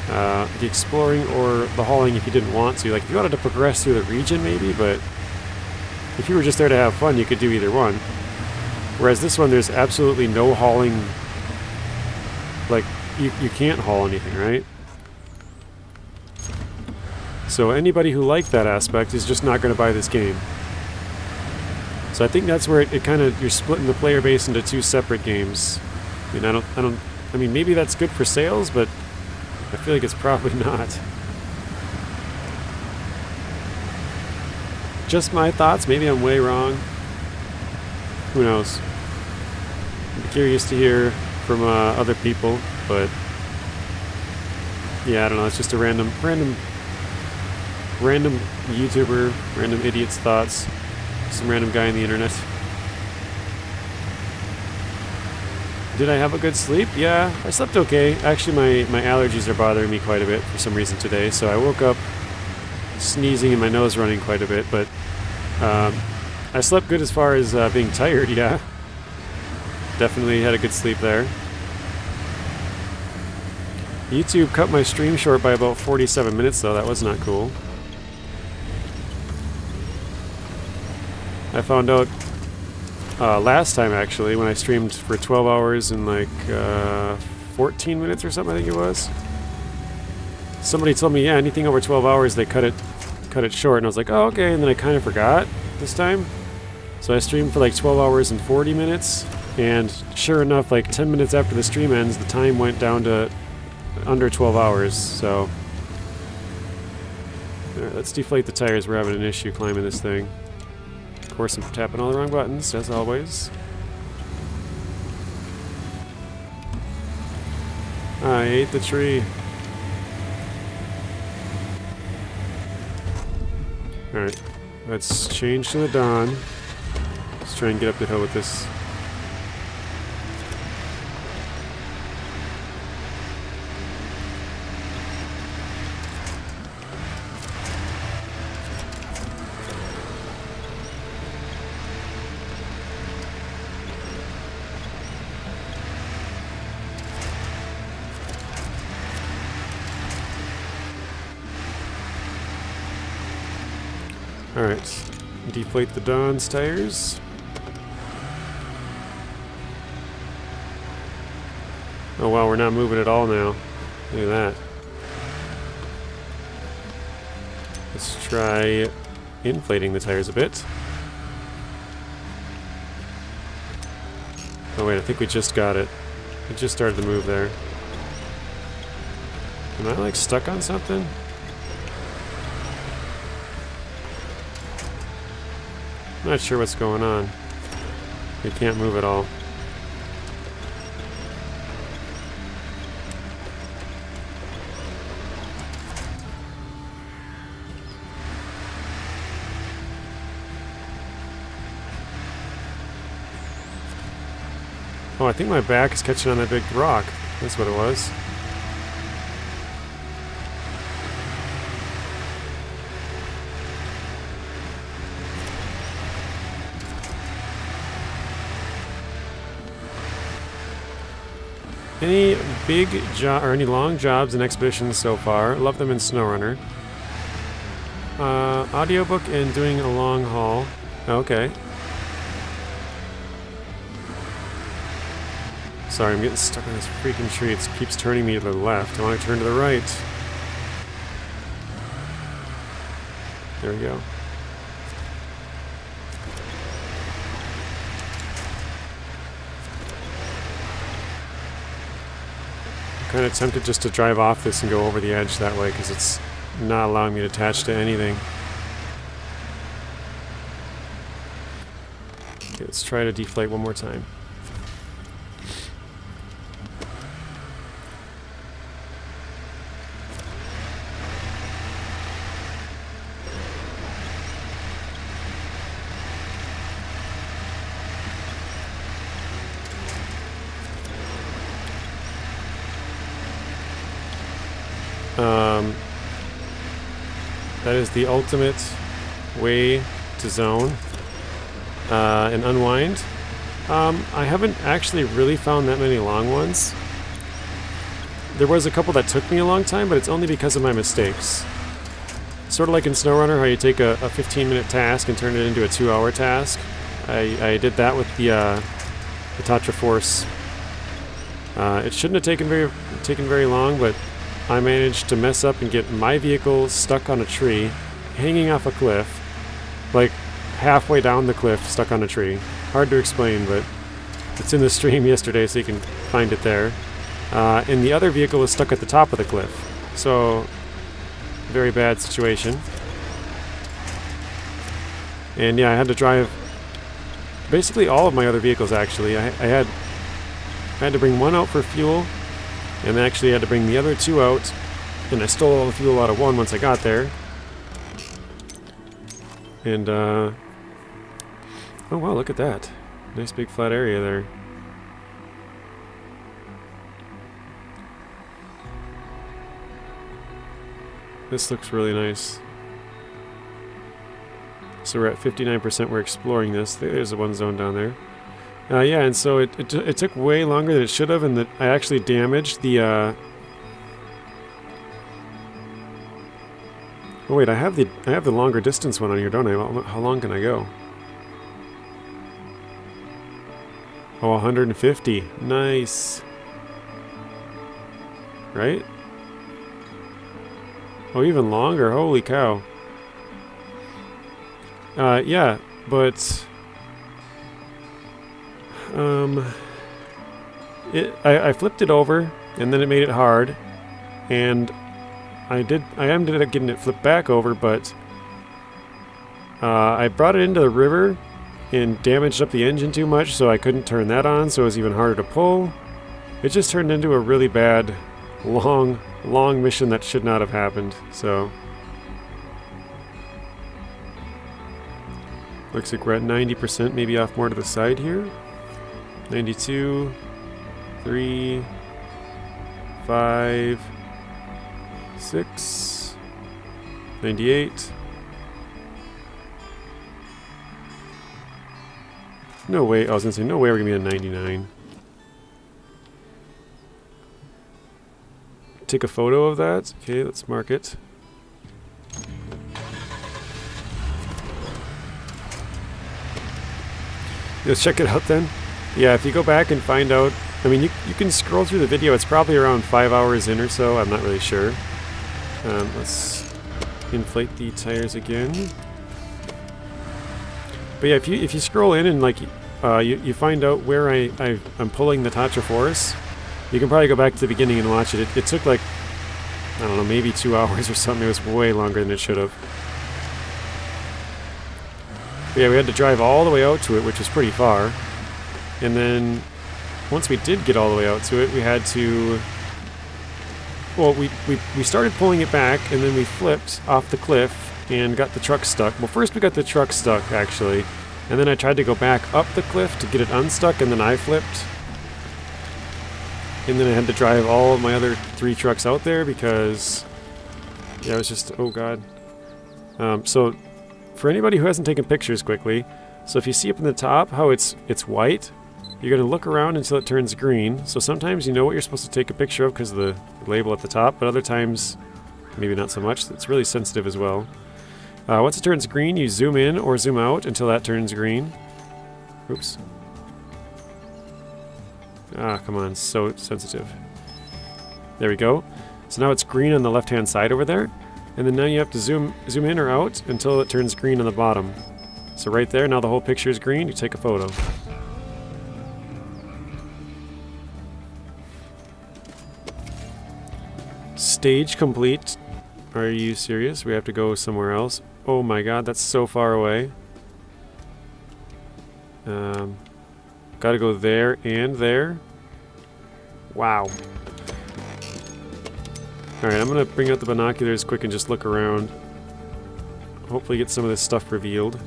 the exploring or the hauling if you didn't want to. Like, if you wanted to progress through the region, maybe, but if you were just there to have fun, you could do either one. Whereas this one, there's absolutely no hauling. Like, you can't haul anything, right? So anybody who liked that aspect is just not going to buy this game. So I think that's where it kind of, you're splitting the player base into two separate games. I mean, I mean, maybe that's good for sales, but I feel like it's probably not. Just my thoughts. Maybe I'm way wrong. Who knows? I'm curious to hear from other people, but yeah, I don't know. It's just a random YouTuber, random idiot's thoughts. Some random guy on the internet. Did I have a good sleep? Yeah, I slept okay. Actually, my allergies are bothering me quite a bit for some reason today, so I woke up sneezing and my nose running quite a bit, but I slept good as far as being tired, yeah. Definitely had a good sleep there. YouTube cut my stream short by about 47 minutes, though. That was not cool. I found out last time, actually, when I streamed for 12 hours and like 14 minutes or something, I think it was. Somebody told me, yeah, anything over 12 hours, they cut it short. And I was like, oh, okay. And then I kind of forgot this time. So I streamed for like 12 hours and 40 minutes. And sure enough, like 10 minutes after the stream ends, the time went down to under 12 hours. So all right, let's deflate the tires. We're having an issue climbing this thing. Of course, I'm tapping all the wrong buttons, as always. I ate the tree. Alright, let's change to the dawn. Let's try and get up the hill with this. Alright, deflate the Dawn's tires. Oh wow, we're not moving at all now. Look at that. Let's try inflating the tires a bit. Oh wait, I think we just got it. It just started to move there. Am I like stuck on something? Not sure what's going on. We can't move at all. Oh, I think my back is catching on that big rock. That's what it was. Any big job or any long jobs and expeditions so far? Love them in SnowRunner. Audiobook and doing a long haul. Okay. Sorry, I'm getting stuck on this freaking tree. It keeps turning me to the left. I want to turn to the right. There we go. Kind of tempted just to drive off this and go over the edge that way because it's not allowing me to attach to anything. Okay, let's try to deflate one more time. That is the ultimate way to zone and unwind. I haven't actually really found that many long ones. There was a couple that took me a long time, but it's only because of my mistakes. Sort of like in SnowRunner, how you take a 15-minute task and turn it into a 2-hour task. I did that with the Tatra Force. It shouldn't have taken very long, but I managed to mess up and get my vehicle stuck on a tree, hanging off a cliff, like halfway down the cliff, stuck on a tree. Hard to explain, but it's in the stream yesterday, so you can find it there. And the other vehicle was stuck at the top of the cliff. So, very bad situation. And yeah, I had to drive basically all of my other vehicles actually. I had to bring one out for fuel, and then actually had to bring the other two out, and I stole all the fuel out of one once I got there. And oh wow, look at that. Nice big flat area there. This looks really nice. So we're at 59%, we're exploring this. There's the one zone down there. Yeah, and so it took way longer than it should have, and that I actually damaged the oh wait, I have the longer distance one on here, don't I? How long can I go? Oh, 150. Nice. Right? Oh, even longer. Holy cow. Yeah, but I flipped it over, and then it made it hard, and I ended up getting it flipped back over, but I brought it into the river and damaged up the engine too much, so I couldn't turn that on, so it was even harder to pull. It just turned into a really bad, long mission that should not have happened, so... Looks like we're at 90%, maybe off more to the side here. 92, 3, 5, 6, 98. No way, I was gonna say, no way we're gonna be at 99. Take a photo of that. Okay, let's mark it. Let's check it out then. Yeah, if you go back and find out, I mean, you can scroll through the video. It's probably around 5 hours in or so. I'm not really sure. Let's inflate the tires again. But yeah, if you scroll in and like you find out where I'm pulling the Tatra Force, you can probably go back to the beginning and watch it. It took like, I don't know, maybe 2 hours or something. It was way longer than it should have. But yeah, we had to drive all the way out to it, which was pretty far. And then once we did get all the way out to it, we had to... Well, we started pulling it back, and then we flipped off the cliff and got the truck stuck. Well, first we got the truck stuck, actually. And then I tried to go back up the cliff to get it unstuck, and then I flipped. And then I had to drive all of my other 3 trucks out there because... Yeah, it was just... Oh, God. So... For anybody who hasn't taken pictures quickly, so if you see up in the top how it's white, you're going to look around until it turns green. So sometimes you know what you're supposed to take a picture of because of the label at the top, but other times maybe not so much. It's really sensitive as well. Once it turns green, you zoom in or zoom out until that turns green. Oops. Ah, come on, so sensitive. There we go. So now it's green on the left-hand side over there. And then now you have to zoom in or out until it turns green on the bottom. So right there, now the whole picture is green, you take a photo. Stage complete. Are you serious? We have to go somewhere else. Oh my god, that's so far away. Gotta go there and there. Wow. Alright, I'm gonna bring out the binoculars quick and just look around. Hopefully get some of this stuff revealed.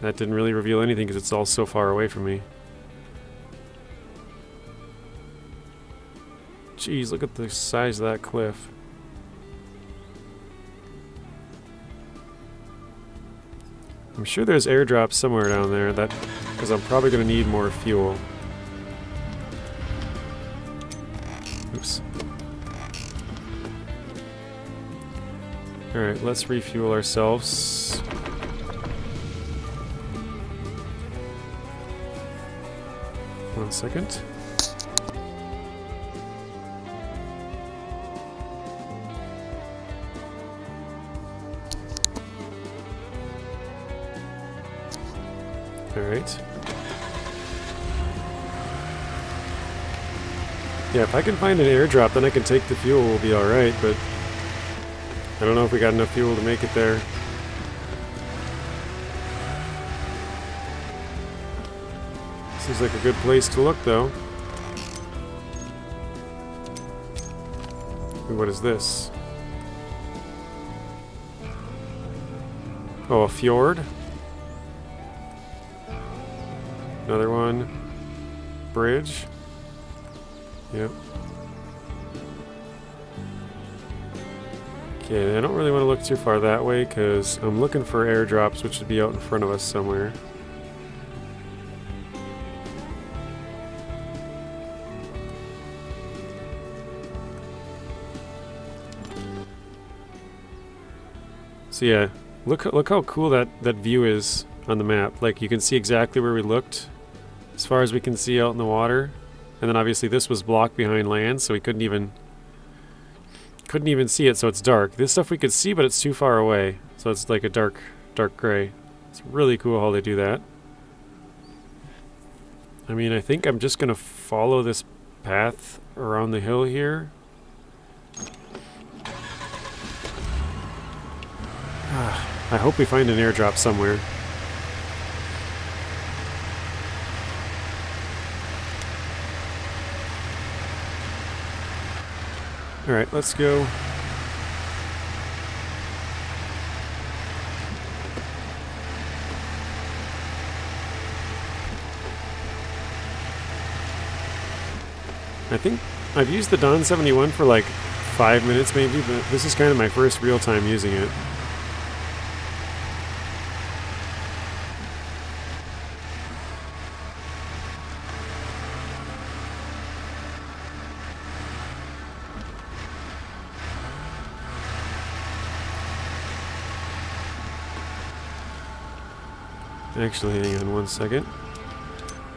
That didn't really reveal anything because it's all so far away from me. Jeez, look at the size of that cliff. I'm sure there's airdrops somewhere down there, because I'm probably going to need more fuel. Oops. Alright, let's refuel ourselves. One second. Alright. Yeah, if I can find an airdrop, then I can take the fuel, we'll be alright, but I don't know if we got enough fuel to make it there. Seems like a good place to look, though. Ooh, what is this? Oh, a fjord? Another one. Bridge. Yep. Okay, I don't really want to look too far that way because I'm looking for airdrops, which would be out in front of us somewhere. So yeah, look how cool that view is on the map. Like, you can see exactly where we looked as far as we can see out in the water. And then obviously this was blocked behind land, so we couldn't even see it, so it's dark. This stuff we could see, but it's too far away. So it's like a dark gray. It's really cool how they do that. I mean, I think I'm just gonna follow this path around the hill here. I hope we find an airdrop somewhere. Alright, let's go. I think I've used the Dawn 71 for like 5 minutes maybe, but this is kind of my first real time using it. Actually, hang on one second.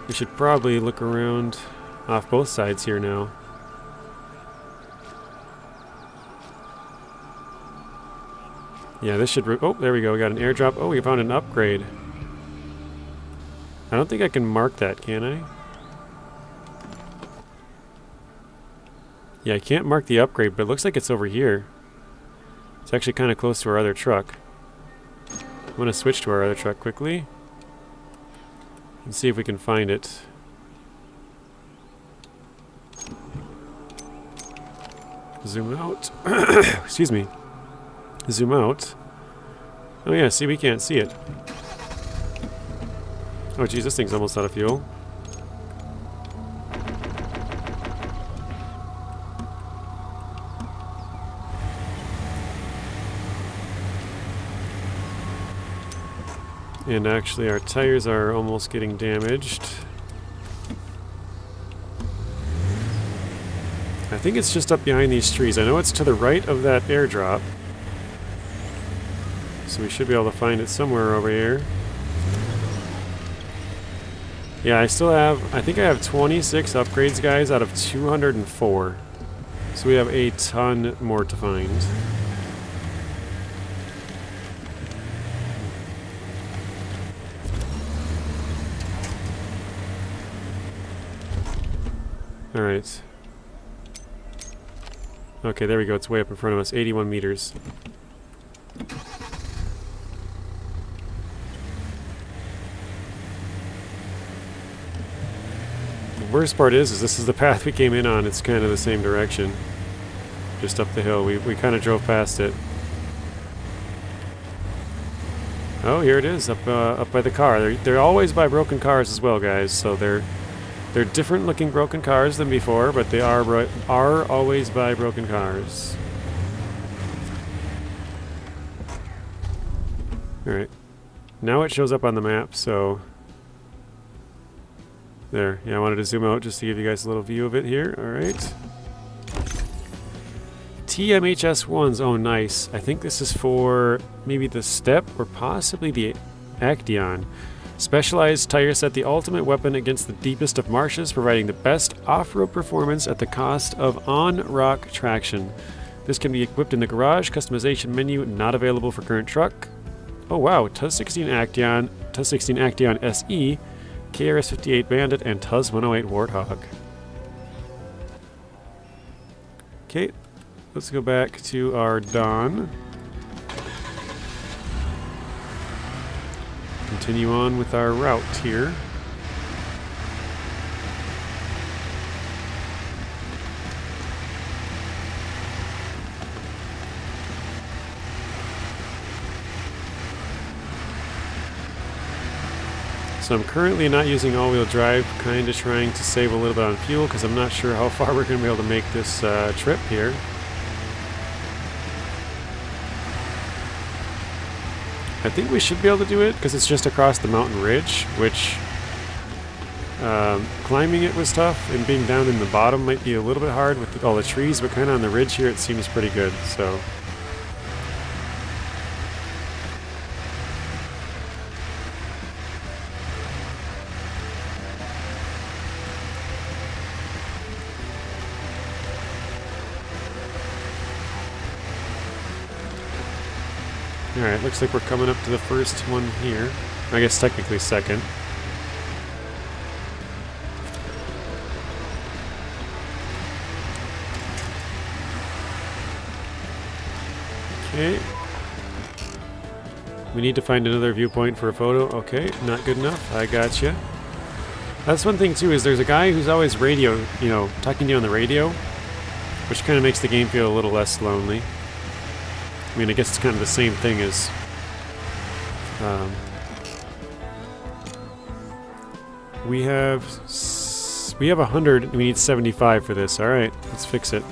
We should probably look around off both sides here now. Yeah, this should... Oh, there we go. We got an airdrop. Oh, we found an upgrade. I don't think I can mark that, can I? Yeah, I can't mark the upgrade, but it looks like it's over here. It's actually kind of close to our other truck. I'm going to switch to our other truck quickly and see if we can find it. Zoom out. Excuse me. Zoom out. Oh yeah, see, we can't see it. Oh geez, this thing's almost out of fuel. And actually our tires are almost getting damaged. I think it's just up behind these trees. I know it's to the right of that airdrop. So we should be able to find it somewhere over here. Yeah, I still have, I think I have 26 upgrades, guys, out of 204. So we have a ton more to find. Alright. Okay, there we go. It's way up in front of us. 81 meters. The worst part is this is the path we came in on. It's kind of the same direction. Just up the hill. We kind of drove past it. Oh, here it is. Up by the car. They're always by broken cars as well, guys. So they're different looking broken cars than before, but they are always by broken cars. Alright. Now it shows up on the map, so... There. Yeah, I wanted to zoom out just to give you guys a little view of it here. Alright. TMHS-1s. Oh, nice. I think this is for maybe the Step or possibly the Action. Specialized tire set, the ultimate weapon against the deepest of marshes, providing the best off-road performance at the cost of on-rock traction. This can be equipped in the garage. Customization menu not available for current truck. Oh wow, TUS 16 Action TUS-16 Acteon SE, KRS-58 Bandit, and TUS-108 Warthog. Okay, let's go back to our Dawn. Continue on with our route here. So I'm currently not using all-wheel drive, kind of trying to save a little bit on fuel because I'm not sure how far we're going to be able to make this trip here. I think we should be able to do it because it's just across the mountain ridge, which climbing it was tough, and being down in the bottom might be a little bit hard with all the trees, but kind of on the ridge here it seems pretty good. So. Alright, looks like we're coming up to the first one here. I guess technically second. Okay. We need to find another viewpoint for a photo. Okay, not good enough. I gotcha. That's one thing too, is there's a guy who's always talking to you on the radio, which kind of makes the game feel a little less lonely. I mean, I guess it's kind of the same thing as we have 100 and we need 75 for this. All right, let's fix it.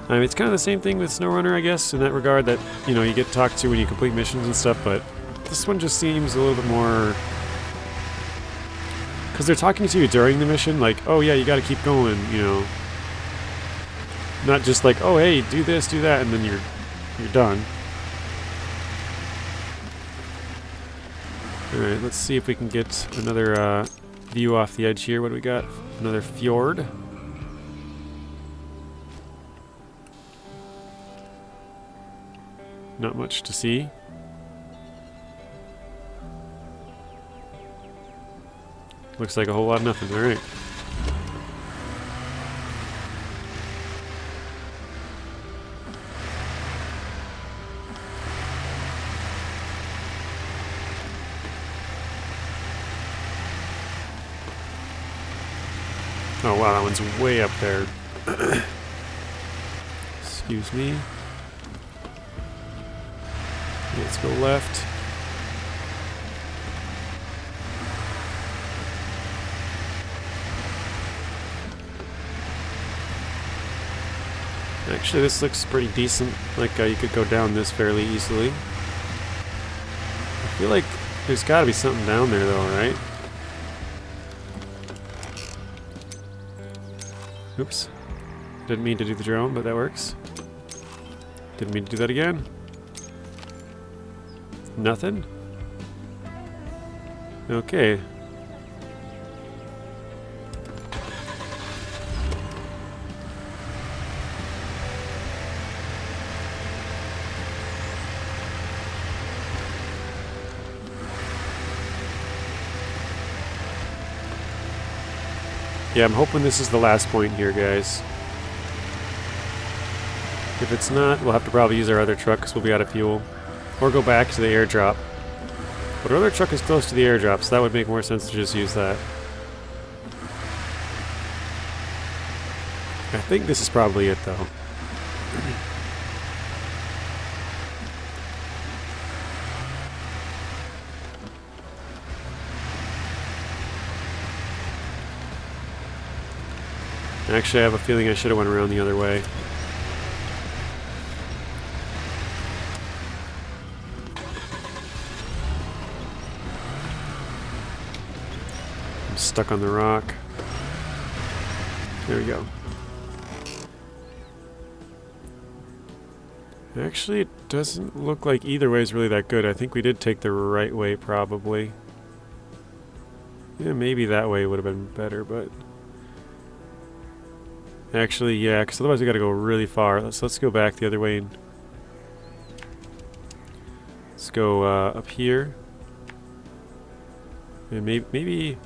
I mean, it's kind of the same thing with SnowRunner, I guess, in that regard, that you get talked to when you complete missions and stuff, but this one just seems a little bit more, because they're talking to you during the mission, like, oh yeah, you got to keep going, Not just like, oh hey, do this, do that, and then you're done. Alright, let's see if we can get another view off the edge here. What do we got? Another fjord. Not much to see. Looks like a whole lot of nothing. Alright. Oh wow, that one's way up there. Excuse me. Let's go left. Actually, this looks pretty decent. Like you could go down this fairly easily. I feel like there's got to be something down there though, right? Oops. Didn't mean to do the drone, but that works. Didn't mean to do that again. Nothing? Okay. Yeah, I'm hoping this is the last point here, guys. If it's not, we'll have to probably use our other truck because we'll be out of fuel. Or go back to the airdrop. But our other truck is close to the airdrop, so that would make more sense to just use that. I think this is probably it, though. Actually, I have a feeling I should have went around the other way. I'm stuck on the rock. There we go. Actually, it doesn't look like either way is really that good. I think we did take the right way, probably. Yeah, maybe that way would have been better, but... Actually, yeah, because otherwise we got to go really far. Let's go back the other way. Let's go up here. And maybe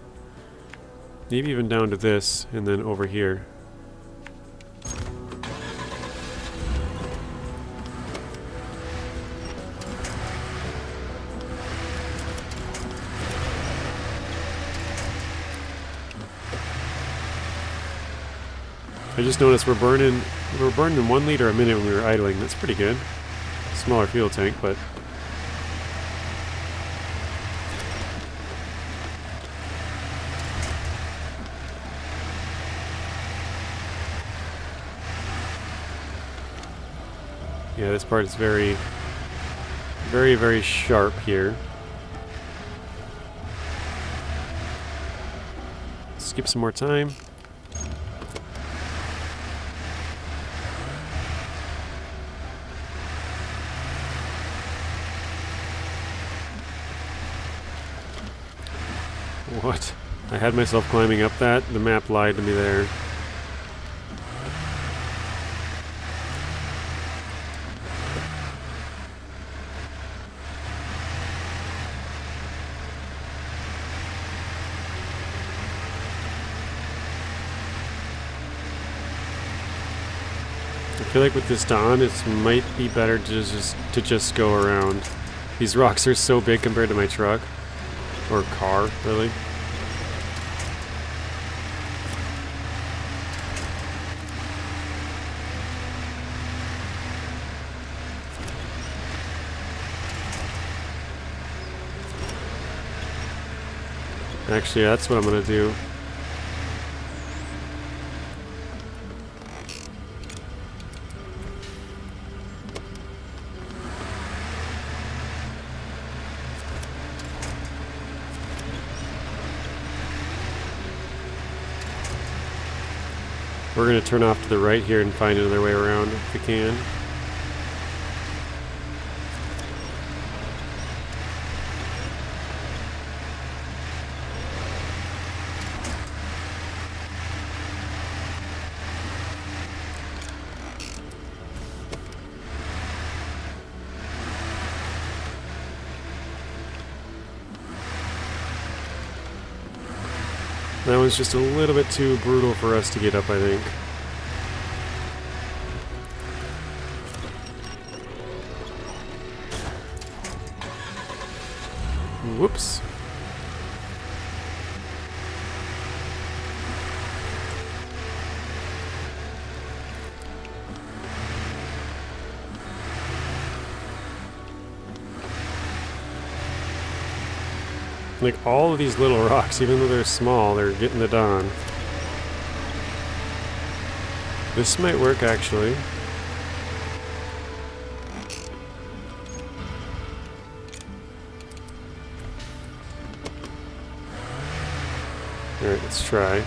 even down to this, and then over here. I just noticed we were burning 1 liter a minute when we were idling. That's pretty good. Smaller fuel tank, but yeah, this part is very, very sharp here. Skip some more time. What? I had myself climbing up that. The map lied to me there. I feel like with this dawn, it might be better to just go around. These rocks are so big compared to my truck. Or car, really. Actually, that's what I'm gonna do. We're going to turn off to the right here and find another way around if we can. That was just a little bit too brutal for us to get up, I think. Whoops. Like, all of these little rocks, even though they're small, they're getting it done. This might work, actually. Alright, let's try.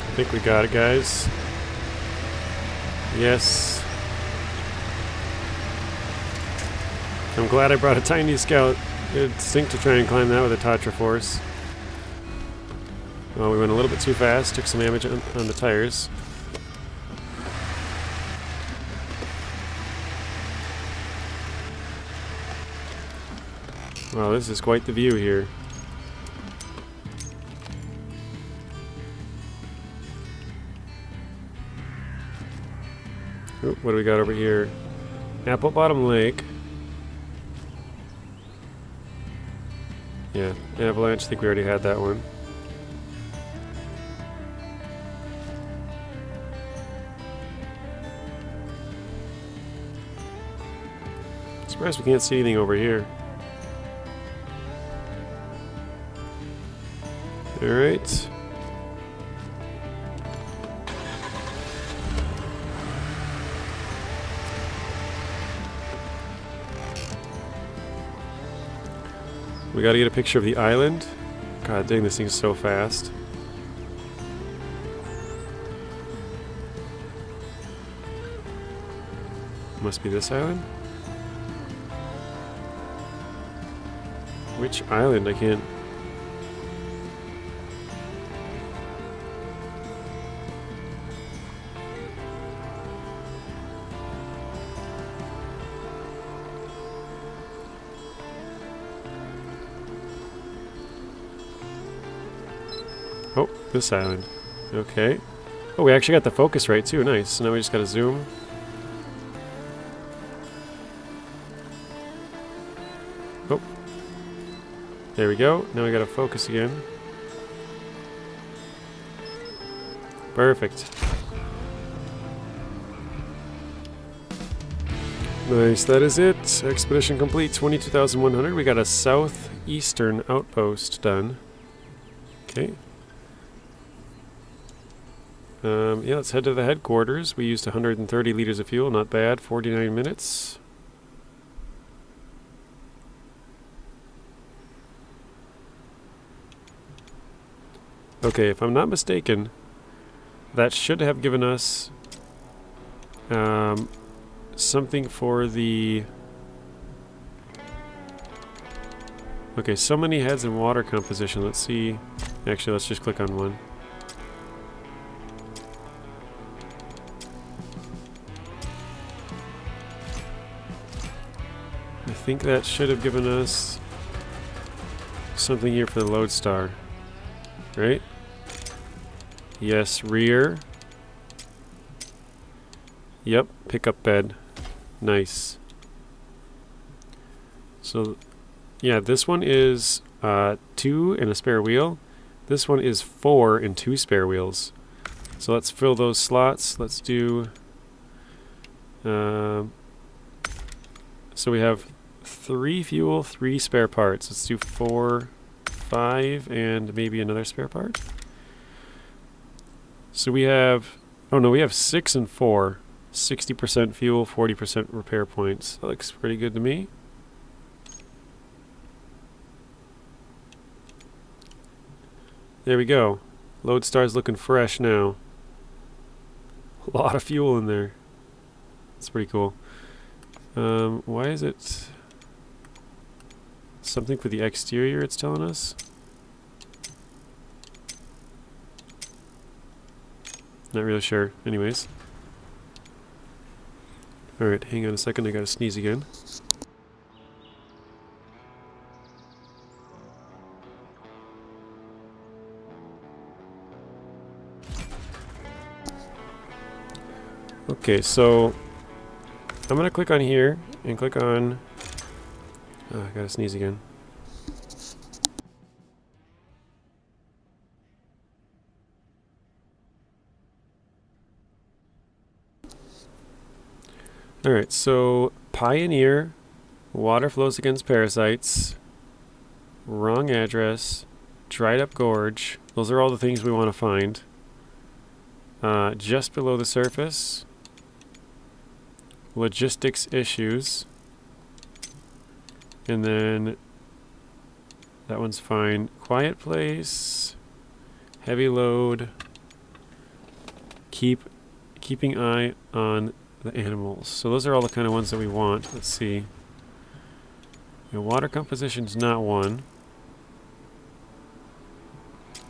I think we got it, guys. Yes. I'm glad I brought a tiny scout. It'd stink to try and climb that with a Tatra Force. Well, we went a little bit too fast, took some damage on the tires. Wow, this is quite the view here. Oop, what do we got over here? Apple Bottom Lake. Yeah, Avalanche, I think we already had that one. Surprised we can't see anything over here. Alright. We gotta get a picture of the island. God dang, this thing's so fast. Must be this island. Which island? I can't... Oh, this island. Okay. Oh, we actually got the focus right too. Nice. So now we just gotta zoom. Oh. There we go. Now we gotta focus again. Perfect. Nice. That is it. Expedition complete. 22,100. We got a southeastern outpost done. Okay. Yeah, let's head to the headquarters. We used 130 liters of fuel, not bad. 49 minutes. Okay, if I'm not mistaken, that should have given us something for the... Okay, so many heads in water composition. Let's see. Actually, let's just click on one. I think that should have given us something here for the lodestar, right? Yes, rear. Yep, pickup bed. Nice. So, yeah, this one is 2 and a spare wheel. This one is 4 and 2 spare wheels. So let's fill those slots. Let's do... so we have 3 fuel, 3 spare parts. Let's do 4, 5, and maybe another spare part. So we have... Oh no, we have 6 and 4. 60% fuel, 40% repair points. That looks pretty good to me. There we go. Lodestar's looking fresh now. A lot of fuel in there. That's pretty cool. Why is it... Something for the exterior it's telling us? Not really sure. Anyways. Alright, hang on a second. I gotta sneeze again. Okay, so I'm gonna click on here and click on... Oh, I gotta sneeze again. Alright, so Pioneer, water flows against parasites, wrong address, dried up gorge. Those are all the things we want to find. Just below the surface, logistics issues, and then that one's fine. Quiet place, heavy load, keeping eye on the animals. So those are all the kind of ones that we want. Let's see. Water composition's not one.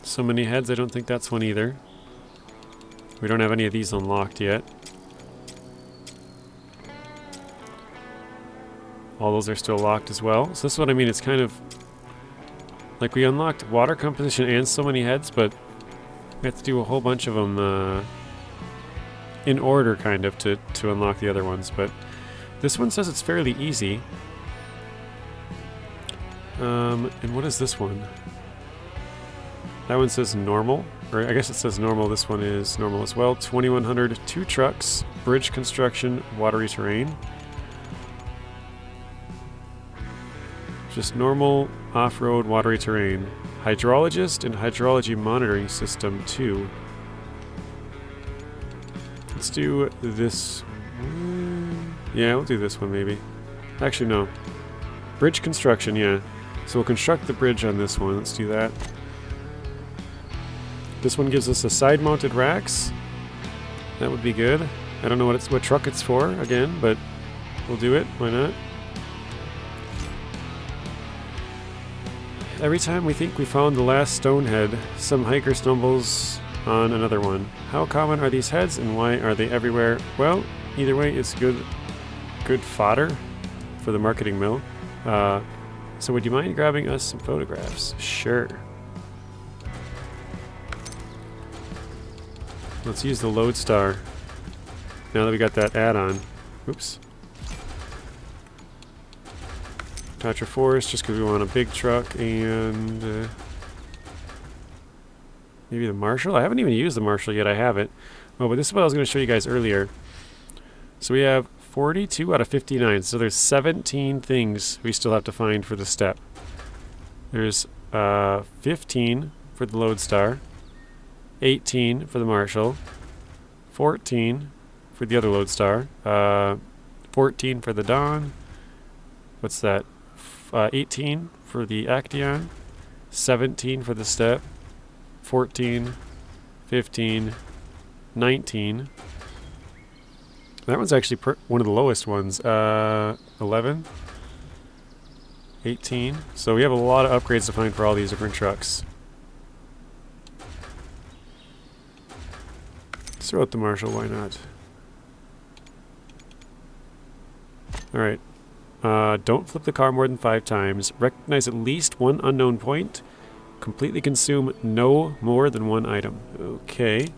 So many heads, I don't think that's one either. We don't have any of these unlocked yet. All those are still locked as well. So this is what I mean, it's kind of like we unlocked water composition and so many heads, but we have to do a whole bunch of them in order, kind of, to unlock the other ones. But this one says it's fairly easy. And what is this one? That one says normal, or I guess it says normal. This one is normal as well. 2100, 2 trucks, bridge construction, watery terrain. Just normal off-road watery terrain. Hydrologist and hydrology monitoring system 2. Let's do this. Yeah, we'll do this one maybe. Actually, no. Bridge construction, yeah. So we'll construct the bridge on this one. Let's do that. This one gives us a side-mounted racks. That would be good. I don't know what truck it's for, again, but We'll do it. Why not? Every time we think we found the last stone head, some hiker stumbles on another one. How common are these heads and why are they everywhere? Well, either way, it's good fodder for the marketing mill. So would you mind grabbing us some photographs? Sure. Let's use the Lodestar now that we got that add-on. Oops. Tatra Force, just because we want a big truck, and maybe the Marshall? I haven't even used the Marshall yet, I haven't. Oh, but this is what I was going to show you guys earlier. So we have 42 out of 59, so there's 17 things we still have to find for the step. There's 15 for the Lodestar, 18 for the Marshall, 14 for the other Lodestar, 14 for the Dawn, what's that, 18 for the Acteon, 17 for the Step, 14, 15, 19. That one's actually one of the lowest ones. 11, 18. So we have a lot of upgrades to find for all these different trucks. Let's throw out the Marshall, why not? Alright. Don't flip the car more than 5 times. Recognize at least one unknown point. Completely consume no more than 1 item. Okay.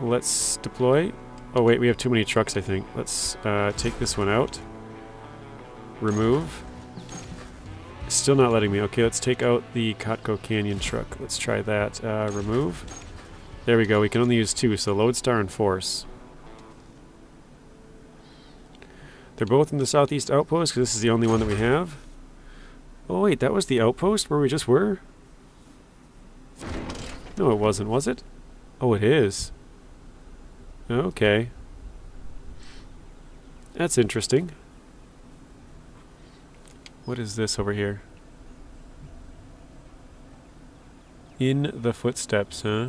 Let's deploy. Oh wait, we have too many trucks, I think. Let's take this one out. Remove. Still not letting me. Okay, let's take out the CoTCO Canyon truck. Let's try that. Remove. There we go. We can only use 2, so Lodestar and Force. They're both in the southeast outpost, because this is the only one that we have. Oh wait, that was the outpost where we just were? No, it wasn't, was it? Oh, it is. Okay. That's interesting. What is this over here? In the footsteps, huh?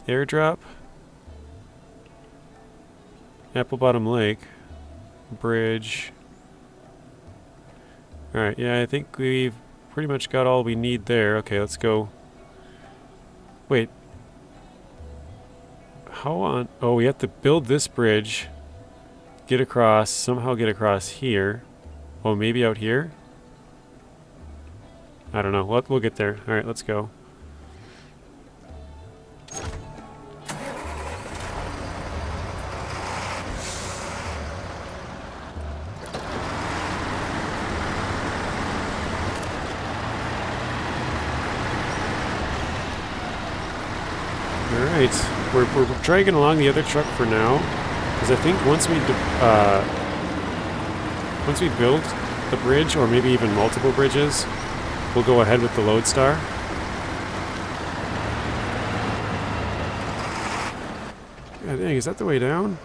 Airdrop. Apple Bottom Lake. Bridge. Alright, yeah, I think we've pretty much got all we need there. Okay, let's go. Wait. How on... Oh, we have to build this bridge. Get across. Somehow get across here. Oh, maybe out here? I don't know. We'll get there. Alright, let's go. Alright, we're dragging along the other truck for now, because I think once we build the bridge, or maybe even multiple bridges, we'll go ahead with the Lodestar. God dang, is that the way down?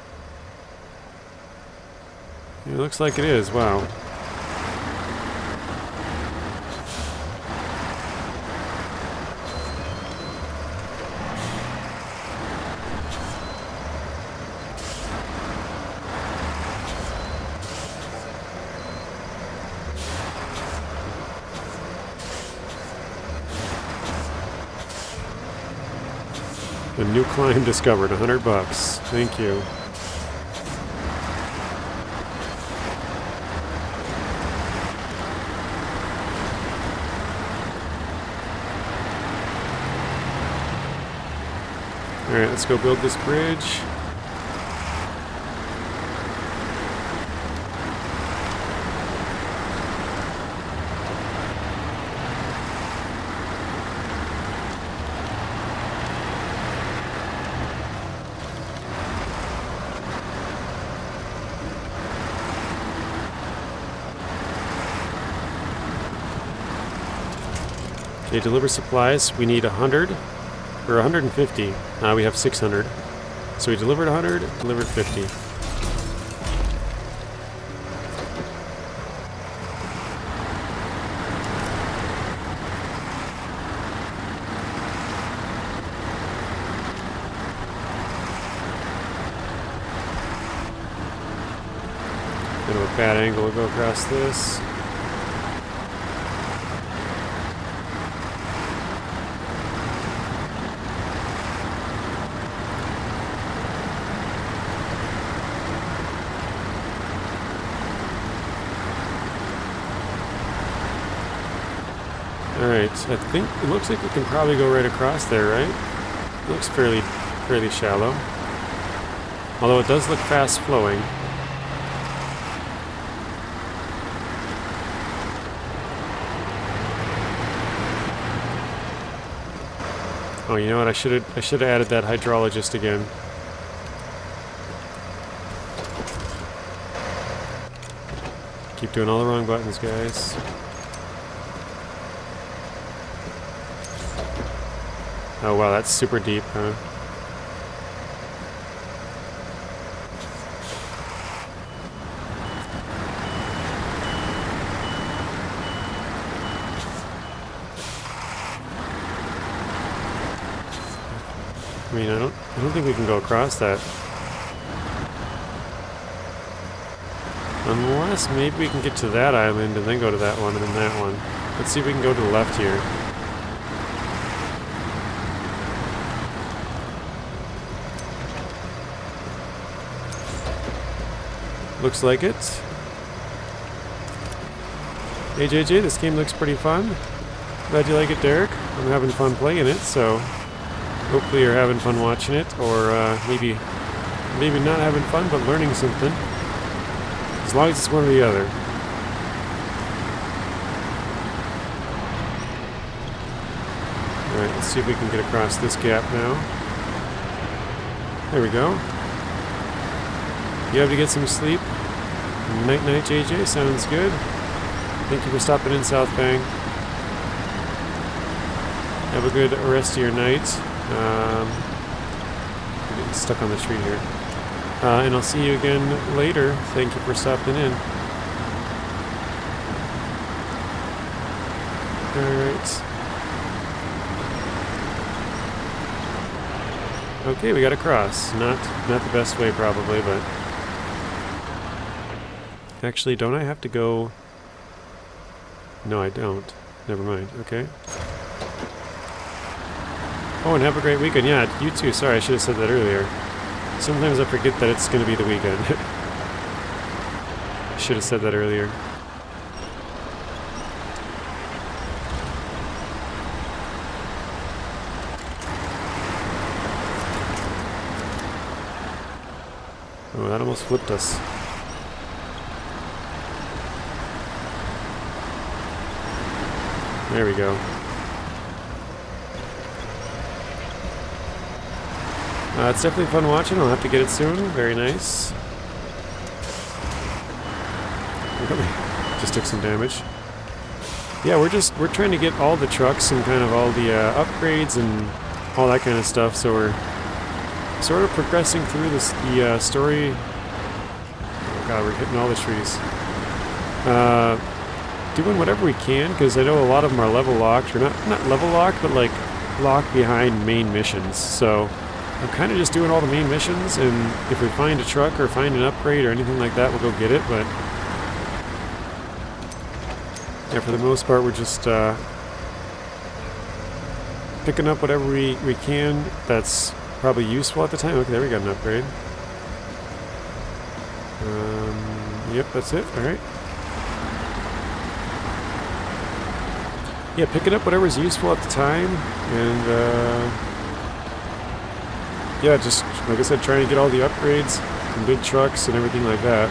It looks like it is, wow. A new climb discovered, $100. Thank you. Alright, let's go build this bridge. Okay, deliver supplies. We need 100 or 150. We have 600. So we delivered 100, delivered 50. Kind of a bad angle to go across this. Alright, I think it looks like we can probably go right across there, right? It looks fairly shallow. Although it does look fast flowing. Oh, you know what? I should have added that hydrologist again. Keep doing all the wrong buttons, guys. Oh wow, that's super deep, huh? I mean, I don't think we can go across that. Unless maybe we can get to that island and then go to that one and then that one. Let's see if we can go to the left here. Looks like it. Hey JJ, this game looks pretty fun. Glad you like it, Derek. I'm having fun playing it, so hopefully you're having fun watching it, or maybe not having fun but learning something. As long as it's one or the other. Alright, let's see if we can get across this gap now. There we go. You have to get some sleep. Night night, JJ. Sounds good. Thank you for stopping in, South Bang. Have a good rest of your night. I'm getting stuck on the tree here. And I'll see you again later. Thank you for stopping in. Alright. Okay, we got a cross. Not the best way probably, but... Actually, don't I have to go... No, I don't. Never mind. Okay. Oh, and have a great weekend. Yeah, you too. Sorry, I should have said that earlier. Sometimes I forget that it's going to be the weekend. I should have said that earlier. Oh, that almost flipped us. There we go. It's definitely fun watching. I'll have to get it soon. Very nice. Really? Just took some damage. Yeah, we're trying to get all the trucks and kind of all the upgrades and all that kind of stuff. So we're sort of progressing through this the story. Oh god, we're hitting all the trees. Doing whatever we can, because I know a lot of them are level locked, or not level locked, but like locked behind main missions. So I'm kind of just doing all the main missions, and if we find a truck or find an upgrade or anything like that, we'll go get it. But yeah, for the most part, we're just picking up whatever we can that's probably useful at the time. Okay, there we got an upgrade. Yep, that's it. All right. Yeah, picking up whatever's useful at the time, and yeah, just like I said, trying to get all the upgrades and good trucks and everything like that.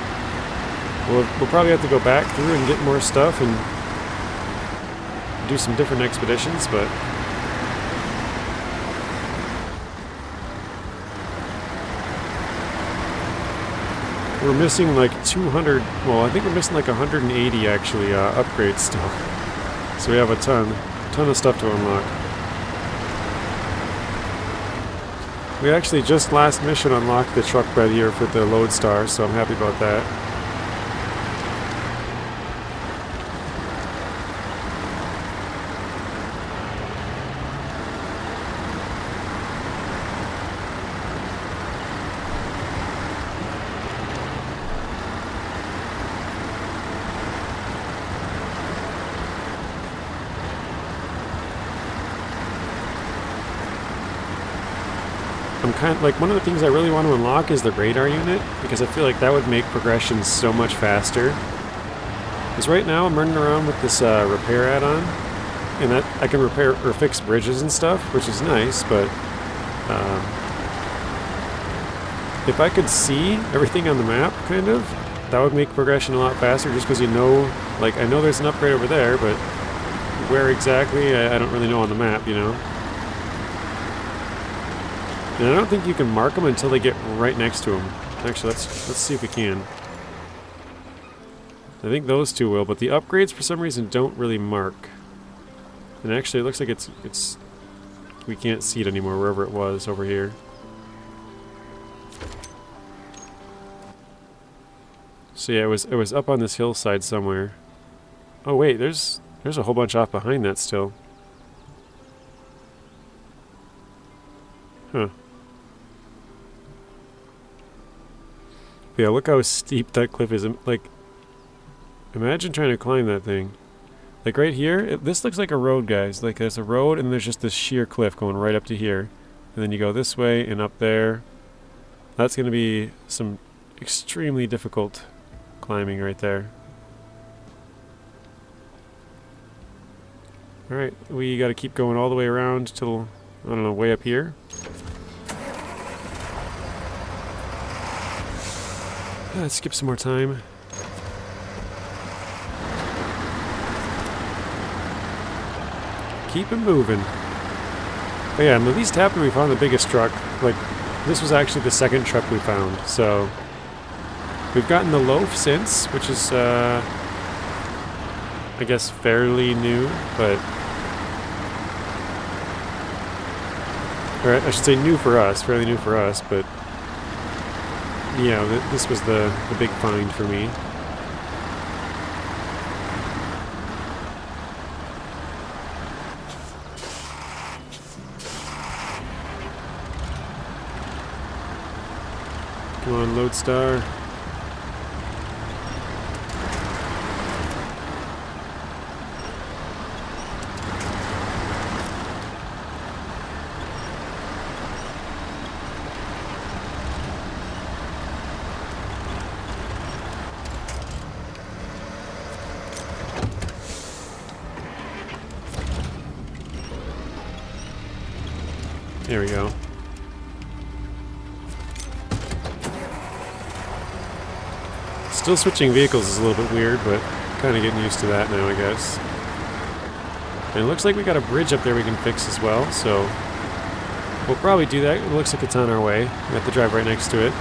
We'll probably have to go back through and get more stuff and do some different expeditions, but we're missing like 200. Well, I think we're missing like 180 actually upgrades still. So we have a ton of stuff to unlock. We actually just last mission unlocked the truck bed here for the Lodestar, so I'm happy about that. I'm kind of like, one of the things I really want to unlock is the radar unit, because I feel like that would make progression so much faster. Because right now I'm running around with this repair add-on, and that I can repair or fix bridges and stuff, which is nice, but if I could see everything on the map, kind of, that would make progression a lot faster, just because you know, like, I know there's an upgrade over there, but where exactly, I don't really know on the map, you know? And I don't think you can mark them until they get right next to them. Actually, let's see if we can. I think those two will, but the upgrades for some reason don't really mark. And actually, it looks like it's we can't see it anymore wherever it was over here. So yeah, it was up on this hillside somewhere. Oh wait, there's a whole bunch off behind that still. Huh. Yeah, look how steep that cliff is. Like, imagine trying to climb that thing. Like right here, this looks like a road, guys. Like there's a road and there's just this sheer cliff going right up to here. And then you go this way and up there. That's going to be some extremely difficult climbing right there. Alright, we got to keep going all the way around till, I don't know, way up here. Let's skip some more time. Keep it moving. But yeah, I'm at least happy we found the biggest truck. Like, this was actually the second truck we found, so we've gotten the loaf since, which is, I guess, fairly new, but... Or I should say new for us, fairly new for us, but... Yeah, this was the big find for me. Come on, Lodestar. There we go. Still switching vehicles is a little bit weird, but kind of getting used to that now, I guess. And it looks like we got a bridge up there we can fix as well, so we'll probably do that. It looks like it's on our way. We have to drive right next to it.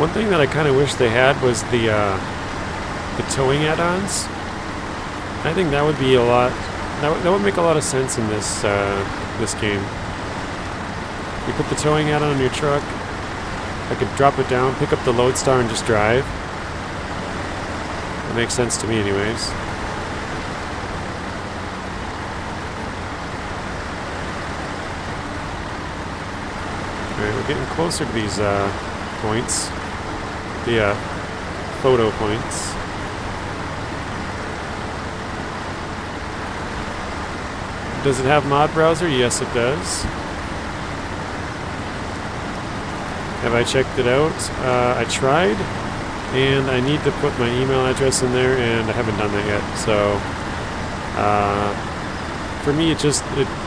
One thing that I kind of wish they had was the towing add-ons. I think that would be a lot. That would make a lot of sense in this this game. You put the towing add-on on your truck. I could drop it down, pick up the Lodestar, and just drive. That makes sense to me, anyways. All right, we're getting closer to these points. The photo points. Does it have mod browser? Yes, it does. Have I checked it out? I tried, and I need to put my email address in there, and I haven't done that yet. So for me, it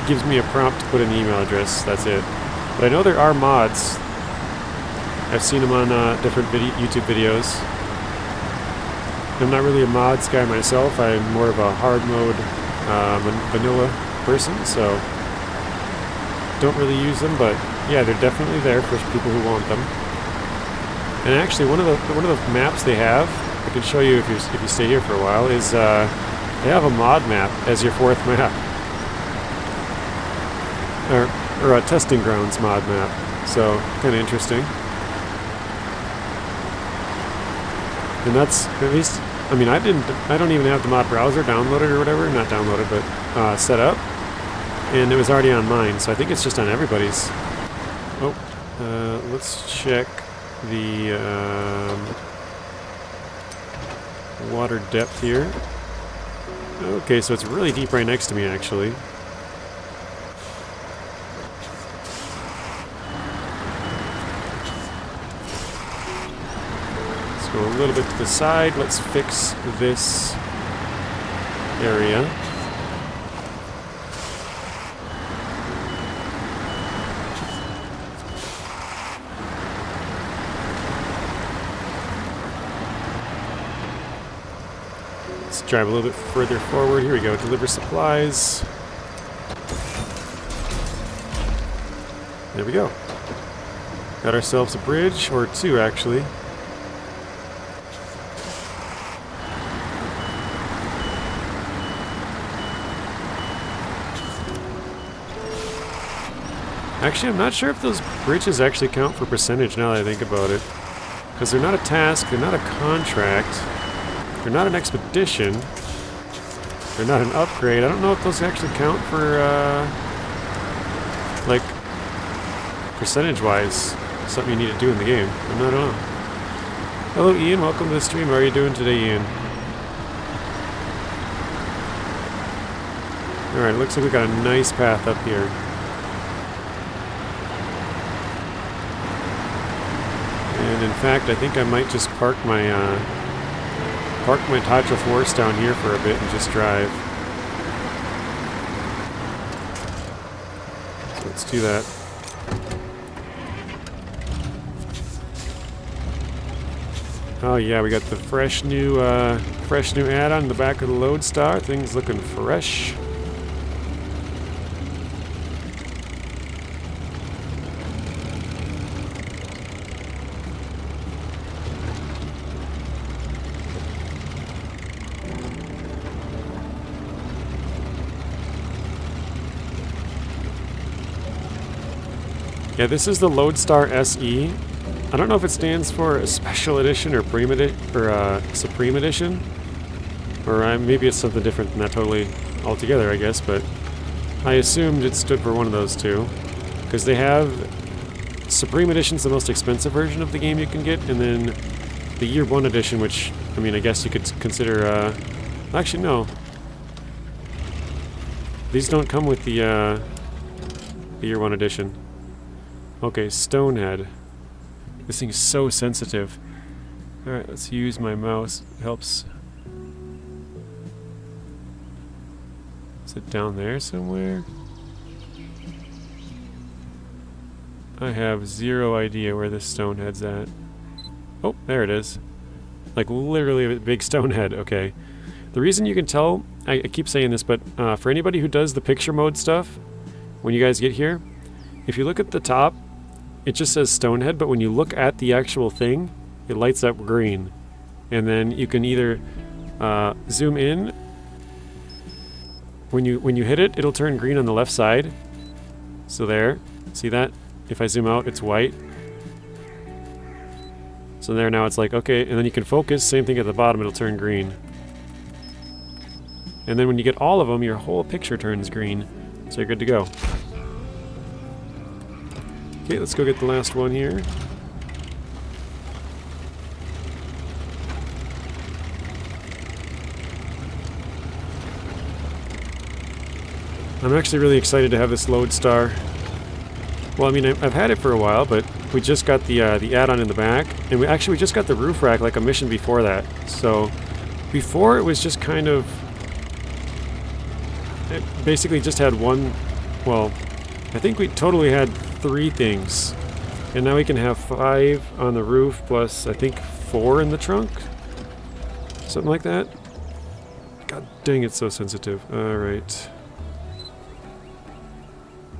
gives me a prompt to put an email address. That's it. But I know there are mods. I've seen them on different YouTube videos. I'm not really a mods guy myself. I'm more of a hard mode vanilla person, so don't really use them, but yeah, they're definitely there for people who want them. And actually, one of the maps they have, I can show you if you stay here for a while, is they have a mod map as your 4th map, or a testing grounds mod map. So kind of interesting. And that's at least. I mean, I don't even have the mod browser downloaded or whatever, not downloaded, but set up, and it was already on mine. So I think it's just on everybody's. Oh, let's check the water depth here. Okay, so it's really deep right next to me, actually. Let's go a little bit to the side. Let's fix this area. Let's drive a little bit further forward. Here we go. Deliver supplies. There we go. Got ourselves a bridge, or 2 actually. Actually, I'm not sure if those bridges actually count for percentage now that I think about it. Because they're not a task, they're not a contract. They're not an expedition. They're not an upgrade. I don't know if those actually count for, like, percentage-wise. Something you need to do in the game. I don't know. Hello, Ian. Welcome to the stream. How are you doing today, Ian? Alright, looks like we got a nice path up here. And in fact, I think I might just park my Tatra Force down here for a bit and just drive. So let's do that. Oh yeah, we got the fresh new add-on in the back of the Lodestar. Things looking fresh. Yeah, this is the Lodestar SE. I don't know if it stands for a Special Edition or Supreme Edition, or maybe it's something different than that totally altogether, I guess. But I assumed it stood for one of those two, because they have Supreme Edition's the most expensive version of the game you can get, and then the Year 1 Edition, which I mean, I guess you could consider. Actually, no. These don't come with the Year 1 Edition. Okay, Stonehead. This thing is so sensitive. Alright, let's use my mouse. It helps. Is it down there somewhere? I have zero idea where this Stonehead's at. Oh, there it is. Like literally a big Stonehead. Okay. The reason you can tell, I keep saying this, but for anybody who does the picture mode stuff, when you guys get here, if you look at the top, it just says Stonehead, but when you look at the actual thing, it lights up green. And then you can either zoom in. When you hit it, it'll turn green on the left side. So there, see that? If I zoom out, it's white. So there, now it's like, okay, and then you can focus, same thing at the bottom, it'll turn green. And then when you get all of them, your whole picture turns green. So you're good to go. Okay, let's go get the last one here. I'm actually really excited to have this Lodestar. Well, I mean, I've had it for a while, but we just got the add-on in the back, and we just got the roof rack like a mission before that. So before it was just kind of, it basically just had one. Well, I think we totally had 3 things, and now we can have 5 on the roof plus I think 4 in the trunk, something like that. God dang, it's so sensitive. All right,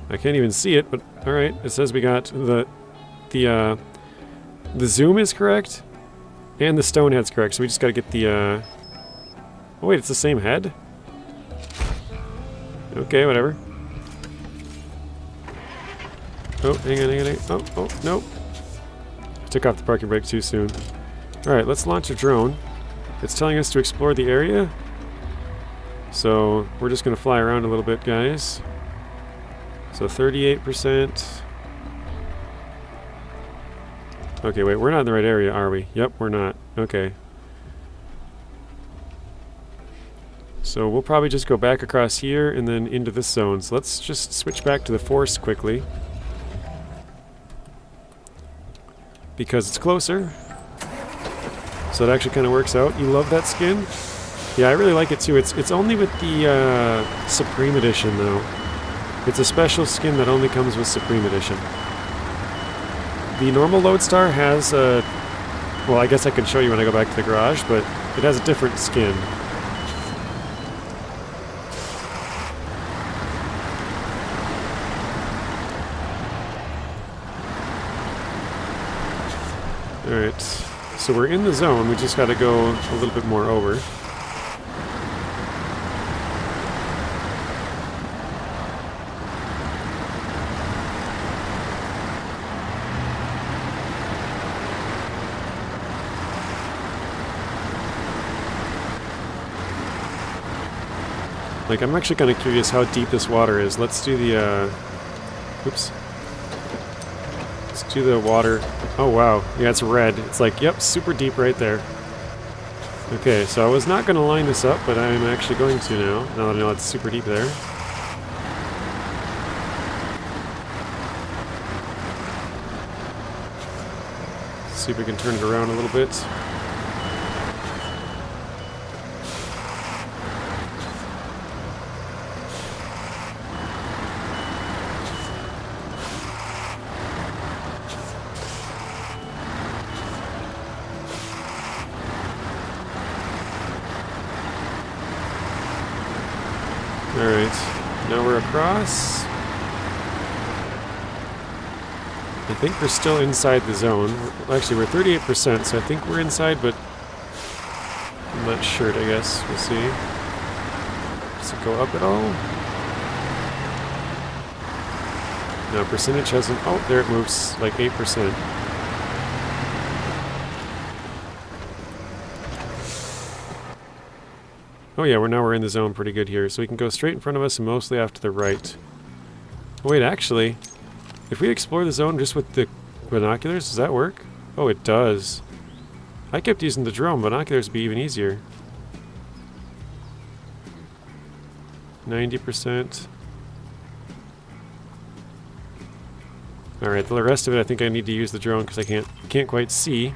I can't even see it, but all right. It says we got the The zoom is correct, and the stone head's correct, so we just gotta get the, Oh wait, it's the same head? Okay, whatever. Oh, hang on. Oh, nope. I took off the parking brake too soon. Alright, let's launch a drone. It's telling us to explore the area. So, we're just gonna fly around a little bit, guys. So, 38%. Okay, wait, we're not in the right area, are we? Yep, we're not. Okay. So we'll probably just go back across here and then into this zone. So let's just switch back to the Force quickly. Because it's closer. So it actually kind of works out. You love that skin? Yeah, I really like it too. It's only with the Supreme Edition though. It's a special skin that only comes with Supreme Edition. The normal Lodestar has a... Well, I guess I can show you when I go back to the garage, but it has a different skin. Alright, so we're in the zone, we just gotta go a little bit more over. Like, I'm actually kind of curious how deep this water is. Let's do the, oops. Let's do the water. Oh, wow. Yeah, it's red. It's like, yep, super deep right there. Okay, so I was not going to line this up, but I'm actually going to now that I know it's super deep there. See if we can turn it around a little bit. Alright, now we're across. I think we're still inside the zone. Actually, we're 38%, so I think we're inside, but I'm not sure, I guess. We'll see. Does it go up at all? No, percentage hasn't... Oh, there it moves, like 8%. Oh yeah, we're in the zone pretty good here, so we can go straight in front of us and mostly off to the right. Oh, wait, actually, if we explore the zone just with the binoculars, does that work? Oh, it does. I kept using the drone. Binoculars would be even easier. 90%. Alright, the rest of it I think I need to use the drone because I can't quite see.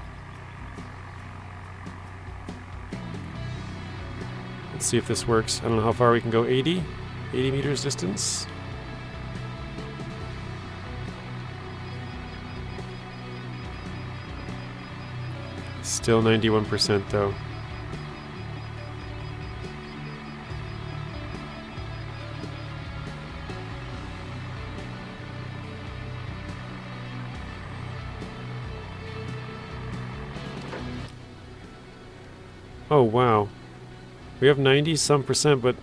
Let's see if this works. I don't know how far we can go. 80 meters distance. Still 91% though. Oh wow. We have 90-some%, but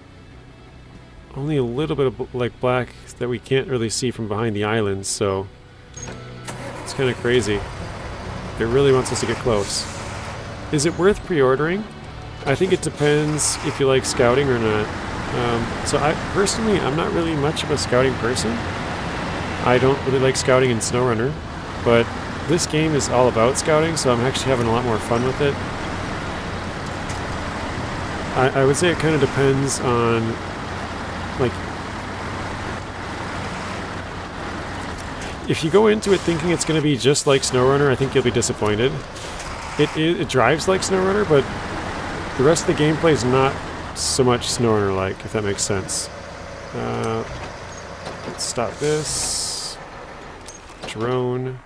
only a little bit of like black that we can't really see from behind the islands, so it's kind of crazy. It really wants us to get close. Is it worth pre-ordering? I think it depends if you like scouting or not. So personally, I'm not really much of a scouting person. I don't really like scouting in SnowRunner, but this game is all about scouting, so I'm actually having a lot more fun with it. I would say it kind of depends on, like, if you go into it thinking it's going to be just like SnowRunner, I think you'll be disappointed. It drives like SnowRunner, but the rest of the gameplay is not so much SnowRunner-like, if that makes sense. Let's stop this. Drone.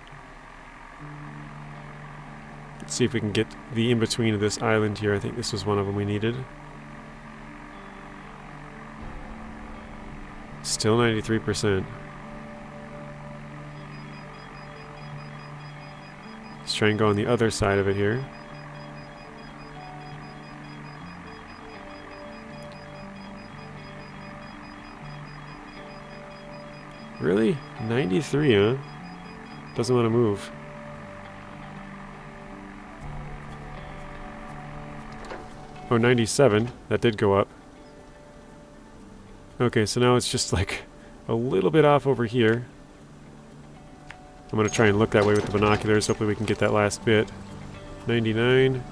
Let's see if we can get the in-between of this island here. I think this was one of them we needed. Still 93%. Let's try and go on the other side of it here. Really? 93, huh? Doesn't want to move. Oh, 97. That did go up. Okay, so now it's just like a little bit off over here. I'm going to try and look that way with the binoculars. Hopefully we can get that last bit. 99.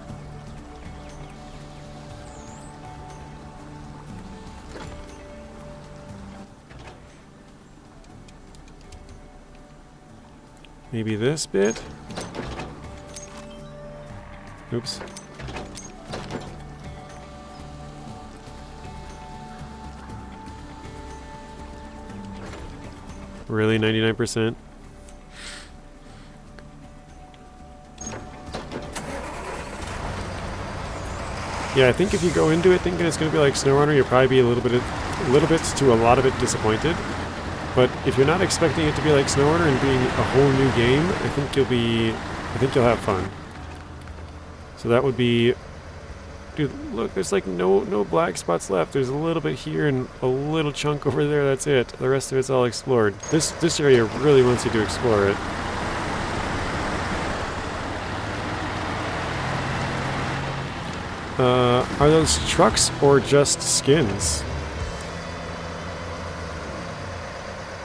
Maybe this bit? Oops. Really? 99%? Yeah, I think if you go into it thinking it's going to be like SnowRunner, you'll probably be a little bit to a lot of it disappointed. But if you're not expecting it to be like SnowRunner and being a whole new game, I think you'll have fun. So that would be, dude, look, there's like no black spots left. There's a little bit here and a little chunk over there, that's it. The rest of it's all explored. This area really wants you to explore it. Are those trucks or just skins?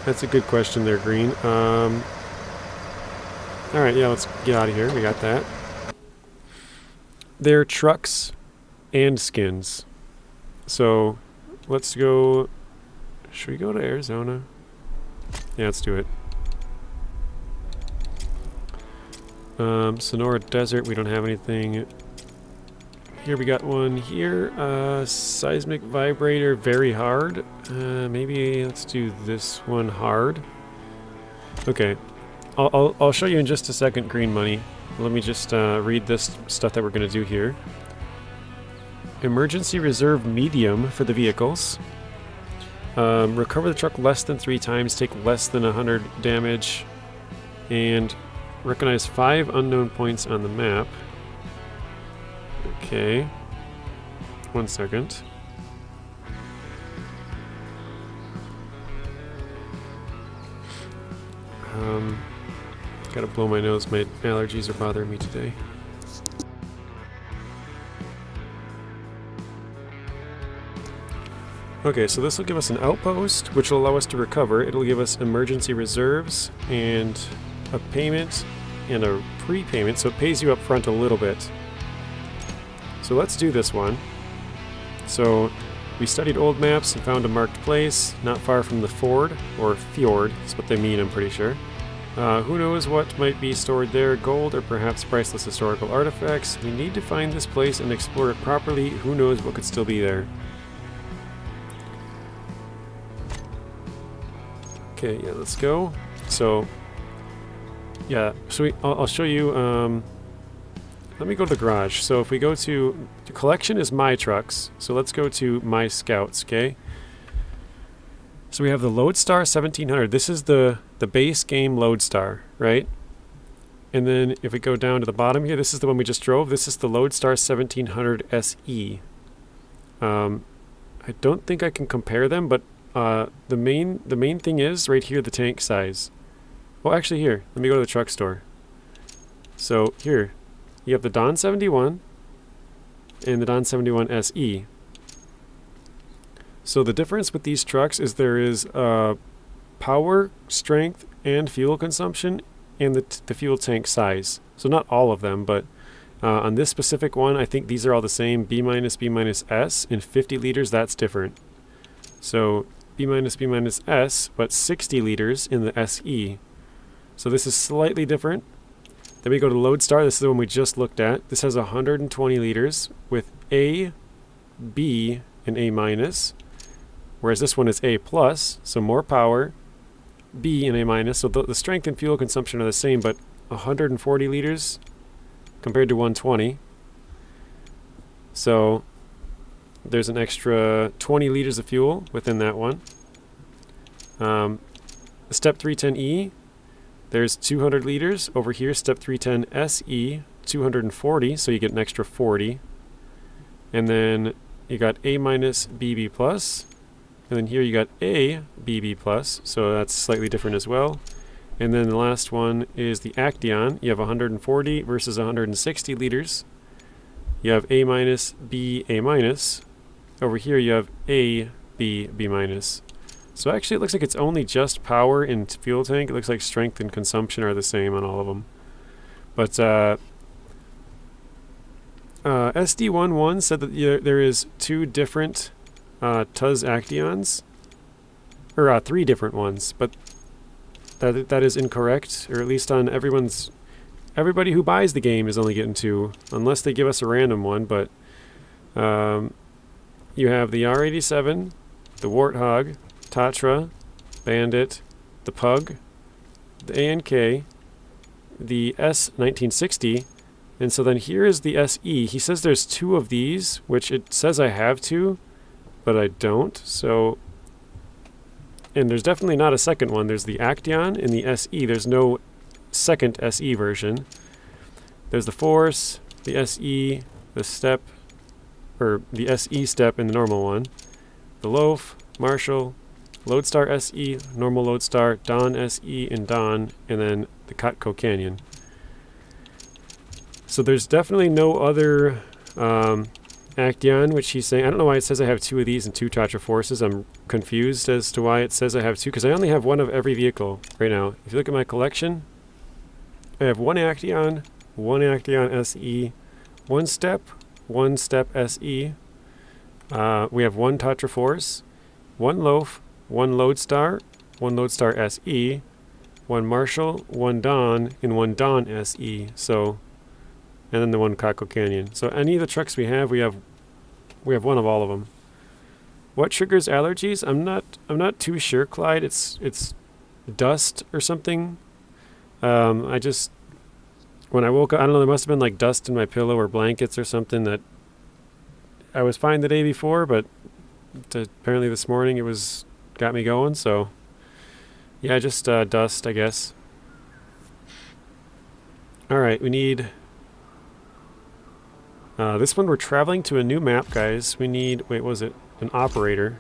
That's a good question there, Green. Alright, yeah, let's get out of here. We got that. They're trucks and skins. So, let's go... Should we go to Arizona? Yeah, let's do it. Sonora Desert, we don't have anything. Here we got one here. Seismic vibrator, very hard. Maybe let's do this one hard. Okay, I'll show you in just a second, Green Money. Let me just read this stuff that we're going to do here. Emergency reserve medium for the vehicles. Recover the truck less than 3 times, take less than 100 damage, and recognize 5 unknown points on the map. Okay. 1 second. Gotta blow my nose. My allergies are bothering me today. Okay, so this will give us an outpost, which will allow us to recover. It'll give us emergency reserves and a payment and a prepayment, so it pays you up front a little bit. So let's do this one. So we studied old maps and found a marked place not far from the ford, or fjord is what they mean, I'm pretty sure. Who knows what might be stored there, gold or perhaps priceless historical artifacts. We need to find this place and explore it properly. Who knows what could still be there. Okay, yeah, let's go. So, yeah, so I'll show you, let me go to the garage. So if we go to, the collection is my trucks, so let's go to my scouts, okay? So we have the Lodestar 1700. This is the base game Lodestar, right? And then if we go down to the bottom here, this is the one we just drove. This is the Lodestar 1700 SE. I don't think I can compare them, but the main thing is right here, the tank size. Well, actually here, let me go to the truck store. So here, you have the Don 71 and the Don 71 SE. So the difference with these trucks is there is power, strength, and fuel consumption, and the fuel tank size. So not all of them, but on this specific one, I think these are all the same, B-, B-S, and 50 liters, that's different. So B-, B-S, but 60 liters in the SE. So this is slightly different. Then we go to Lodestar, this is the one we just looked at. This has 120 liters with A, B, and A-, whereas this one is A+, so more power, B and A-, so the strength and fuel consumption are the same, but 140 liters compared to 120. So there's an extra 20 liters of fuel within that one. The Step 310E, There's 200 liters. Over here, step 310 SE, 240, so you get an extra 40. And then you got A minus BB plus. And then here you got A BB plus, so that's slightly different as well. And then the last one is the Action. You have 140 versus 160 liters. You have A minus B A minus. Over here you have A B B minus. So actually it looks like it's only just power and fuel tank. It looks like strength and consumption are the same on all of them. But SD11 said that there is 2 different TUZ Actions, or 3 different ones, but that is incorrect, or at least on everybody who buys the game is only getting 2, unless they give us a random one. But you have the R87, the Warthog, Tatra, Bandit, the Pug, the ANK, the S1960, and so then here is the SE. He says there's 2 of these, which it says I have 2, but I don't. So, and there's definitely not a second one. There's the Action and the SE. There's no second SE version. There's the Force, the SE, the Step, or the SE Step and the normal one, the Loaf, Marshall, Lodestar SE, normal Lodestar, Don SE, and Don, and then the CoTCO Canyon. So there's definitely no other Action, which he's saying. I don't know why it says I have 2 of these and 2 Tatra Forces. I'm confused as to why it says I have 2, because I only have 1 of every vehicle right now. If you look at my collection, I have 1 Action, 1 Action SE, 1 Step SE. We have 1 Tatra Force, 1 Loaf, 1 Lodestar, 1 Lodestar SE, 1 Marshall, 1 Don, and 1 Don SE. So, and then the 1 CoTCO Canyon. So any of the trucks we have 1 of all of them. What triggers allergies? I'm not too sure, Clyde. It's dust or something. I just, when I woke up, I don't know, there must have been like dust in my pillow or blankets or something that I was fine the day before, but apparently this morning it got me going. So yeah, just dust, I guess. All right, we need this one. We're traveling to a new map, guys. We need, wait, what was it? An operator.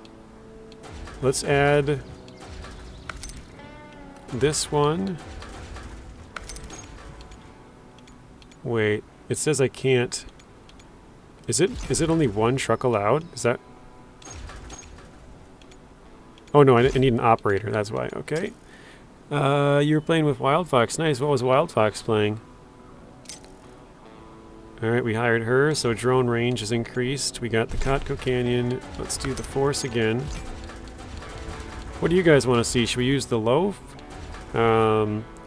Let's add this one. Wait, it says I can't. Is it only 1 truck allowed? Is that? Oh no, I need an operator. That's why. Okay. You were playing with Wild Fox. Nice. What was Wild Fox playing? Alright, we hired her, so drone range is increased. We got the CoTCO Canyon. Let's do the Force again. What do you guys want to see? Should we use the Loaf?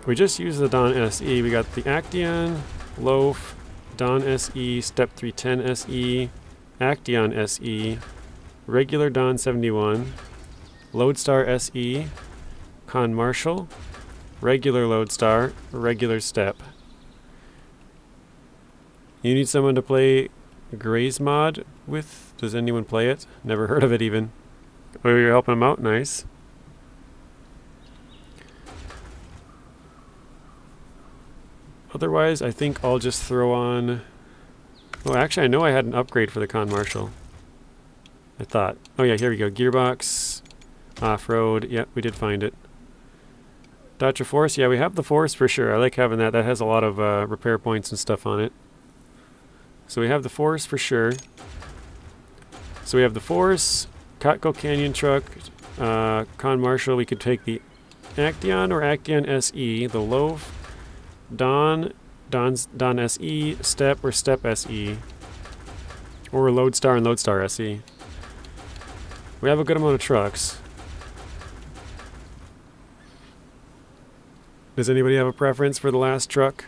We just used the Don SE. We got the Action, Loaf, Don SE, Step 310 SE, Action SE, regular Don 71, Lodestar SE, Con Marshall, regular Lodestar, regular Step. You need someone to play Gray's mod with? Does anyone play it? Never heard of it even. Oh, you're helping him out? Nice. Otherwise, I think I'll just throw on... Oh, actually, I know I had an upgrade for the Con Marshall. I thought. Oh yeah, here we go. Gearbox, off-road. Yep, we did find it. Tatra Force. Yeah, we have the Force for sure. I like having that. That has a lot of repair points and stuff on it. So we have the Force for sure. So we have the Force, CoTCO Canyon truck, Con Marshall. We could take the Action or Action SE, the Loaf, Don SE, Step or Step SE, or Lodestar and Lodestar SE. We have a good amount of trucks. Does anybody have a preference for the last truck?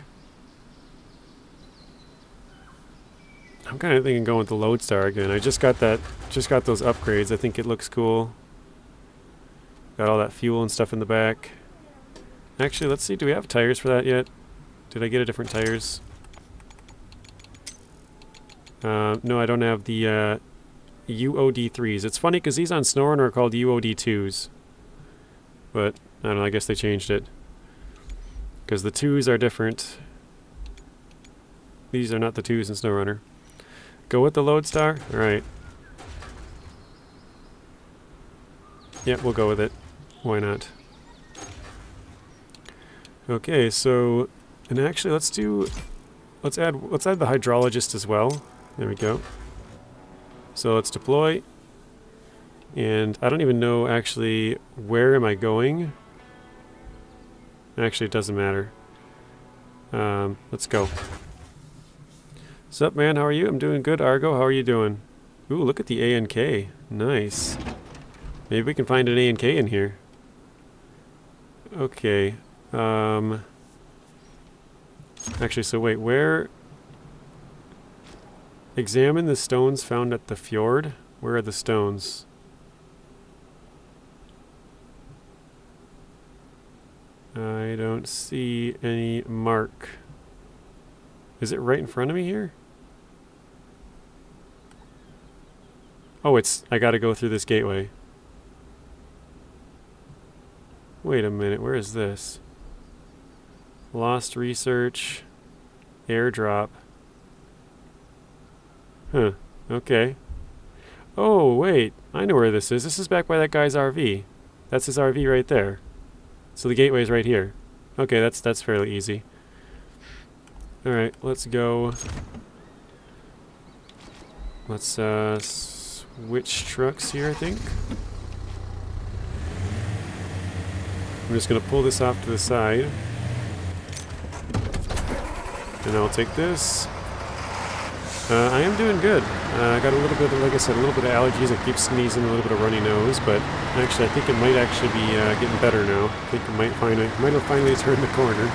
I'm kind of thinking going with the Lodestar again. I just got those upgrades. I think it looks cool. Got all that fuel and stuff in the back. Actually, let's see. Do we have tires for that yet? Did I get a different tires? No, I don't have the UOD3s. It's funny because these on SnowRunner are called UOD2s. But, I don't know, I guess they changed it. because the 2s are different. These are not the 2s in SnowRunner. Go with the Lodestar? Alright. Yep, we'll go with it. Why not? Okay, so, and actually let's add the hydrologist as well. There we go. So let's deploy. And I don't even know actually where am I going. Actually, it doesn't matter. Let's go. Sup, man? How are you? I'm doing good. Argo, how are you doing? Ooh, look at the A and K. Nice. Maybe we can find an A and K in here. Okay. Actually, so wait, where... Examine the stones found at the fjord. Where are the stones? I don't see any mark. Is it right in front of me here? Oh, I gotta go through this gateway. Wait a minute, where is this? Lost research. Airdrop. Huh, okay. Oh, wait, I know where this is. This is back by that guy's RV. That's his RV right there. So the gateway's right here. Okay, that's fairly easy. Alright, let's go. Let's switch trucks here, I think. I'm just gonna pull this off to the side. And I'll take this. I am doing good. I got a little bit of, like I said, a little bit of allergies. I keep sneezing, a little bit of runny nose, but actually I think it might actually be getting better now. I think it might have finally turned the corner.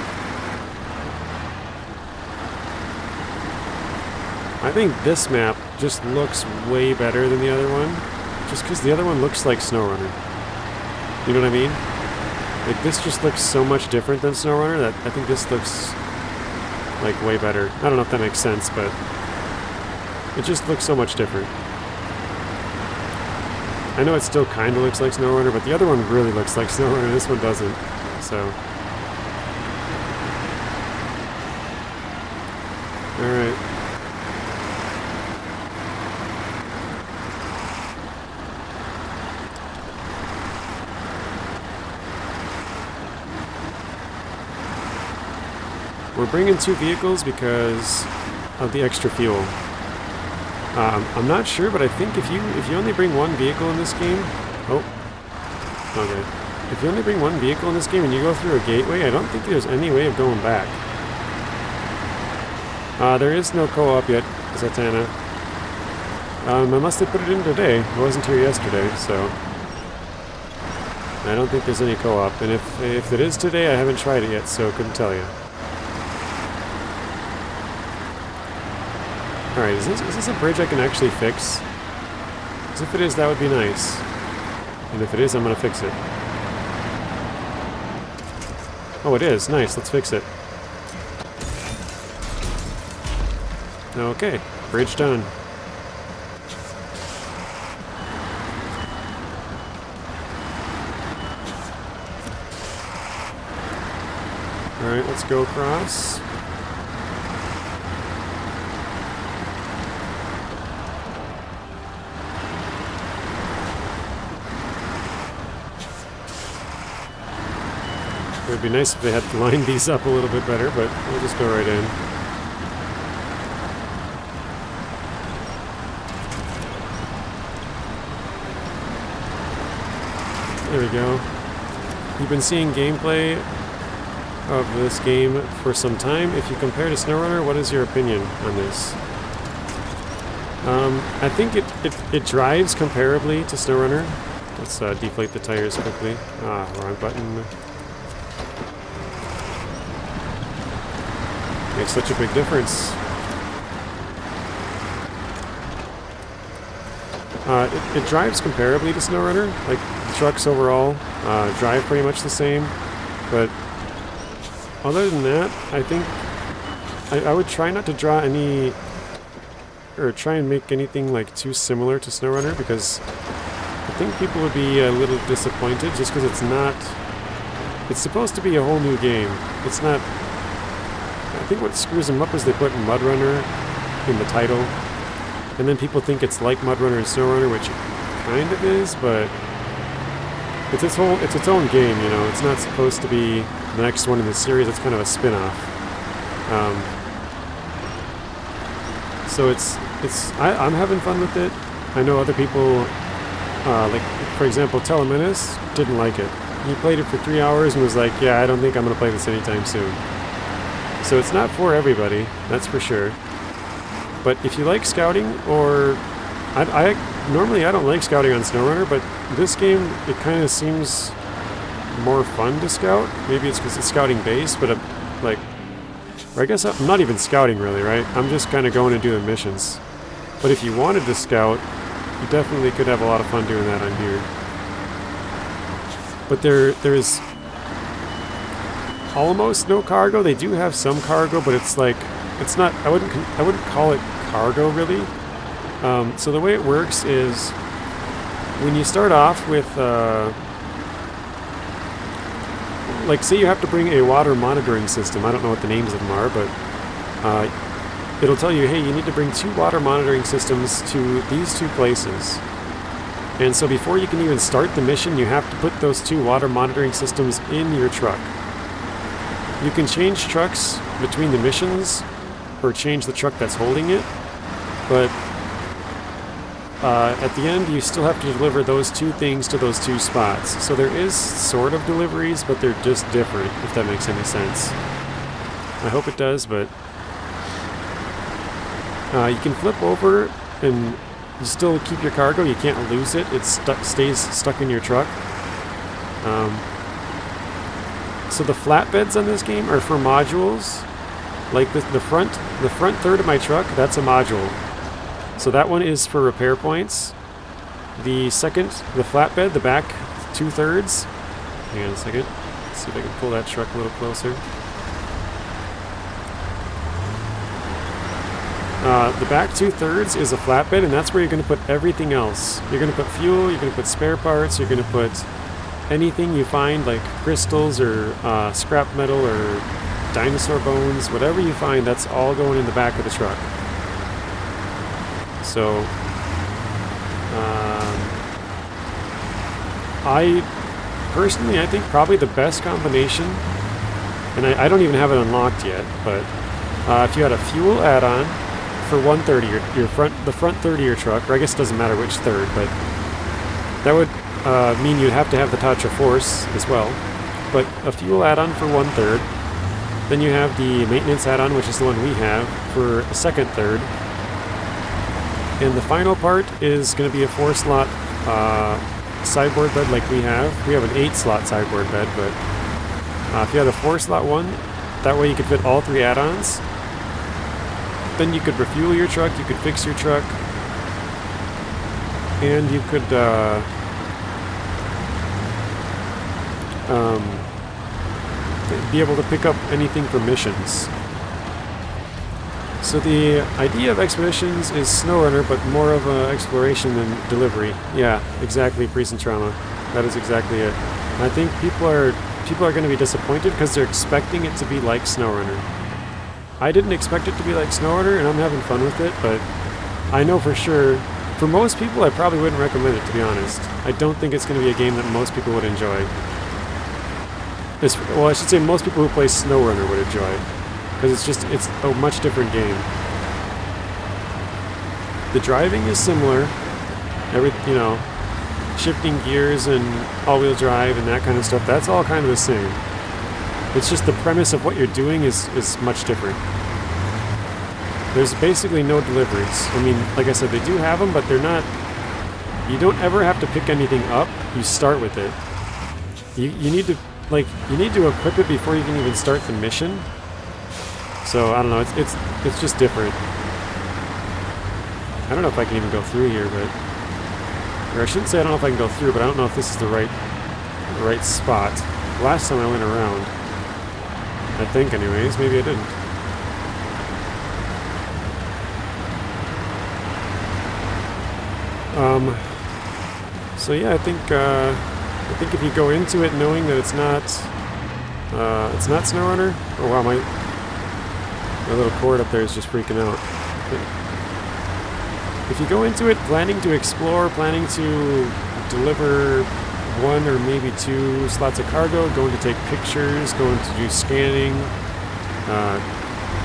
I think this map just looks way better than the other one, just because the other one looks like SnowRunner. You know what I mean? Like, this just looks so much different than SnowRunner that I think this looks like way better. I don't know if that makes sense, but it just looks so much different. I know it still kind of looks like SnowRunner, but the other one really looks like SnowRunner. This one doesn't. So, all right. We're bringing 2 vehicles because of the extra fuel. I'm not sure, but I think if you only bring 1 vehicle in this game... Oh. Okay. If you only bring 1 vehicle in this game and you go through a gateway, I don't think there's any way of going back. There is no co-op yet, Zatanna. Unless they put it in today. I wasn't here yesterday, so... I don't think there's any co-op. And if it is today, I haven't tried it yet, so couldn't tell you. Alright, is this a bridge I can actually fix? Because if it is, that would be nice. And if it is, I'm going to fix it. Oh, it is. Nice. Let's fix it. Okay. Bridge done. Alright, let's go across. It would be nice if they had lined these up a little bit better, but we'll just go right in. There we go. You've been seeing gameplay of this game for some time. If you compare to SnowRunner, what is your opinion on this? I think it drives comparably to SnowRunner. Let's deflate the tires quickly. Ah, wrong button. Makes such a big difference. It drives comparably to SnowRunner. Like, the trucks overall drive pretty much the same. But other than that, I think I would try not to draw any... or try and make anything like too similar to SnowRunner, because I think people would be a little disappointed just because it's not It's supposed to be a whole new game. It's not... I think what screws them up is they put MudRunner in the title, and then people think it's like MudRunner and SnowRunner, which it kind of is, but it's its own game, you know. It's not supposed to be the next one in the series. It's kind of a spin-off. So I'm having fun with it. I know other people, like for example, Telemenis didn't like it. He played it for 3 hours and was like, "Yeah, I don't think I'm gonna play this anytime soon." So it's not for everybody, that's for sure. But if you like scouting, or normally I don't like scouting on SnowRunner, but this game, it kind of seems more fun to scout. Maybe it's because it's scouting based, but like, or I guess I'm not even scouting really, right? I'm just kind of going and doing missions. But if you wanted to scout, you definitely could have a lot of fun doing that on here. But there is almost no cargo. They do have some cargo, but it's like, it's not, I wouldn't call it cargo really. So the way it works is when you start off with like, say you have to bring a water monitoring system. I don't know what the names of them are, but it'll tell you, hey, you need to bring 2 water monitoring systems to these 2 places. And so before you can even start the mission, you have to put those 2 water monitoring systems in your truck. You can change trucks between the missions, or change the truck that's holding it, but at the end you still have to deliver those 2 things to those 2 spots. So there is sort of deliveries, but they're just different, if that makes any sense. I hope it does, but you can flip over and you still keep your cargo. You can't lose it. It stays stuck in your truck. So the flatbeds on this game are for modules. Like the front third of my truck, that's a module. So that one is for repair points. The flatbed, the back 2/3. Hang on a second. Let's see if I can pull that truck a little closer. The back 2/3 is a flatbed, and that's where you're going to put everything else. You're going to put fuel, you're going to put spare parts, you're going to put anything you find, like crystals or scrap metal or dinosaur bones, whatever you find, that's all going in the back of the truck. So, I think probably the best combination, and I don't even have it unlocked yet, but if you had a fuel add-on for 1/3 of the front third of your truck, or I guess it doesn't matter which third, but that would mean you'd have to have the Tatra Force as well. But a fuel add-on for 1/3, then you have the maintenance add-on, which is the one we have, for a second third. And the final part is going to be a 4-slot sideboard bed like we have. We have an 8-slot sideboard bed, but if you had a 4-slot one, that way you could fit all 3 add-ons. Then you could refuel your truck, you could fix your truck, and you could be able to pick up anything for missions. So the idea of Expeditions is SnowRunner, but more of an exploration than delivery. Yeah, exactly, Priest and Trauma. That is exactly it. And I think people are going to be disappointed because they're expecting it to be like SnowRunner. I didn't expect it to be like SnowRunner, and I'm having fun with it, but I know for sure, for most people, I probably wouldn't recommend it, to be honest. I don't think it's going to be a game that most people would enjoy. Well, I should say most people who play SnowRunner would enjoy it, because it's a much different game. The driving is similar, shifting gears and all-wheel drive and that kind of stuff, that's all kind of the same. It's just the premise of what you're doing is much different. There's basically no deliveries. I mean, like I said, they do have them, but they're not... You don't ever have to pick anything up. You start with it. You need to equip it before you can even start the mission. So I don't know. It's just different. I don't know if I can even go through here, but... Or I shouldn't say I don't know if I can go through, but I don't know if this is the right spot. Last time I went around, I think anyways, maybe I didn't. So yeah, I think if you go into it knowing that it's not It's not SnowRunner? Oh wow, my little cord up there is just freaking out. If you go into it planning to explore, planning to deliver 1 or maybe 2 slots of cargo, going to take pictures, going to do scanning,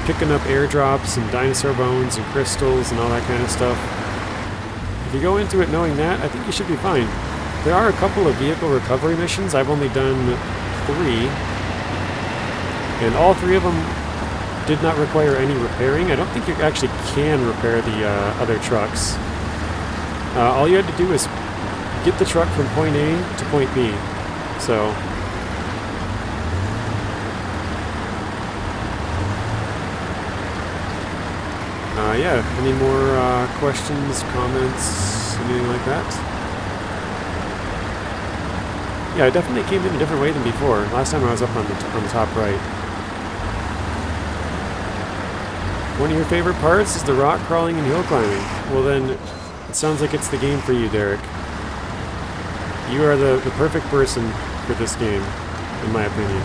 picking up airdrops and dinosaur bones and crystals and all that kind of stuff. If you go into it knowing that, I think you should be fine. There are a couple of vehicle recovery missions. I've only done 3, and all 3 of them did not require any repairing. I don't think you actually can repair the other trucks. All you had to do is get the truck from point A to point B. So yeah, any more questions, comments, anything like that? Yeah, I definitely came in a different way than before. Last time I was up on the top right. One of your favorite parts is the rock crawling and hill climbing. Well then, it sounds like it's the game for you, Derek. You are the perfect person for this game, in my opinion.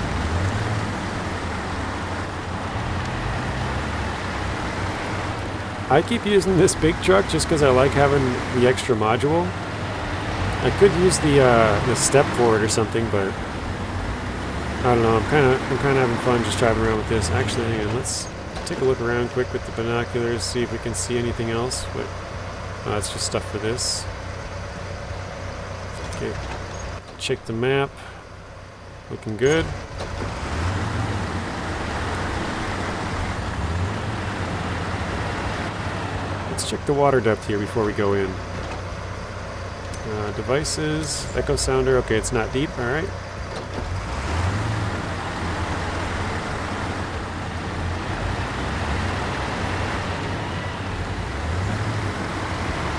I keep using this big truck just because I like having the extra module. I could use the step for it or something, but I don't know. I'm kind of having fun just driving around with this. Actually, hang on. Let's take a look around quick with the binoculars, see if we can see anything else. But it's just stuff for this. Okay. Check the map. Looking good. Let's check the water depth here before we go in. Devices, echo sounder. Okay, it's not deep. All right.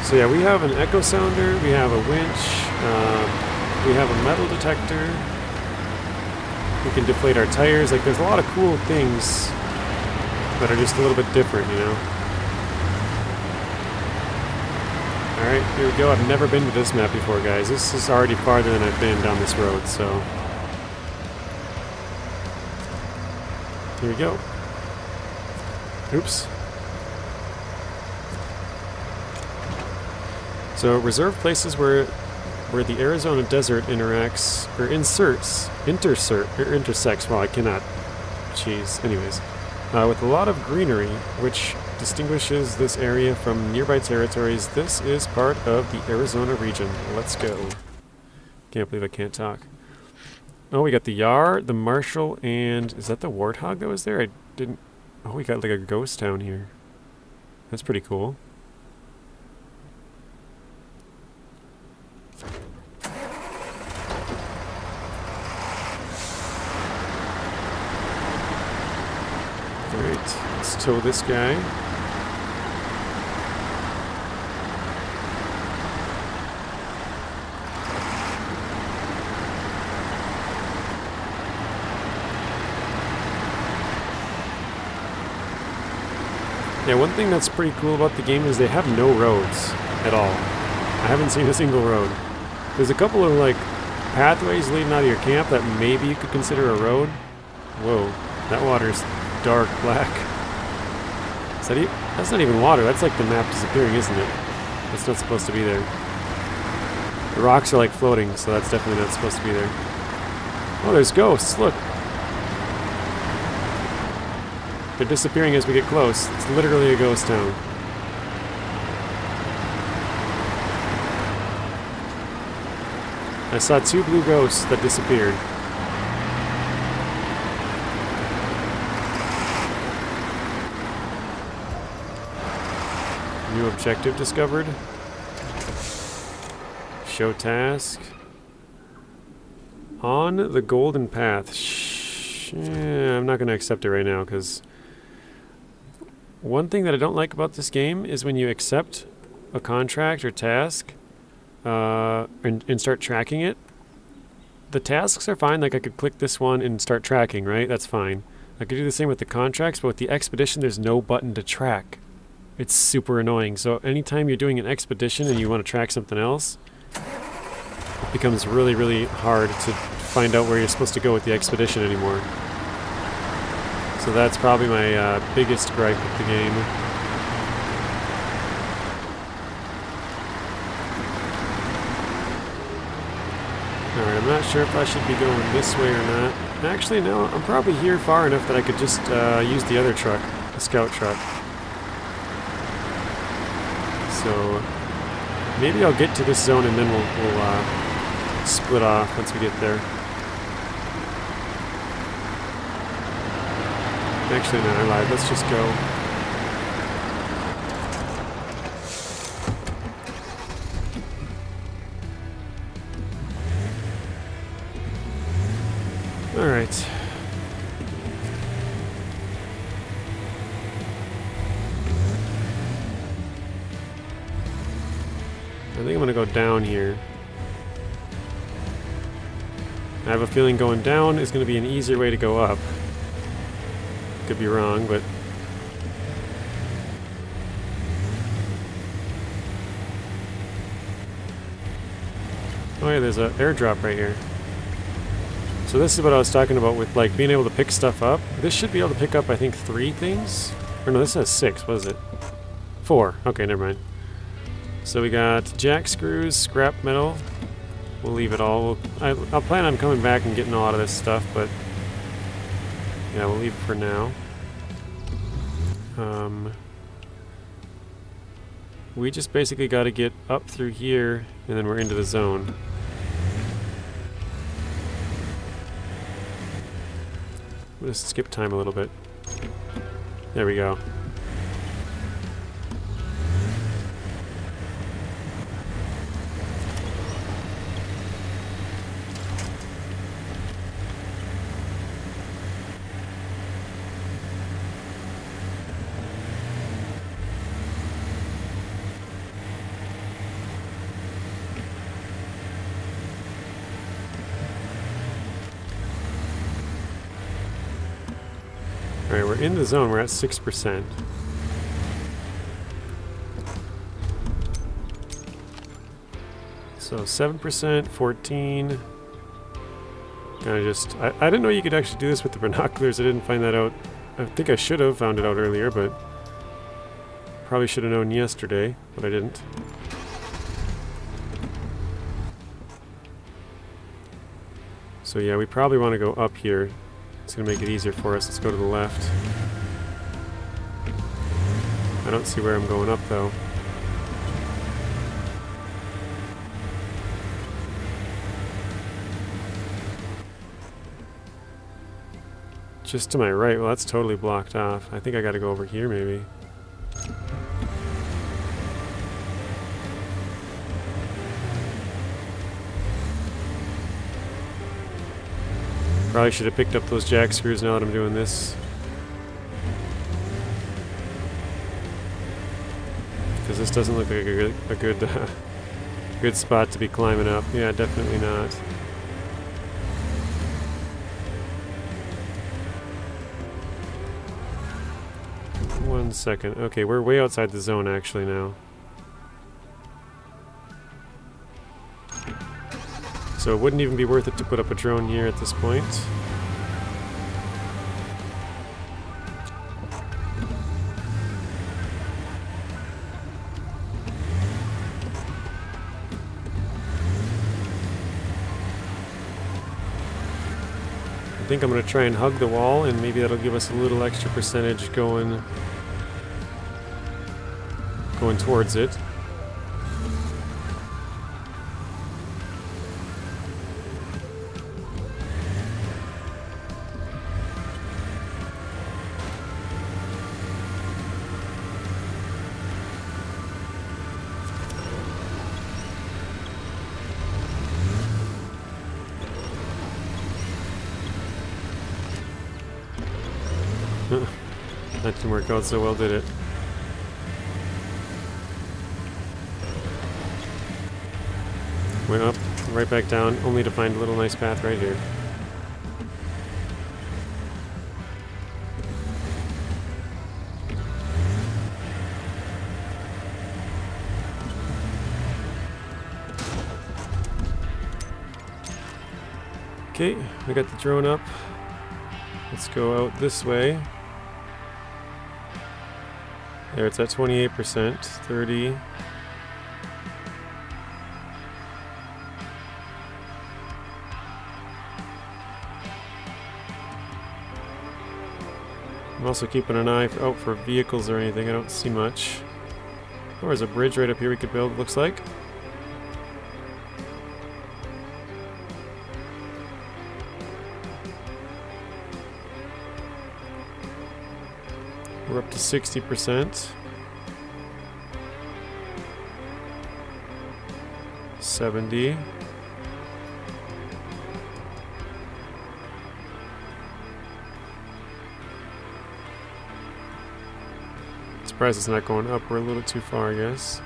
So yeah, we have an echo sounder. We have a winch. We have a metal detector. We can deflate our tires. Like, there's a lot of cool things that are just a little bit different, you know. Alright, here we go. I've never been to this map before, guys. This is already farther than I've been down this road, so... Here we go. Oops. So, reserve places where the Arizona desert interacts, or intersects, well, I cannot... Jeez. Anyways. With a lot of greenery, which distinguishes this area from nearby territories. This is part of the Arizona region. Let's go. Can't believe I can't talk. Oh, we got the Yar, the Marshall, and is that the Warthog that was there? I didn't... Oh, we got like a ghost town here. That's pretty cool. Alright, let's tow this guy. Yeah, one thing that's pretty cool about the game is they have no roads at all. I haven't seen a single road. There's a couple of like pathways leading out of your camp that maybe you could consider a road. Whoa, that water's dark black. Is that that's not even water, that's like the map disappearing, isn't it? That's not supposed to be there. The rocks are like floating, so that's definitely not supposed to be there. Oh, there's ghosts, look. They're disappearing as we get close. It's literally a ghost town. I saw 2 blue ghosts that disappeared. New objective discovered. Show task. On the golden path. I'm not going to accept it right now because one thing that I don't like about this game is when you accept a contract or task and start tracking it. The tasks are fine, like I could click this one and start tracking, right? That's fine. I could do the same with the contracts, but with the expedition there's no button to track. It's super annoying. So anytime you're doing an expedition and you want to track something else, becomes really, really hard to find out where you're supposed to go with the expedition anymore. So that's probably my biggest gripe with the game. Alright, I'm not sure if I should be going this way or not. Actually, no, I'm probably here far enough that I could just use the other truck, the scout truck. So maybe I'll get to this zone and then we'll split off once we get there. Actually, no, I lied. Let's just go. All right. I think I'm going to go down here. I have a feeling going down is going to be an easier way to go up. Could be wrong, but... Oh yeah, there's an airdrop right here. So this is what I was talking about with like being able to pick stuff up. This should be able to pick up, I think, 3 things. Or no, this has 6. What is it? 4. Okay, never mind. So we got jack screws, scrap metal. We'll leave it all. I'll plan on coming back and getting a lot of this stuff, but yeah, we'll leave it for now. We just basically got to get up through here, and then we're into the zone. We'll just skip time a little bit. There we go. Alright, we're in the zone. We're at 6%. So 7%, 14. Kind of just... I didn't know you could actually do this with the binoculars. I didn't find that out. I think I should have found it out earlier, but... Probably should have known yesterday, but I didn't. So yeah, we probably want to go up here. It's going to make it easier for us. Let's go to the left. I don't see where I'm going up, though. Just to my right. Well, that's totally blocked off. I think I got to go over here, maybe. Probably should have picked up those jack screws now that I'm doing this. Because this doesn't look like a good spot to be climbing up. Yeah, definitely not. One second. Okay, we're way outside the zone actually now. So it wouldn't even be worth it to put up a drone here at this point. I think I'm going to try and hug the wall, and maybe that'll give us a little extra percentage going towards it. That didn't work out so well, did it? Went up, right back down, only to find a little nice path right here. Okay, we got the drone up. Let's go out this way. There, it's at 28%, 30. I'm also keeping an eye out for vehicles or anything. I don't see much. Oh, there's a bridge right up here we could build, it looks like. We're up to 60%. 70. Surprised it's not going up. We're a little too far, I guess.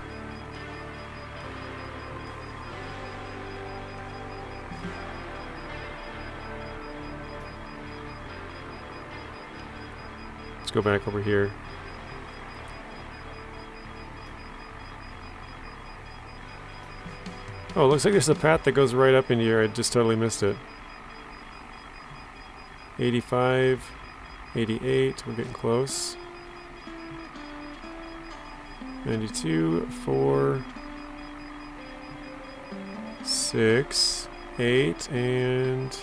Let's go back over here. Oh, it looks like there's a path that goes right up into here. I just totally missed it. 85, 88, we're getting close. 92, 4, 6, 8, and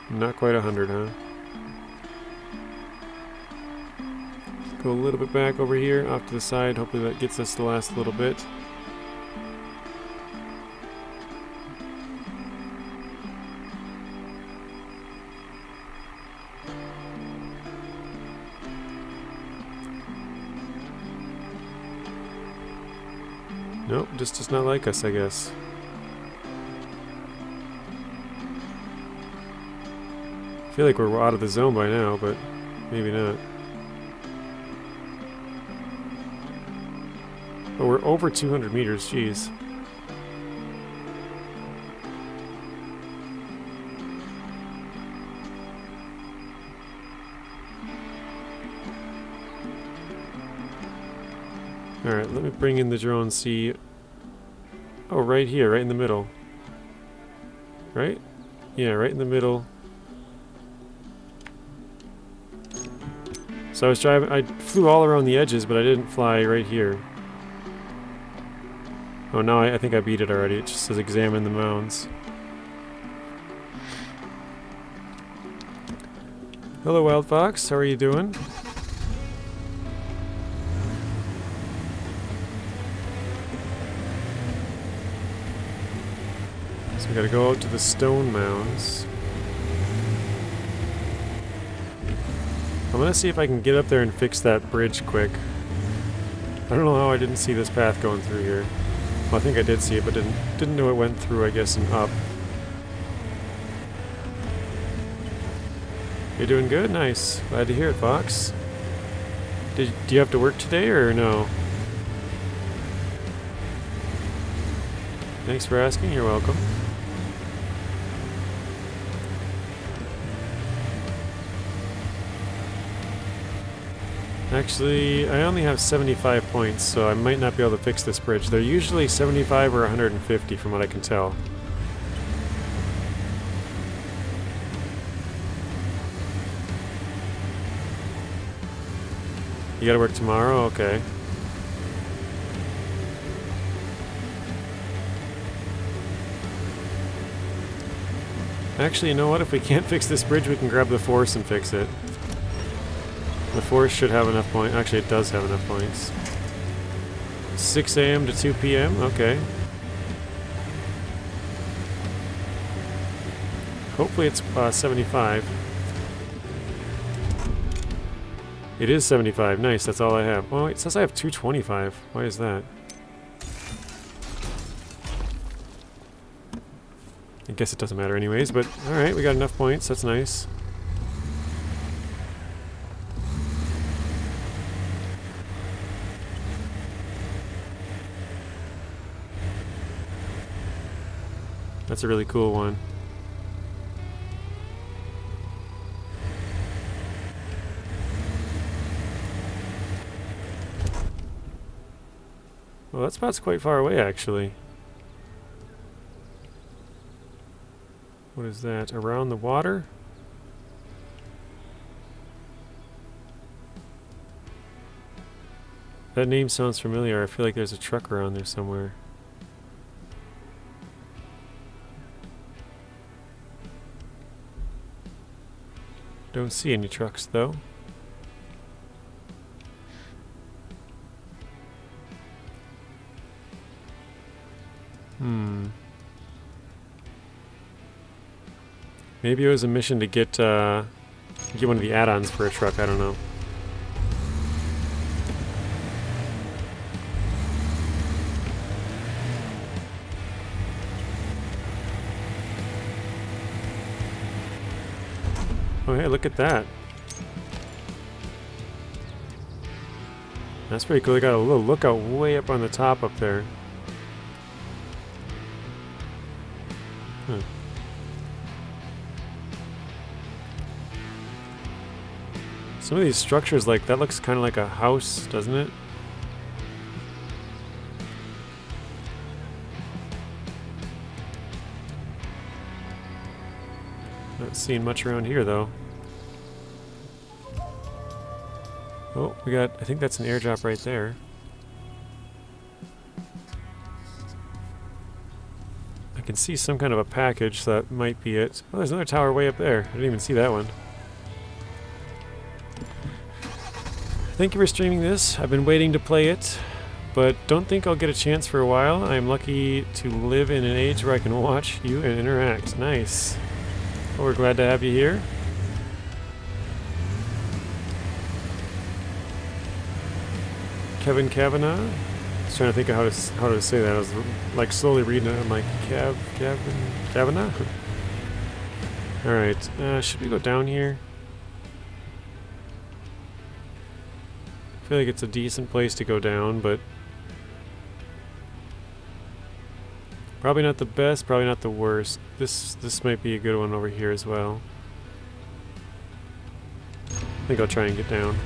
not quite 100, huh? Go a little bit back over here, off to the side. Hopefully that gets us the last little bit. Nope, just does not like us, I guess. I feel like we're out of the zone by now, but maybe not. Oh, we're over 200 meters, jeez. Alright, let me bring in the drone, see... Oh, right here, right in the middle. Right? Yeah, right in the middle. So I flew all around the edges, but I didn't fly right here. Oh, now I think I beat it already. It just says examine the mounds. Hello, Wild Fox. How are you doing? So we gotta go out to the stone mounds. I'm gonna see if I can get up there and fix that bridge quick. I don't know how I didn't see this path going through here. Well, I think I did see it, but didn't know it went through, I guess, and up. You're doing good? Nice. Glad to hear it, Fox. Do you have to work today, or no? Thanks for asking. You're welcome. Actually, I only have 75 points, so I might not be able to fix this bridge. They're usually 75 or 150 from what I can tell. You gotta work tomorrow? Okay. Actually, you know what? If we can't fix this bridge, we can grab the Force and fix it. The Force should have enough points. Actually, it does have enough points. 6 a.m. to 2 p.m.? Okay. Hopefully it's 75. It is 75. Nice, that's all I have. Oh, it says I have 225. Why is that? I guess it doesn't matter anyways, but alright, we got enough points. That's nice. That's a really cool one. Well, that spot's quite far away, actually. What is that? Around the water? That name sounds familiar. I feel like there's a truck around there somewhere. Don't see any trucks though. Maybe it was a mission to get one of the add-ons for a truck, I don't know. Oh hey, look at that. That's pretty cool. They got a little lookout way up on the top up there. Huh. Some of these structures, like, that looks kind of like a house, doesn't it? Not seeing much around here, though. Oh, we got, I think that's an airdrop right there. I can see some kind of a package, so that might be it. Oh, there's another tower way up there. I didn't even see that one. Thank you for streaming this. I've been waiting to play it, but don't think I'll get a chance for a while. I'm lucky to live in an age where I can watch you and interact. Nice. Well, we're glad to have you here. Kevin Kavanaugh. I was trying to think of how to say that. I was like slowly reading it. I'm like, Kavanaugh? Alright, should we go down here? I feel like it's a decent place to go down, but probably not the best, probably not the worst. This might be a good one over here as well. I think I'll try and get down.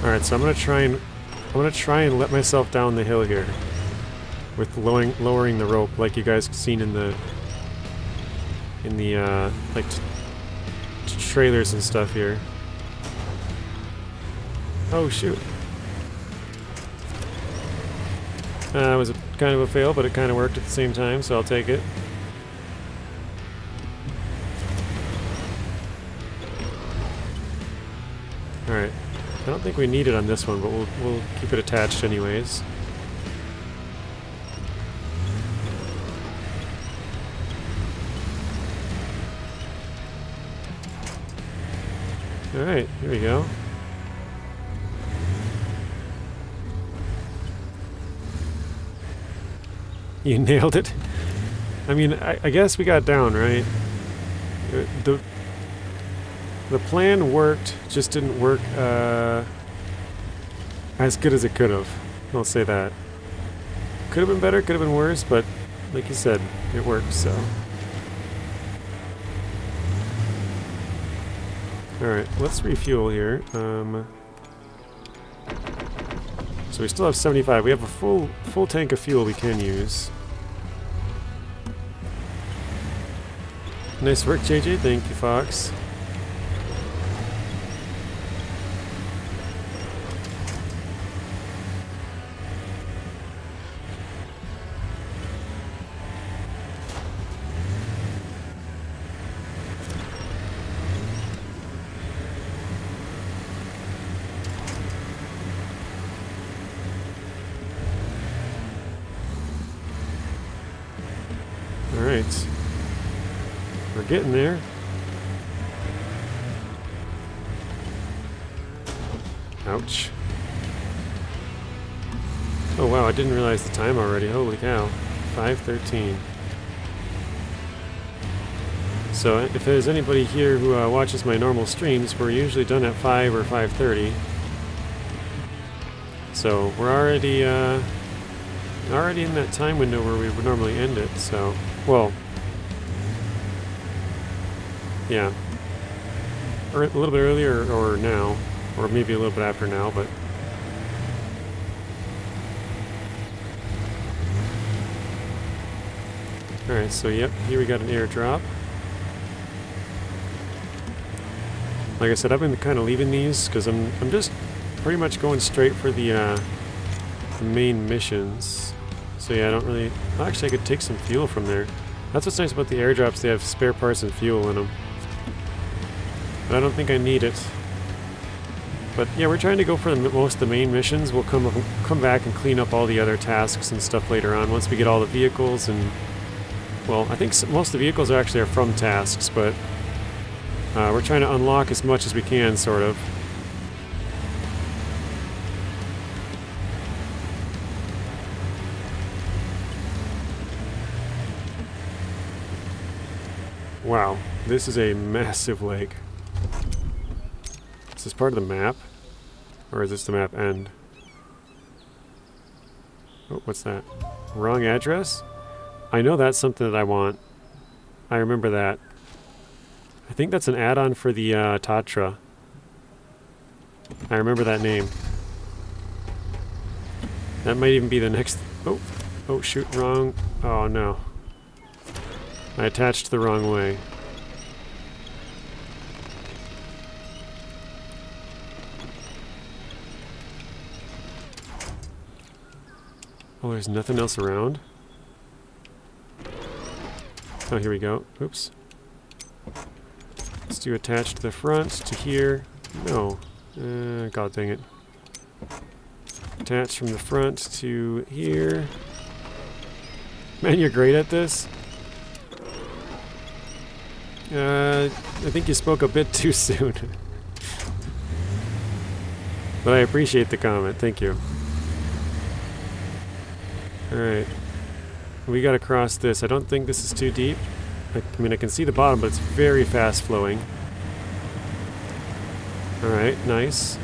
Alright, so I'm gonna try and let myself down the hill here with lowering the rope, like you guys seen in the like trailers and stuff here. Oh shoot! It was kind of a fail, but it kind of worked at the same time, so I'll take it. All right. I don't think we need it on this one, but we'll keep it attached anyways. Alright, here we go. You nailed it. I mean, I guess we got down, right? The plan worked, just didn't work as good as it could have. I'll say that. Could have been better, could have been worse, but like you said, it worked, so. Alright, let's refuel here. So we still have 75. We have a full tank of fuel we can use. Nice work, JJ. Thank you, Fox. Alright. We're getting there. Ouch. Oh wow, I didn't realize the time already. Holy cow. 5:13. So if there's anybody here who watches my normal streams, we're usually done at 5 or 5:30. So we're already in that time window where we would normally end it. So, well, yeah, or a little bit earlier, or now, or maybe a little bit after now, but. Alright, so yep, here we got an airdrop. Like I said, I've been kind of leaving these because I'm just pretty much going straight for the main missions. So yeah, I don't really... Actually, I could take some fuel from there. That's what's nice about the airdrops, they have spare parts and fuel in them. But I don't think I need it. But yeah, we're trying to go for most of the main missions. We'll come back and clean up all the other tasks and stuff later on once we get all the vehicles and... Well, I think most of the vehicles actually are from tasks, but we're trying to unlock as much as we can, sort of. Wow, this is a massive lake. Is this part of the map? Or is this the map end? Oh, what's that? Wrong address? I know that's something that I want. I remember that. I think that's an add-on for the Tatra. I remember that name. That might even be the next... Oh, shoot, wrong. Oh, no. I attached the wrong way. Oh, there's nothing else around? Oh, here we go. Oops. Let's do attach to the front, to here. No. God dang it. Attach from the front to here. Man, you're great at this. I think you spoke a bit too soon. But I appreciate the comment. Thank you. Alright. We gotta cross this. I don't think this is too deep. I mean, I can see the bottom, but it's very fast flowing. Alright, nice.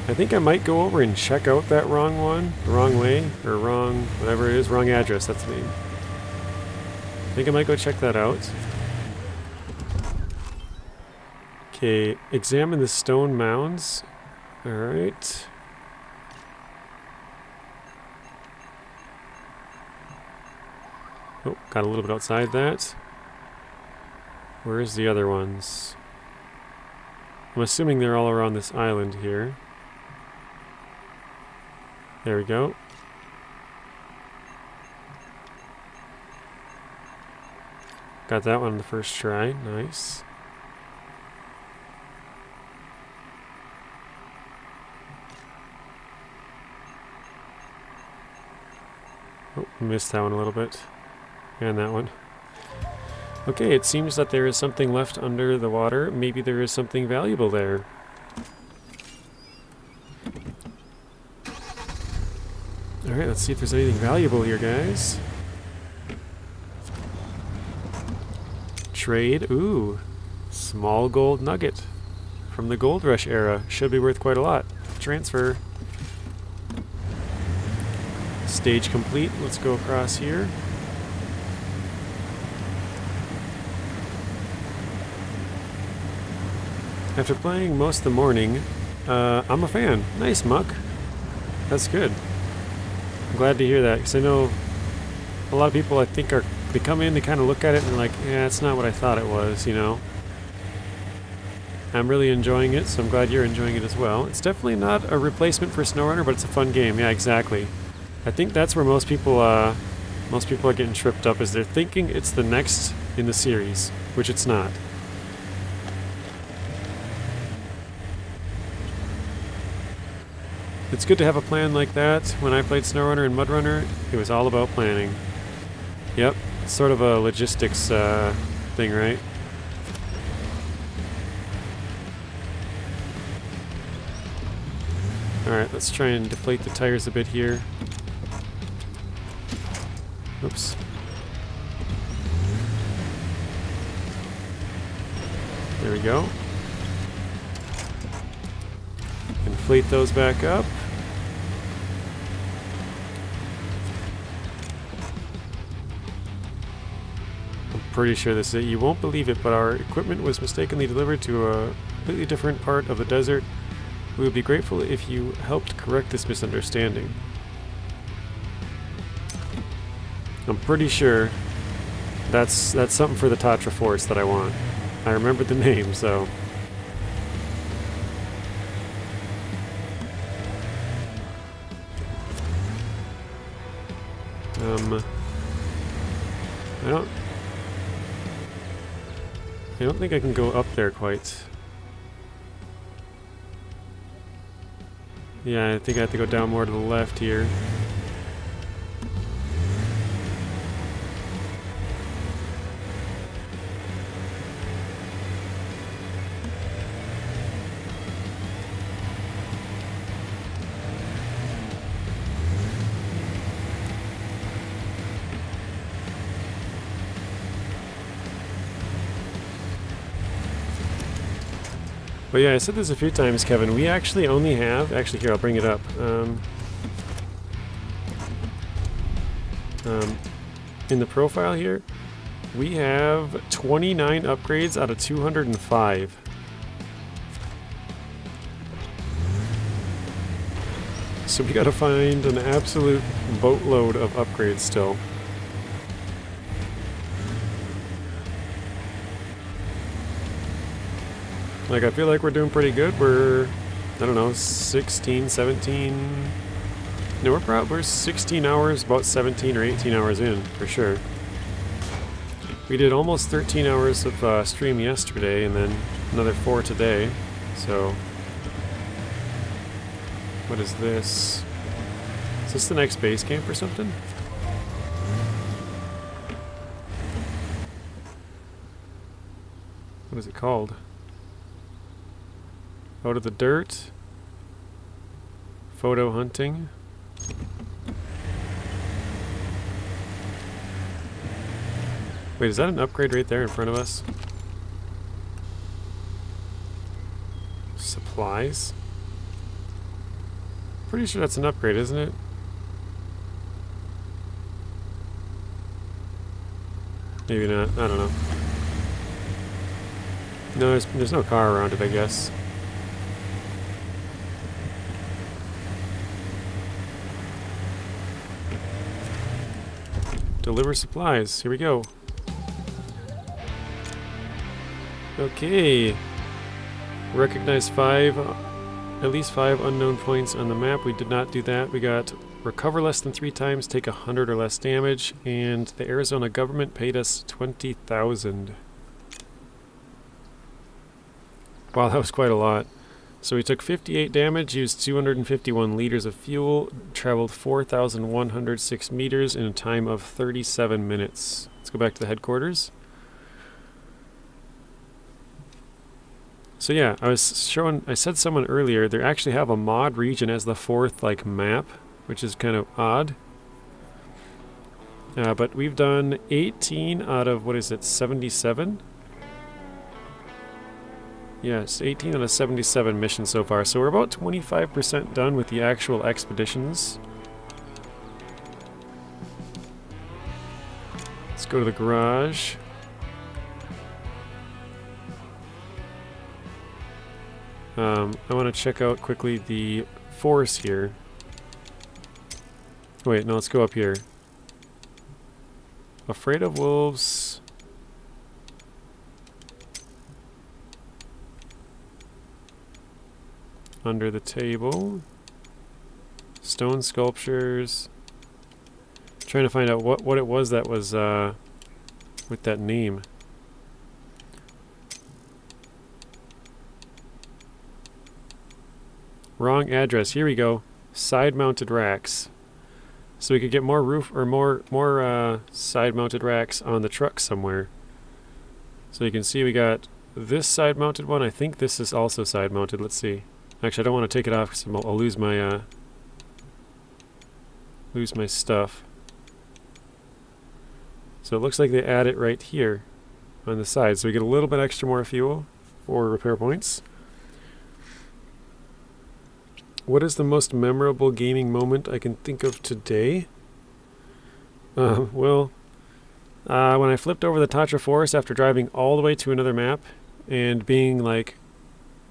I think I might go over and check out that wrong one. The wrong way, or wrong, whatever it is. Wrong address, that's the name. I think I might go check that out. Okay, examine the stone mounds. Alright. Oh, got a little bit outside that. Where's the other ones? I'm assuming they're all around this island here. There we go. Got that one on the first try. Nice. Oh, missed that one a little bit. And that one. Okay, it seems that there is something left under the water. Maybe there is something valuable there. Alright, let's see if there's anything valuable here, guys. Trade. Ooh. Small gold nugget. From the gold rush era. Should be worth quite a lot. Transfer. Stage complete. Let's go across here. After playing most of the morning, I'm a fan. Nice, Muck. That's good. I'm glad to hear that, because I know a lot of people, I think, they come in, they kind of look at it, and they're like, yeah, it's not what I thought it was, you know? I'm really enjoying it, so I'm glad you're enjoying it as well. It's definitely not a replacement for SnowRunner, but it's a fun game. Yeah, exactly. I think that's where most people are getting tripped up, is they're thinking it's the next in the series, which it's not. It's good to have a plan like that. When I played SnowRunner and MudRunner, it was all about planning. Yep, it's sort of a logistics thing, right? Alright, let's try and deflate the tires a bit here. Oops. There we go. Inflate those back up. I'm pretty sure this is it. You won't believe it, but our equipment was mistakenly delivered to a completely different part of the desert. We would be grateful if you helped correct this misunderstanding. I'm pretty sure that's something for the Tatra Force that I want. I remembered the name, so... I don't think I can go up there quite. Yeah, I think I have to go down more to the left here. But yeah, I said this a few times, Kevin. We actually only have... Actually, here, I'll bring it up. In the profile here, we have 29 upgrades out of 205. So we gotta find an absolute boatload of upgrades still. Like, I feel like we're doing pretty good. We're, I don't know, 16, 17... No, we're 16 hours, about 17 or 18 hours in, for sure. We did almost 13 hours of stream yesterday, and then another 4 today, so... What is this? Is this the next base camp or something? What is it called? Out of the dirt. Photo hunting. Wait, is that an upgrade right there in front of us? Supplies? Pretty sure that's an upgrade, isn't it? Maybe not. I don't know. No, there's no car around it, I guess. Deliver supplies. Here we go. Okay. Recognize at least 5 unknown points on the map. We did not do that. We got recover less than 3 times, take 100 or less damage, and the Arizona government paid us $20,000. Wow, that was quite a lot. So we took 58 damage, used 251 liters of fuel, traveled 4,106 meters in a time of 37 minutes. Let's go back to the headquarters. So yeah, I said someone earlier, they actually have a mod region as the 4th map, which is kind of odd. But we've done 18 out of, 77? Yes, 18 out of 77 missions so far, so we're about 25% done with the actual expeditions. Let's go to the garage. I want to check out quickly the force here. Wait, no, let's go up here. Afraid of wolves. Under the table. Stone sculptures. Trying to find out what it was that was with that name. Wrong address. Here we go. Side-mounted racks. So we could get more roof or more side-mounted racks on the truck somewhere. So you can see we got this side-mounted one. I think this is also side-mounted. Let's see. Actually, I don't want to take it off because I'll lose my stuff. So it looks like they add it right here on the side, so we get a little bit extra more fuel. 4 repair points. What is the most memorable gaming moment I can think of today? Well, when I flipped over the Tatra Force after driving all the way to another map and being like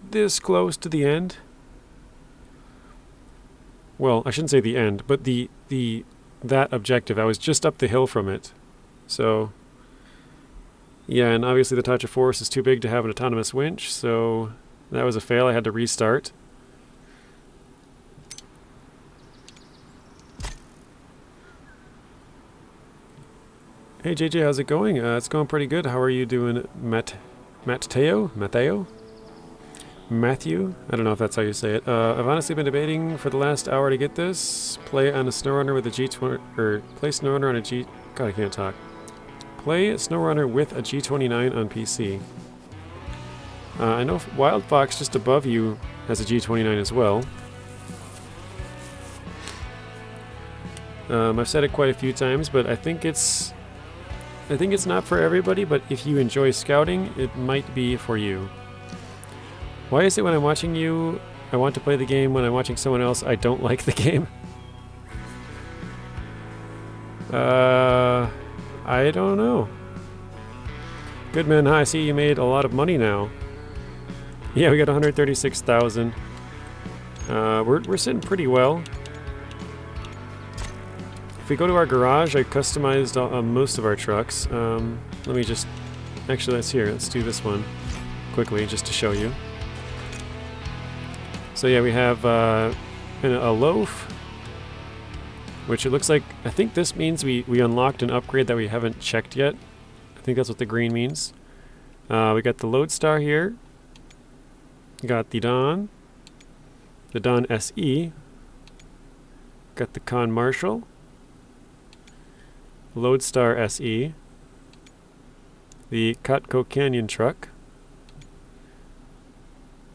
this close to the end. Well, I shouldn't say the end, but that objective, I was just up the hill from it. So, yeah, and obviously the Tatra Force is too big to have an autonomous winch, so that was a fail. I had to restart. Hey JJ, how's it going? It's going pretty good. How are you doing, Matthew? Matthew? I don't know if that's how you say it. I've honestly been debating for the last hour to get this. Play on a SnowRunner with a G20, or play SnowRunner on a G... God, I can't talk. Play SnowRunner with a G29 on PC. I know Wild Fox just above you has a G29 as well. I've said it quite a few times, but I think it's not for everybody, but if you enjoy scouting, it might be for you. Why is it when I'm watching you, I want to play the game, when I'm watching someone else, I don't like the game? I don't know. Goodman, hi, I see you made a lot of money now. Yeah, we got 136,000. We're sitting pretty well. If we go to our garage, I customized most of our trucks. Let me just... Actually, let's do this one quickly, just to show you. So yeah, we have a loaf, which it looks like... I think this means we unlocked an upgrade that we haven't checked yet. I think that's what the green means. We got the Lodestar here. Got the Dawn SE. Got the Con Marshal. Lodestar SE, the CoTCO Canyon truck.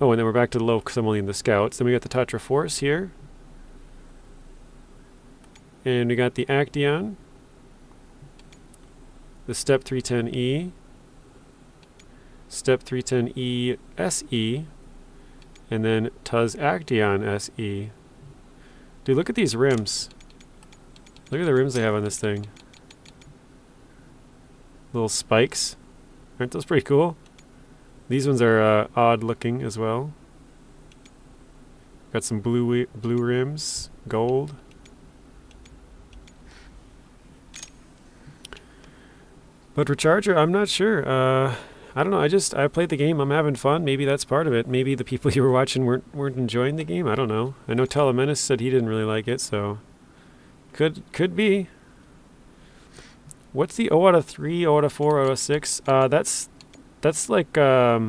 Oh, and then we're back to the low because I'm only in the Scouts. Then we got the Tatra Force here. And we got the Acteon, the Step 310E, Step 310E SE, and then Tuz Acteon SE. Dude, look at these rims. Look at the rims they have on this thing. Little spikes. Aren't those pretty cool? These ones are odd looking as well. Got some blue rims, gold. But Recharger, I'm not sure. I don't know. I played the game. I'm having fun. Maybe that's part of it. Maybe the people you were watching weren't enjoying the game. I don't know. I know Telemenace said he didn't really like it, so could be. What's the 0 out of 3, 0 out of 4, 0 out of 6? That's like, let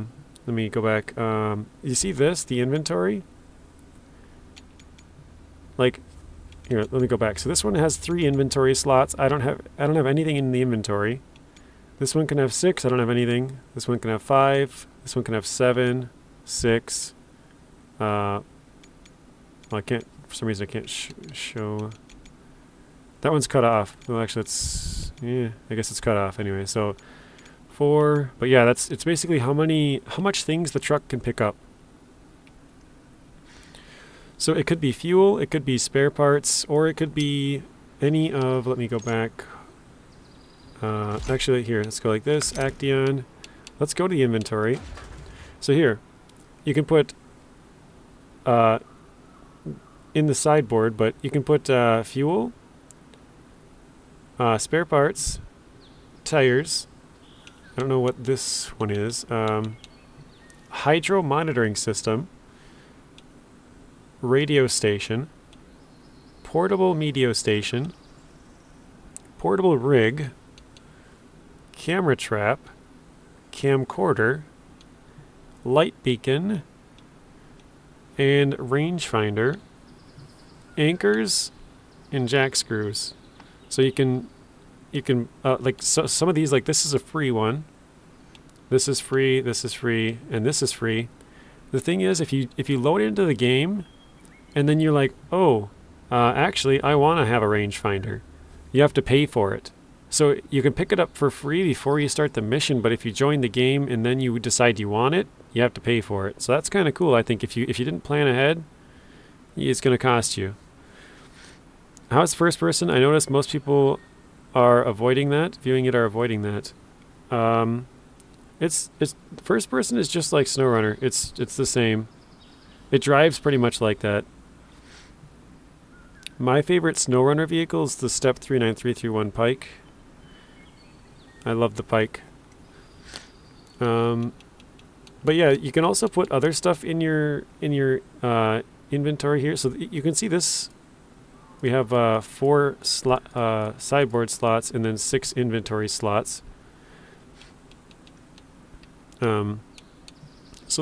me go back. You see this, the inventory? Like, here, let me go back. So this one has 3 inventory slots. I don't have anything in the inventory. This one can have 6, I don't have anything. This one can have 5. This one can have 7, 6. Well, I can't, for some reason I can't show. That one's cut off. Well, actually, I guess it's cut off anyway. So 4, but yeah, it's basically how much things the truck can pick up. So it could be fuel, it could be spare parts, or it could be any of. Let me go back. Actually, here, let's go like this. Acteon. Let's go to the inventory. So here, you can put in the sideboard, but you can put fuel. Spare parts, tires, I don't know what this one is, hydro monitoring system, radio station, portable medio station, portable rig, camera trap, camcorder, light beacon, and rangefinder, anchors, and jack screws. So you can like, so some of these, like this is a free one. This is free, and this is free. The thing is, if you load it into the game, and then you're like, oh, actually I want to have a rangefinder, you have to pay for it. So you can pick it up for free before you start the mission, but if you join the game and then you decide you want it, you have to pay for it. So that's kind of cool. I think if you didn't plan ahead, it's going to cost you. How's first person? I noticed most people are avoiding that. Viewing it are avoiding that. It's first person is just like SnowRunner. It's the same. It drives pretty much like that. My favorite SnowRunner vehicle is the Step 39331 Pike. I love the Pike. But yeah, you can also put other stuff in your inventory here. So you can see this. We have 4 sideboard slots and then 6 inventory slots. So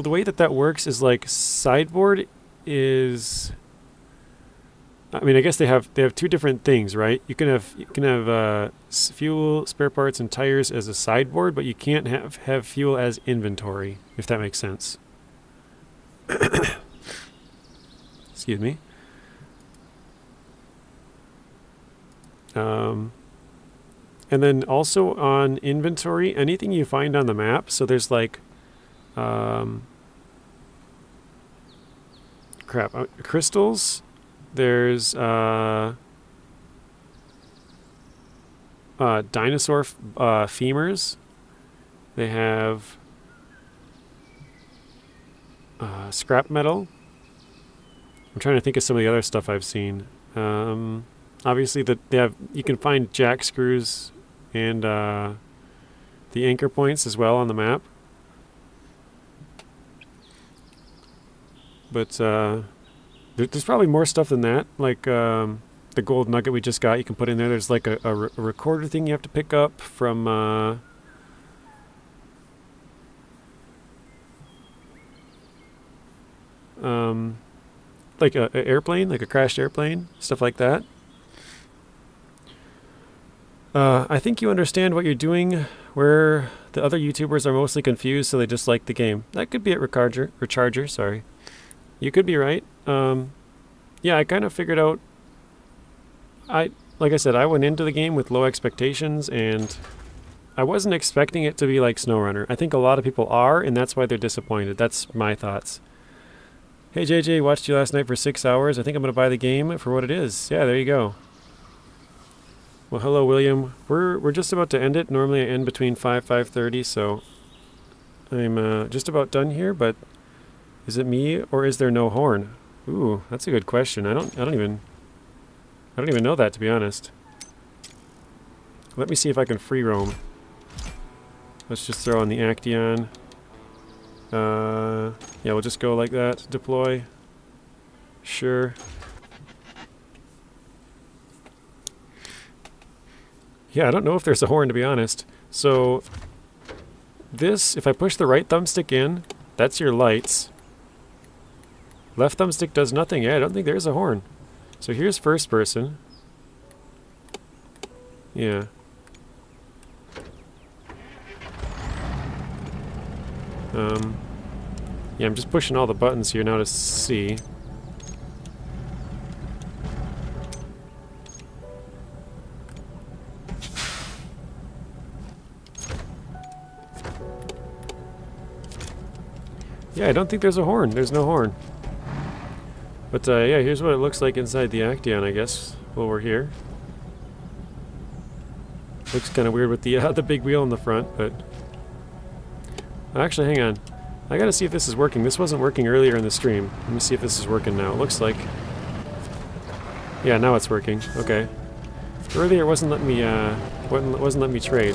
the way that works is like sideboard is, I mean, I guess they have 2 different things, right? You can have fuel, spare parts, and tires as a sideboard, but you can't have fuel as inventory, if that makes sense. Excuse me. And then also on inventory, anything you find on the map. So there's like, crystals. There's dinosaur femurs. They have scrap metal. I'm trying to think of some of the other stuff I've seen. Obviously, you can find jack screws and the anchor points as well on the map. But there's probably more stuff than that, like the gold nugget we just got. You can put in there. There's like a recorder thing you have to pick up from like a airplane, like a crashed airplane, stuff like that. I think you understand what you're doing, where the other YouTubers are mostly confused, so they just like the game. That could be at Recharger, sorry. You could be right. Yeah, I kind of figured out, like I said, I went into the game with low expectations, and I wasn't expecting it to be like SnowRunner. I think a lot of people are, and that's why they're disappointed. That's my thoughts. Hey JJ, watched you last night for 6 hours. I think I'm going to buy the game for what it is. Yeah, there you go. Well, hello, William. We're just about to end it. Normally I end between 5:30, so I'm just about done here, but is it me or is there no horn? Ooh, that's a good question. I don't even know that, to be honest. Let me see if I can free roam. Let's just throw on the Action. Yeah, we'll just go like that. Deploy. Sure. Yeah, I don't know if there's a horn, to be honest. So this, if I push the right thumbstick in, that's your lights. Left thumbstick does nothing. Yeah, I don't think there's a horn. So here's first person. Yeah. Yeah, I'm just pushing all the buttons here now to see. Yeah, I don't think there's a horn. There's no horn. But yeah, here's what it looks like inside the Action, I guess, while we're here. Looks kind of weird with the big wheel in the front, but... Actually, hang on. I gotta see if this is working. This wasn't working earlier in the stream. Let me see if this is working now. It looks like... Yeah, now it's working. Okay. Earlier it wasn't letting me trade.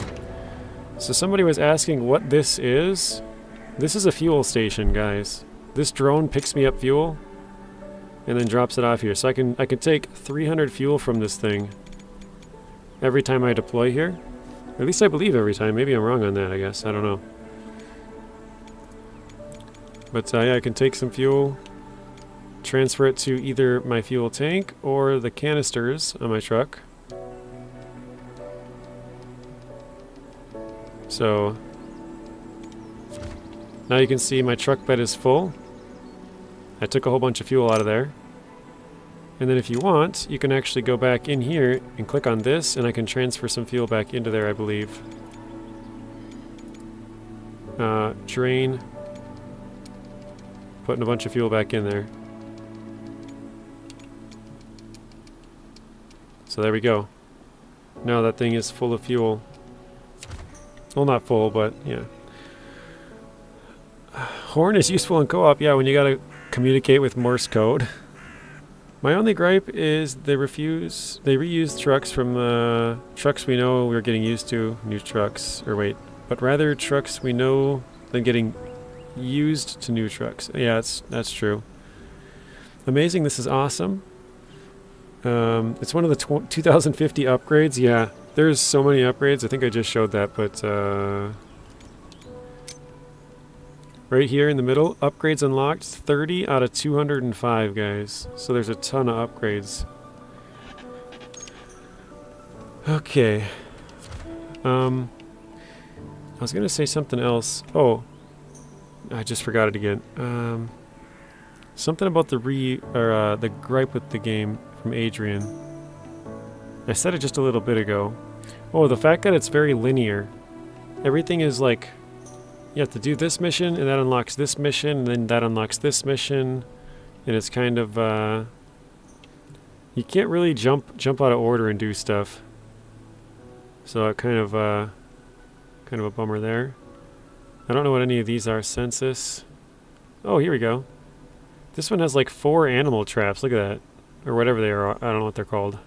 So somebody was asking what this is. This is a fuel station, guys. This drone picks me up fuel and then drops it off here. So I can take 300 fuel from this thing every time I deploy here. Or at least I believe every time. Maybe I'm wrong on that, I guess. I don't know. But yeah, I can take some fuel, transfer it to either my fuel tank or the canisters on my truck. So now you can see my truck bed is full. I took a whole bunch of fuel out of there. And then if you want, you can actually go back in here and click on this, and I can transfer some fuel back into there, I believe. Drain. Putting a bunch of fuel back in there. So there we go. Now that thing is full of fuel. Well, not full, but yeah. Horn is useful in co-op, yeah, when you gotta communicate with Morse code. My only gripe is they reuse trucks from trucks we know we're getting used to, new trucks, or wait, but rather trucks we know than getting used to new trucks. Yeah, that's true. Amazing, this is awesome. It's one of the 2050 upgrades. Yeah, there's so many upgrades. I think I just showed that, but right here in the middle, upgrades unlocked, 30 out of 205, guys. So there's a ton of upgrades. Okay. I was gonna say something else. Oh, I just forgot it again. Something about the gripe with the game from Adrian. I said it just a little bit ago. Oh, the fact that it's very linear. Everything is like, you have to do this mission, and that unlocks this mission, and then that unlocks this mission, and it's kind of, you can't really jump out of order and do stuff. So it kind of a bummer there. I don't know what any of these are. Census. Oh, here we go. This one has like 4 animal traps. Look at that. Or whatever they are. I don't know what they're called.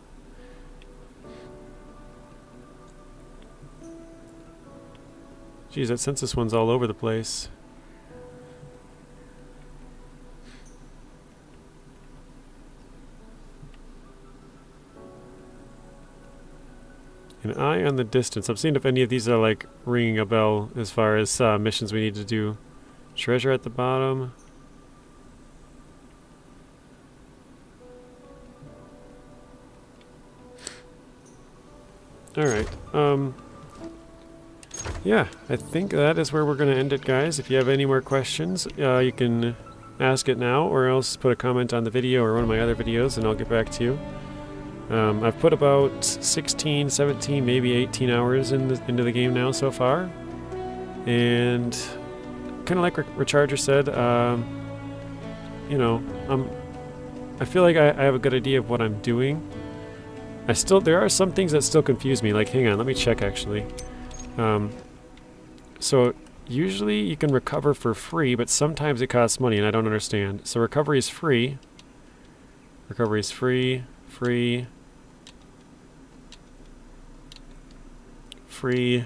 Geez, that census one's all over the place. An eye on the distance. I'm seeing if any of these are like ringing a bell as far as missions we need to do. Treasure at the bottom. Alright, yeah, I think that is where we're going to end it, guys. If you have any more questions, you can ask it now, or else put a comment on the video or one of my other videos, and I'll get back to you. I've put about 16, 17, maybe 18 hours into the game now so far. And kind of like Recharger said, you know, I feel like I have a good idea of what I'm doing. There are some things that still confuse me, like, hang on, let me check actually. So usually you can recover for free, but sometimes it costs money and I don't understand. So recovery is free. Recovery is free, free, free,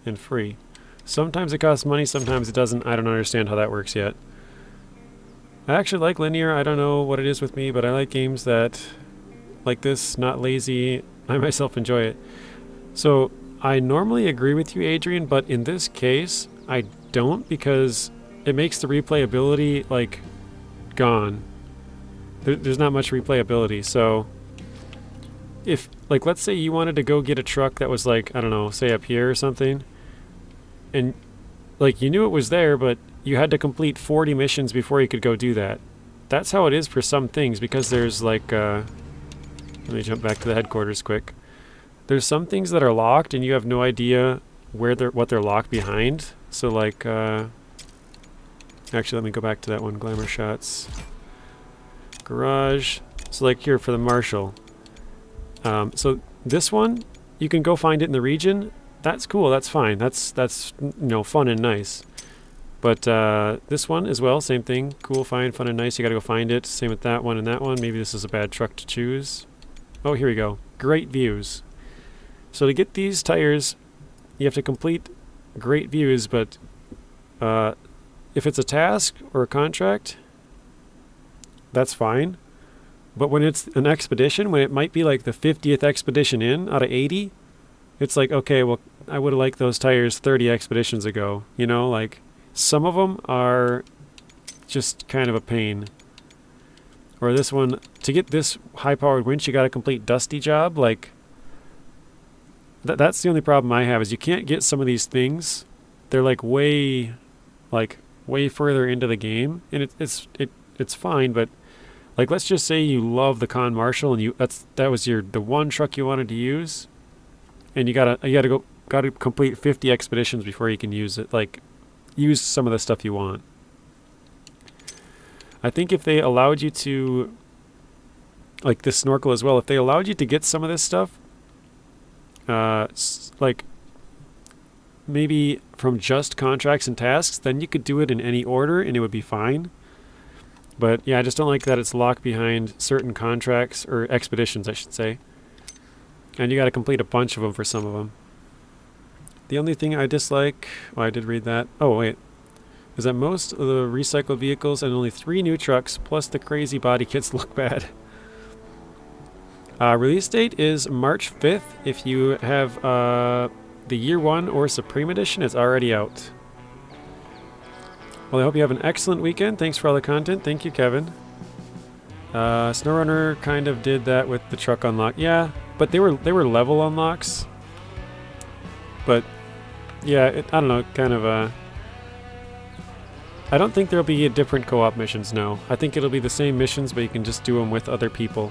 and free. Sometimes it costs money, sometimes it doesn't. I don't understand how that works yet. I actually like linear. I don't know what it is with me, but I like games that like this, not lazy. I myself enjoy it. So I normally agree with you, Adrian, but in this case, I don't, because it makes the replayability, like, gone. There's not much replayability, so if, like, let's say you wanted to go get a truck that was, like, I don't know, say up here or something, and, like, you knew it was there, but you had to complete 40 missions before you could go do that. That's how it is for some things, because there's, like, let me jump back to the headquarters quick. There's some things that are locked and you have no idea what they're locked behind. So like, actually let me go back to that one, glamour shots. Garage. So like here for the Marshall. So this one, you can go find it in the region. That's cool, that's fine. That's you know, fun and nice. But this one as well, same thing. Cool, fine, fun and nice. You gotta go find it. Same with that one and that one. Maybe this is a bad truck to choose. Oh, here we go. Great views. So to get these tires, you have to complete great views, but if it's a task or a contract, that's fine. But when it's an expedition, when it might be like the 50th expedition in out of 80, it's like, okay, well, I would have liked those tires 30 expeditions ago. You know, like, some of them are just kind of a pain. Or this one, to get this high-powered winch, you got to complete Dusty Job, like, that's the only problem I have, is you can't get some of these things. They're like way further into the game, and it's fine, but Like, let's just say you love the Con Marshal and that was the one truck you wanted to use, and you gotta complete 50 expeditions before you can use it. Like, use some of the stuff you want. I think if they allowed you to, like the snorkel as well, if they allowed you to get some of this stuff, like maybe from just contracts and tasks, then you could do it in any order and it would be fine. But yeah, I just don't like that it's locked behind certain contracts, or expeditions, I should say. And you got to complete a bunch of them for some of them. The only thing I dislike, well, I did read that. Oh, wait. Is that most of the recycled vehicles and only 3 new trucks plus the crazy body kits look bad. Release date is March 5th. If you have the Year 1 or Supreme Edition, it's already out. Well, I hope you have an excellent weekend. Thanks for all the content. Thank you, Kevin. SnowRunner kind of did that with the truck unlock. Yeah, but they were level unlocks. But yeah, I don't know, kind of I don't think there'll be different co-op missions, no. I think it'll be the same missions, but you can just do them with other people.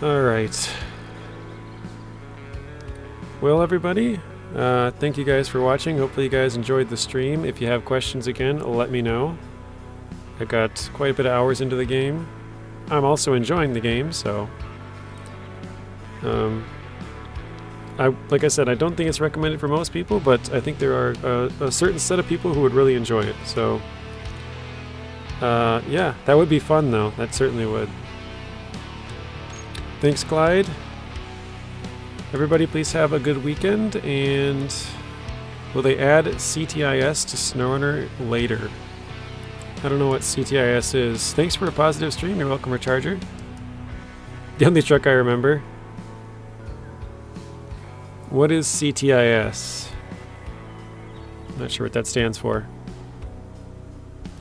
Alright. Well, everybody, thank you guys for watching. Hopefully you guys enjoyed the stream. If you have questions again, let me know. I got quite a bit of hours into the game. I'm also enjoying the game, so... like I said, I don't think it's recommended for most people, but I think there are a certain set of people who would really enjoy it. So, yeah, that would be fun, though. That certainly would. Thanks, Clyde. Everybody, please have a good weekend, and will they add CTIS to SnowRunner later? I don't know what CTIS is. Thanks for a positive stream. You're welcome, Recharger. The only truck I remember. What is CTIS? Not sure what that stands for.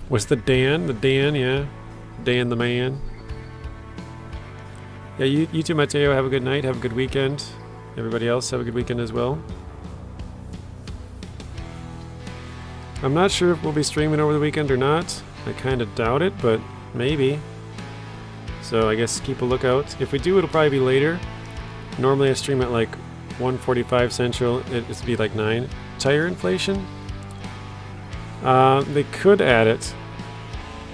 Was the Dan? The Dan, yeah. Dan the man. Yeah, you too, Mateo. Have a good night. Have a good weekend. Everybody else, have a good weekend as well. I'm not sure if we'll be streaming over the weekend or not. I kind of doubt it, but maybe. So I guess keep a lookout. If we do, it'll probably be later. Normally I stream at like 1:45 Central. It'd be like 9. Tire inflation? They could add it.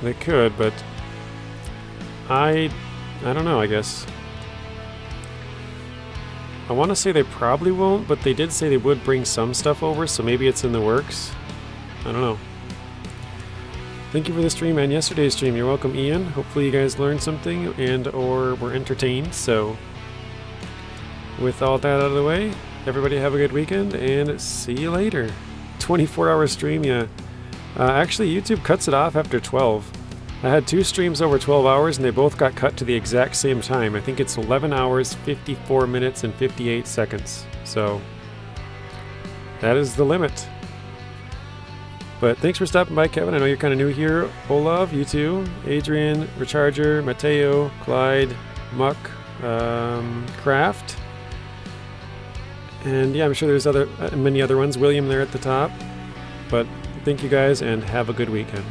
They could, but I don't know, I guess. I want to say they probably won't, but they did say they would bring some stuff over, so maybe it's in the works. I don't know. Thank you for the stream and yesterday's stream. You're welcome, Ian. Hopefully you guys learned something and or were entertained. So with all that out of the way, everybody have a good weekend and see you later. 24-hour stream, yeah. Actually, YouTube cuts it off after 12. I had 2 streams over 12 hours and they both got cut to the exact same time. I think it's 11 hours, 54 minutes, and 58 seconds. So that is the limit. But thanks for stopping by, Kevin. I know you're kind of new here. Olav, you too. Adrian, Recharger, Mateo, Clyde, Muck, Kraft. And yeah, I'm sure there's many other ones. William there at the top. But thank you guys and have a good weekend.